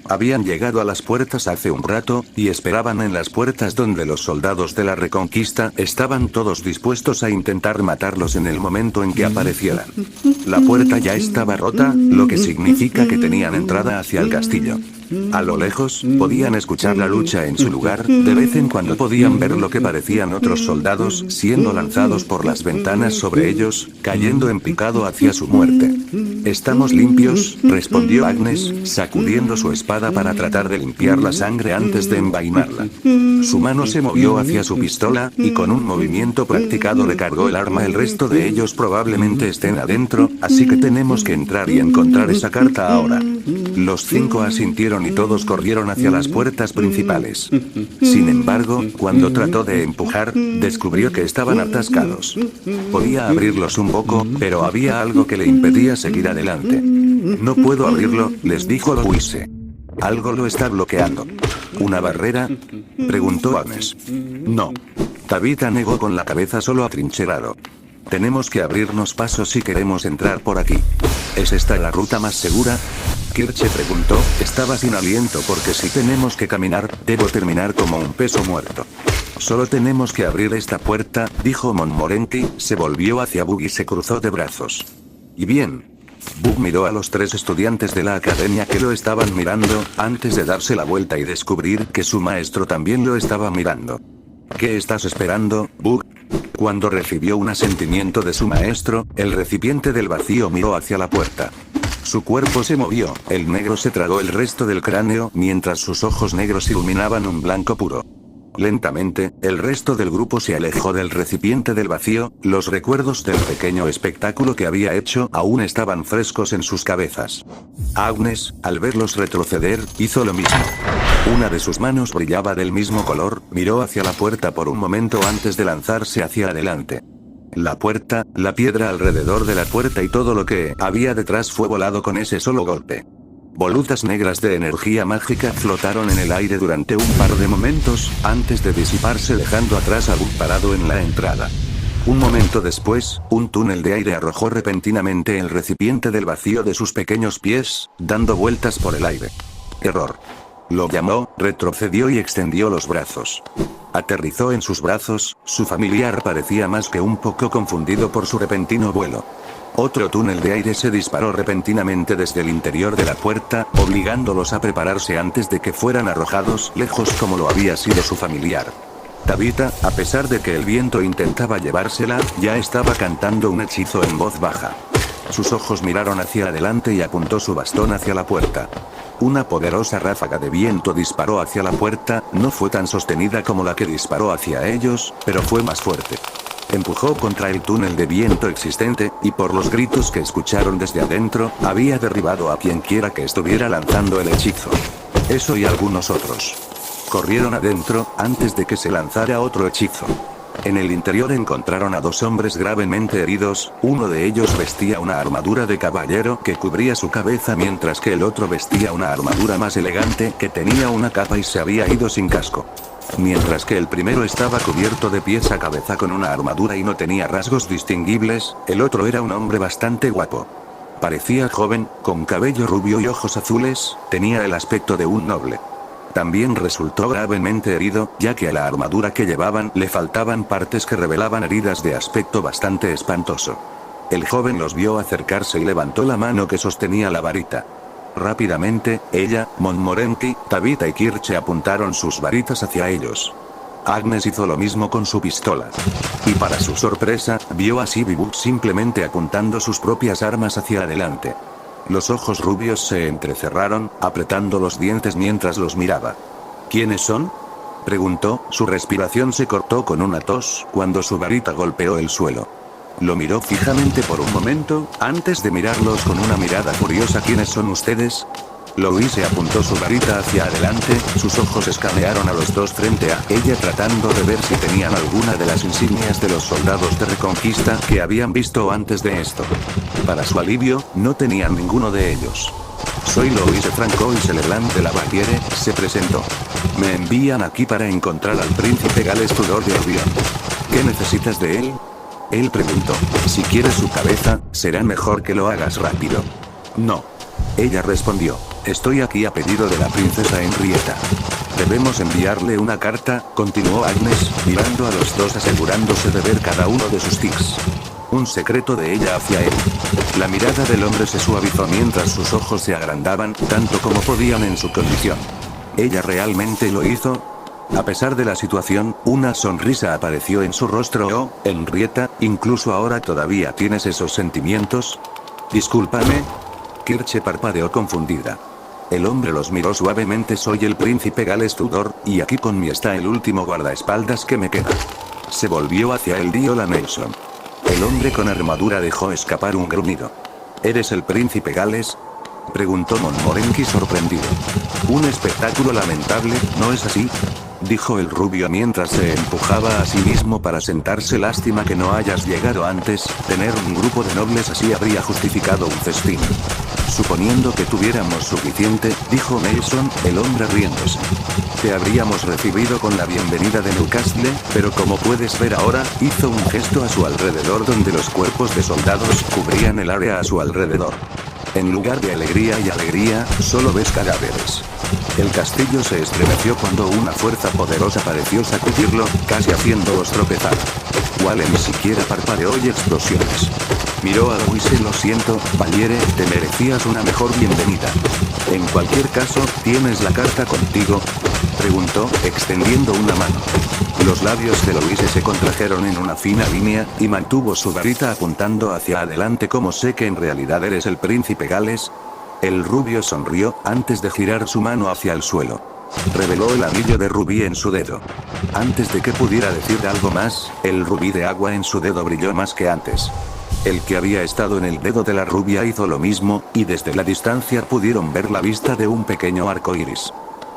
Habían llegado a las puertas hace un rato, y esperaban en las puertas donde los soldados de la Reconquista estaban todos dispuestos a intentar matarlos en el momento en que aparecieran. La puerta ya estaba rota, lo que significa que tenían entrada hacia el castillo. A lo lejos, podían escuchar la lucha en su lugar, de vez en cuando podían ver lo que parecían otros soldados siendo lanzados por las ventanas sobre ellos, cayendo en picado hacia su muerte. «Estamos limpios», respondió Agnes, sacudiendo su espada para tratar de limpiar la sangre antes de envainarla. Su mano se movió hacia su pistola, y con un movimiento practicado recargó el arma. El resto de ellos probablemente estén adentro, así que tenemos que entrar y encontrar esa carta ahora. Los 5 asintieron y todos corrieron hacia las puertas principales. Sin embargo, cuando trató de empujar, descubrió que estaban atascados. Podía abrirlos un poco, pero había algo que le impedía seguir adelante. «No puedo abrirlo», les dijo Louise. «Algo lo está bloqueando». «¿Una barrera?», preguntó Agnes. «No». Tabitha negó con la cabeza solo atrincherado. «Tenemos que abrirnos paso si queremos entrar por aquí». «¿Es esta la ruta más segura?», Kirche preguntó. Estaba sin aliento porque si tenemos que caminar, debo terminar como un peso muerto. «Solo tenemos que abrir esta puerta», dijo Montmorency, se volvió hacia Bug y se cruzó de brazos. «¿Y bien?». Bug miró a los 3 estudiantes de la academia que lo estaban mirando, antes de darse la vuelta y descubrir que su maestro también lo estaba mirando. «¿Qué estás esperando, Bug?». Cuando recibió un asentimiento de su maestro, el recipiente del vacío miró hacia la puerta. Su cuerpo se movió, el negro se tragó el resto del cráneo, mientras sus ojos negros iluminaban un blanco puro. Lentamente, el resto del grupo se alejó del recipiente del vacío, los recuerdos del pequeño espectáculo que había hecho aún estaban frescos en sus cabezas. Agnes, al verlos retroceder, hizo lo mismo. Una de sus manos brillaba del mismo color, miró hacia la puerta por un momento antes de lanzarse hacia adelante. La puerta, la piedra alrededor de la puerta y todo lo que había detrás fue volado con ese solo golpe. Volutas negras de energía mágica flotaron en el aire durante un par de momentos, antes de disiparse dejando atrás a Bug parado en la entrada. Un momento después, un túnel de aire arrojó repentinamente el recipiente del vacío de sus pequeños pies, dando vueltas por el aire. Error. Lo llamó, retrocedió y extendió los brazos. Aterrizó en sus brazos, su familiar parecía más que un poco confundido por su repentino vuelo. Otro túnel de aire se disparó repentinamente desde el interior de la puerta, obligándolos a prepararse antes de que fueran arrojados lejos como lo había sido su familiar. Tabitha, a pesar de que el viento intentaba llevársela, ya estaba cantando un hechizo en voz baja. Sus ojos miraron hacia adelante y apuntó su bastón hacia la puerta. Una poderosa ráfaga de viento disparó hacia la puerta, no fue tan sostenida como la que disparó hacia ellos, pero fue más fuerte. Empujó contra el túnel de viento existente, y por los gritos que escucharon desde adentro, había derribado a quienquiera que estuviera lanzando el hechizo. Eso y algunos otros. Corrieron adentro, antes de que se lanzara otro hechizo. En el interior encontraron a dos hombres gravemente heridos, uno de ellos vestía una armadura de caballero que cubría su cabeza mientras que el otro vestía una armadura más elegante que tenía una capa y se había ido sin casco. Mientras que el primero estaba cubierto de pies a cabeza con una armadura y no tenía rasgos distinguibles, el otro era un hombre bastante guapo. Parecía joven, con cabello rubio y ojos azules, tenía el aspecto de un noble. También resultó gravemente herido, ya que a la armadura que llevaban le faltaban partes que revelaban heridas de aspecto bastante espantoso. El joven los vio acercarse y levantó la mano que sostenía la varita. Rápidamente, ella, Montmorency, Tabitha y Kirche apuntaron sus varitas hacia ellos. Agnes hizo lo mismo con su pistola. Y para su sorpresa, vio a Sibyl simplemente apuntando sus propias armas hacia adelante. Los ojos rubios se entrecerraron, apretando los dientes mientras los miraba. ¿Quiénes son?, preguntó, su respiración se cortó con una tos cuando su varita golpeó el suelo. Lo miró fijamente por un momento, antes de mirarlos con una mirada furiosa. ¿Quiénes son ustedes? Louise apuntó su varita hacia adelante, sus ojos escanearon a los dos frente a ella tratando de ver si tenían alguna de las insignias de los soldados de Reconquista que habían visto antes de esto. Para su alivio, no tenían ninguno de ellos. Soy Louise Francois Legrand de la Valliere, se presentó. Me envían aquí para encontrar al príncipe Gales Tudor de Albion. ¿Qué necesitas de él?, él preguntó. Si quieres su cabeza, será mejor que lo hagas rápido. No. Ella respondió. Estoy aquí a pedido de la princesa Henrietta. Debemos enviarle una carta, continuó Agnes, mirando a los dos asegurándose de ver cada uno de sus tics. Un secreto de ella hacia él. La mirada del hombre se suavizó mientras sus ojos se agrandaban tanto como podían en su condición. ¿Ella realmente lo hizo? A pesar de la situación, una sonrisa apareció en su rostro. Oh, Henrietta, incluso ahora todavía tienes esos sentimientos. Discúlpame. Kirche parpadeó confundida. El hombre los miró suavemente. Soy el príncipe Gales Tudor, y aquí con mí está el último guardaespaldas que me queda. Se volvió hacia él. Diola Nelson. El hombre con armadura dejó escapar un gruñido. ¿Eres el príncipe Gales?, preguntó Montmorency sorprendido. Un espectáculo lamentable, ¿no es así?, dijo el rubio mientras se empujaba a sí mismo para sentarse. Lástima que no hayas llegado antes, tener un grupo de nobles así habría justificado un festín. Suponiendo que tuviéramos suficiente, dijo Nelson, el hombre riéndose. Te habríamos recibido con la bienvenida de Newcastle, pero como puedes ver ahora, hizo un gesto a su alrededor donde los cuerpos de soldados cubrían el área a su alrededor. En lugar de alegría y alegría, solo ves cadáveres. El castillo se estremeció cuando una fuerza poderosa pareció sacudirlo, casi haciéndolos tropezar. Wale ni siquiera parpadeó y explosiones. Miró a Louise. Lo siento, Valliere, te merecías una mejor bienvenida. En cualquier caso, ¿tienes la carta contigo?, preguntó, extendiendo una mano. Los labios de Louise se contrajeron en una fina línea, y mantuvo su varita apuntando hacia adelante. ¿Cómo sé que en realidad eres el príncipe Gales? El rubio sonrió, antes de girar su mano hacia el suelo. Reveló el anillo de rubí en su dedo. Antes de que pudiera decir algo más, el rubí de agua en su dedo brilló más que antes. El que había estado en el dedo de la rubia hizo lo mismo, y desde la distancia pudieron ver la vista de un pequeño arco iris.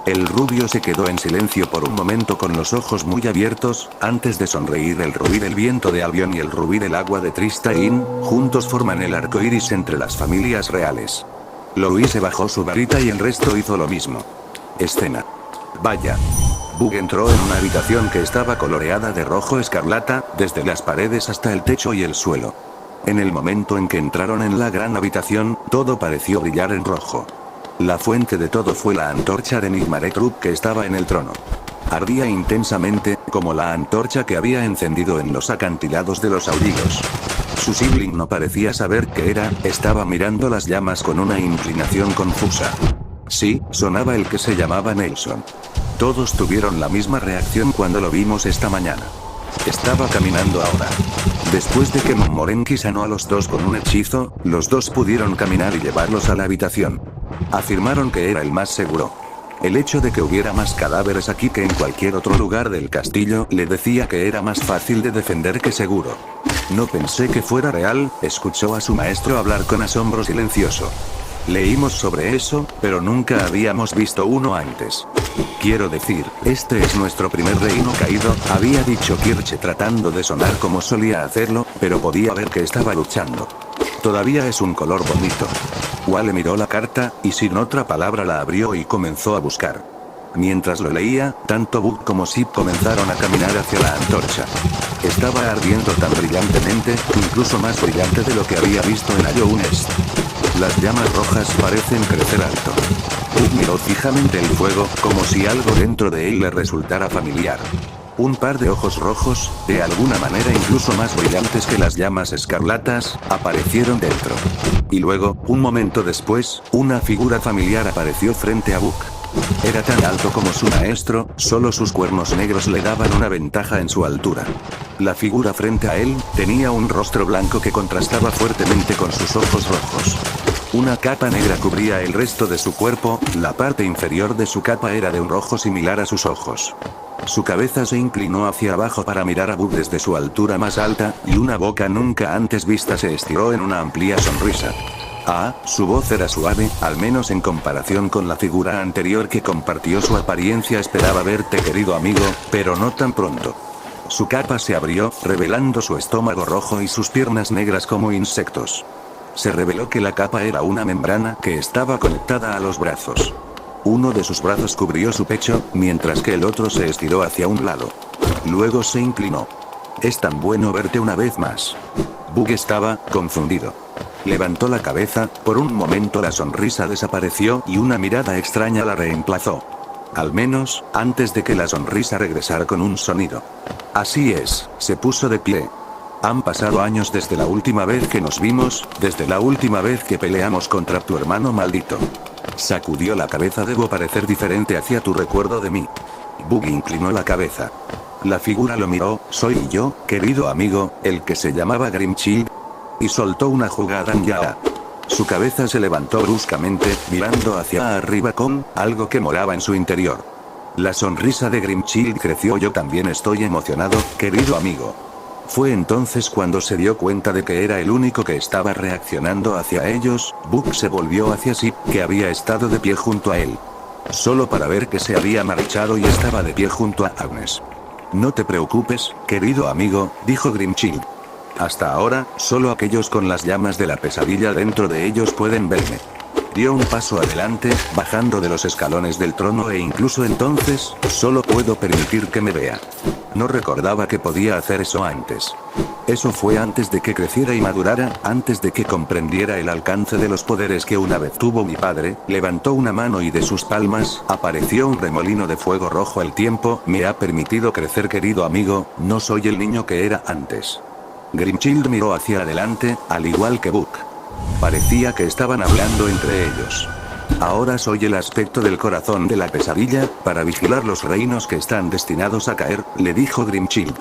El rubio se quedó en silencio por un momento con los ojos muy abiertos, antes de sonreír. El rubí del viento de Albion y el rubí del agua de Tristain, juntos forman el arco iris entre las familias reales. Louise bajó su varita y el resto hizo lo mismo. Escena. Vaya. Bug entró en una habitación que estaba coloreada de rojo escarlata, desde las paredes hasta el techo y el suelo. En el momento en que entraron en la gran habitación, todo pareció brillar en rojo. La fuente de todo fue la antorcha de Nigmaretrup que estaba en el trono. Ardía intensamente, como la antorcha que había encendido en los acantilados de los aullidos. Su sibling no parecía saber qué era, estaba mirando las llamas con una inclinación confusa. Sí, sonaba el que se llamaba Nelson. Todos tuvieron la misma reacción cuando lo vimos esta mañana. Estaba caminando ahora. Después de que Montmorency sanó a los dos con un hechizo, los dos pudieron caminar y llevarlos a la habitación. Afirmaron que era el más seguro. El hecho de que hubiera más cadáveres aquí que en cualquier otro lugar del castillo le decía que era más fácil de defender que seguro. No pensé que fuera real, escuchó a su maestro hablar con asombro silencioso. Leímos sobre eso, pero nunca habíamos visto uno antes. Quiero decir, este es nuestro primer reino caído, había dicho Kirche tratando de sonar como solía hacerlo, pero podía ver que estaba luchando. Todavía es un color bonito. Wale miró la carta, y sin otra palabra la abrió y comenzó a buscar. Mientras lo leía, tanto Bug como Zip comenzaron a caminar hacia la antorcha. Estaba ardiendo tan brillantemente, incluso más brillante de lo que había visto en Ioun Est. Las llamas rojas parecen crecer alto. Bug miró fijamente el fuego, como si algo dentro de él le resultara familiar. Un par de ojos rojos, de alguna manera incluso más brillantes que las llamas escarlatas, aparecieron dentro. Y luego, un momento después, una figura familiar apareció frente a Bug. Era tan alto como su maestro, solo sus cuernos negros le daban una ventaja en su altura. La figura frente a él, tenía un rostro blanco que contrastaba fuertemente con sus ojos rojos. Una capa negra cubría el resto de su cuerpo, la parte inferior de su capa era de un rojo similar a sus ojos. Su cabeza se inclinó hacia abajo para mirar a Bug desde su altura más alta, y una boca nunca antes vista se estiró en una amplia sonrisa. Su voz era suave, al menos en comparación con la figura anterior que compartió su apariencia. Esperaba verte, querido amigo, pero no tan pronto. Su capa se abrió, revelando su estómago rojo y sus piernas negras como insectos. Se reveló que la capa era una membrana que estaba conectada a los brazos. Uno de sus brazos cubrió su pecho, mientras que el otro se estiró hacia un lado. Luego se inclinó. Es tan bueno verte una vez más. Bug estaba confundido. Levantó la cabeza, por un momento la sonrisa desapareció y una mirada extraña la reemplazó. Al menos, antes de que la sonrisa regresara con un sonido. Así es, se puso de pie. Han pasado años desde la última vez que nos vimos, desde la última vez que peleamos contra tu hermano maldito. Sacudió la cabeza. Debo parecer diferente hacia tu recuerdo de mí. Bug inclinó la cabeza. La figura lo miró. Soy yo, querido amigo, el que se llamaba Grimchild. Y soltó una jugada ya. Su cabeza se levantó bruscamente, mirando hacia arriba con algo que moraba en su interior. La sonrisa de Grimchild creció. Yo también estoy emocionado, querido amigo. Fue entonces cuando se dio cuenta de que era el único que estaba reaccionando hacia ellos. Bug se volvió hacia Zip, que había estado de pie junto a él. Solo para ver que se había marchado y estaba de pie junto a Agnes. No te preocupes, querido amigo, dijo Grimchild. Hasta ahora, solo aquellos con las llamas de la pesadilla dentro de ellos pueden verme. Dio un paso adelante, bajando de los escalones del trono e incluso entonces, solo puedo permitir que me vea. No recordaba que podía hacer eso antes. Eso fue antes de que creciera y madurara, antes de que comprendiera el alcance de los poderes que una vez tuvo mi padre. Levantó una mano y de sus palmas, apareció un remolino de fuego rojo. El tiempo me ha permitido crecer, querido amigo, no soy el niño que era antes. Grimchild miró hacia adelante, al igual que Bug. Parecía que estaban hablando entre ellos. Ahora soy el aspecto del corazón de la pesadilla, para vigilar los reinos que están destinados a caer, le dijo Grimchild.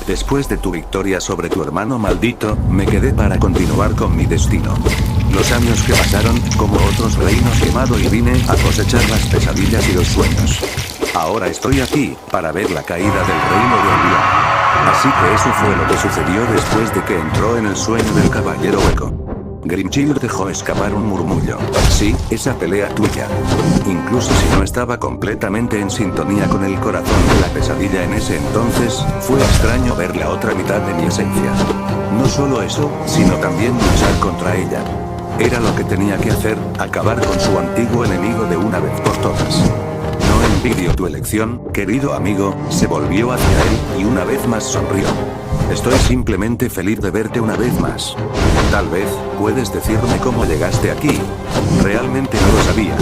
Después de tu victoria sobre tu hermano maldito, me quedé para continuar con mi destino. Los años que pasaron, como otros reinos quemado y vine a cosechar las pesadillas y los sueños. Ahora estoy aquí, para ver la caída del reino de Orión. Así que eso fue lo que sucedió después de que entró en el sueño del caballero hueco. Grimchild dejó escapar un murmullo. Sí, esa pelea tuya. Incluso si no estaba completamente en sintonía con el corazón de la pesadilla en ese entonces, fue extraño ver la otra mitad de mi esencia. No solo eso, sino también luchar contra ella. Era lo que tenía que hacer, acabar con su antiguo enemigo de una vez por todas. No envidio tu elección, querido amigo, se volvió hacia él, y una vez más sonrió. Estoy simplemente feliz de verte una vez más. Tal vez, puedes decirme cómo llegaste aquí. Realmente no lo sabía.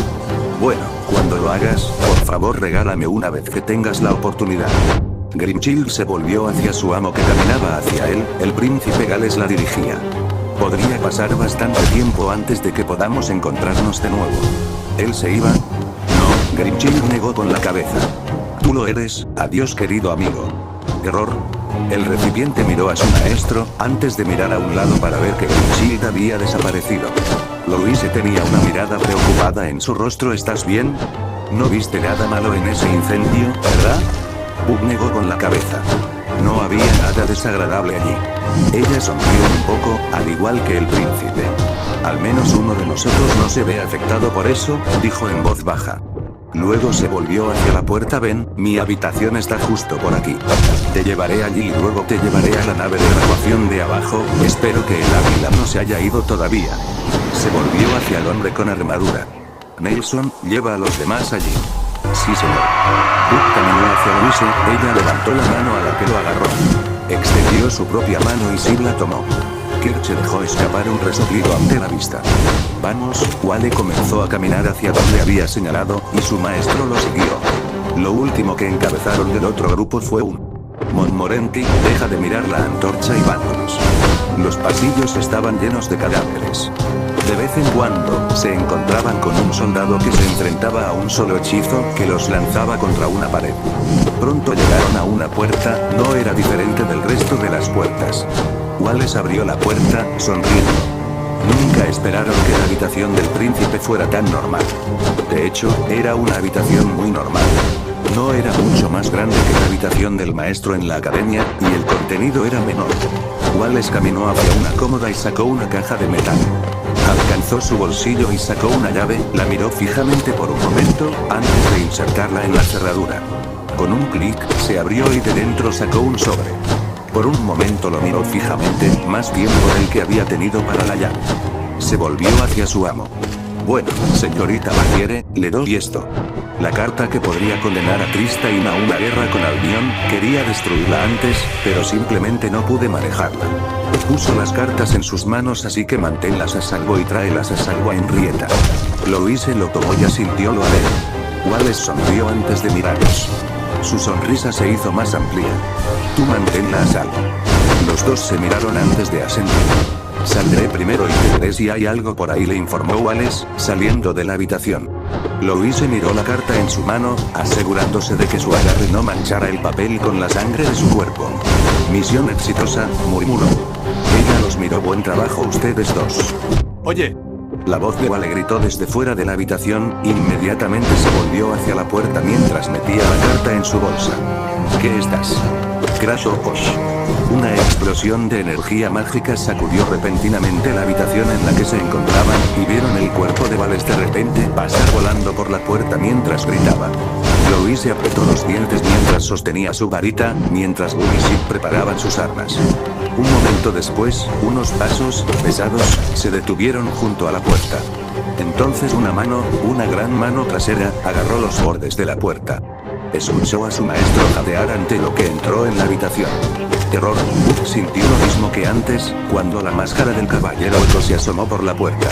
Bueno, cuando lo hagas, por favor regálame una vez que tengas la oportunidad. Grimchild se volvió hacia su amo que caminaba hacia él, el príncipe Gales la dirigía. Podría pasar bastante tiempo antes de que podamos encontrarnos de nuevo. ¿Él se iba? No, Grimchild negó con la cabeza. Tú lo eres, adiós querido amigo. Error. El recipiente miró a su maestro, antes de mirar a un lado para ver que Grimchild había desaparecido. Louise tenía una mirada preocupada en su rostro. ¿Estás bien? No viste nada malo en ese incendio, ¿verdad? Bug negó con la cabeza. No había nada desagradable allí. Ella sonrió un poco, al igual que el príncipe. Al menos uno de nosotros no se ve afectado por eso, dijo en voz baja. Luego se volvió hacia la puerta. Ven, mi habitación está justo por aquí. Te llevaré allí y luego te llevaré a la nave de evacuación de abajo. Espero que el águila no se haya ido todavía. Se volvió hacia el hombre con armadura. Nelson, lleva a los demás allí. Sí, señor. Buck caminó hacia Louise. Ella levantó la mano a la que lo agarró. Extendió su propia mano y Sid la tomó. Kirche dejó escapar un resoplido ante la vista. Vamos, Wale comenzó a caminar hacia donde había señalado, y su maestro lo siguió. Lo último que encabezaron del otro grupo fue un Montmorency, deja de mirar la antorcha y vámonos. Los pasillos estaban llenos de cadáveres. De vez en cuando, se encontraban con un soldado que se enfrentaba a un solo hechizo que los lanzaba contra una pared. Pronto llegaron a una puerta, no era diferente del resto de las puertas. Wallace abrió la puerta, sonriendo. Nunca esperaron que la habitación del príncipe fuera tan normal. De hecho, era una habitación muy normal. No era mucho más grande que la habitación del maestro en la academia, y el contenido era menor. Wallace caminó hacia una cómoda y sacó una caja de metal. Alcanzó su bolsillo y sacó una llave, la miró fijamente por un momento, antes de insertarla en la cerradura. Con un clic, se abrió y de dentro sacó un sobre. Por un momento lo miró fijamente, más tiempo del que había tenido para la llave. Se volvió hacia su amo. Bueno, señorita Baviere, le doy esto. La carta que podría condenar a Tristán a una guerra con Albion, quería destruirla antes, pero simplemente no pude manejarla. Puso las cartas en sus manos, así que manténlas a salvo y tráelas a salvo a Henrietta. Louise lo tomó y asintió. Lo haré. Wallace sonrió antes de mirarlos. Su sonrisa se hizo más amplia. Tú manténla a salvo. Los dos se miraron antes de asentir. Saldré primero y te veré si hay algo por ahí, le informó Wallace, saliendo de la habitación. Louise miró la carta en su mano, asegurándose de que su agarre no manchara el papel con la sangre de su cuerpo. Misión exitosa, murmuró. Ella los miró. Buen trabajo ustedes dos. Oye. La voz de Wale gritó desde fuera de la habitación, inmediatamente se volvió hacia la puerta mientras metía la carta en su bolsa. ¿Qué estás? Crash o Posh. Una explosión de energía mágica sacudió repentinamente la habitación en la que se encontraban, y vieron el cuerpo de Wallace de repente pasar volando por la puerta mientras gritaba. Louise apretó los dientes mientras sostenía su varita, mientras Buck y Sid preparaban sus armas. Un momento después, unos pasos, pesados, se detuvieron junto a la puerta. Entonces una gran mano trasera, agarró los bordes de la puerta. Escuchó a su maestro jadear ante lo que entró en la habitación. Terror. Buck sintió lo mismo que antes, cuando la máscara del caballero Otto se asomó por la puerta.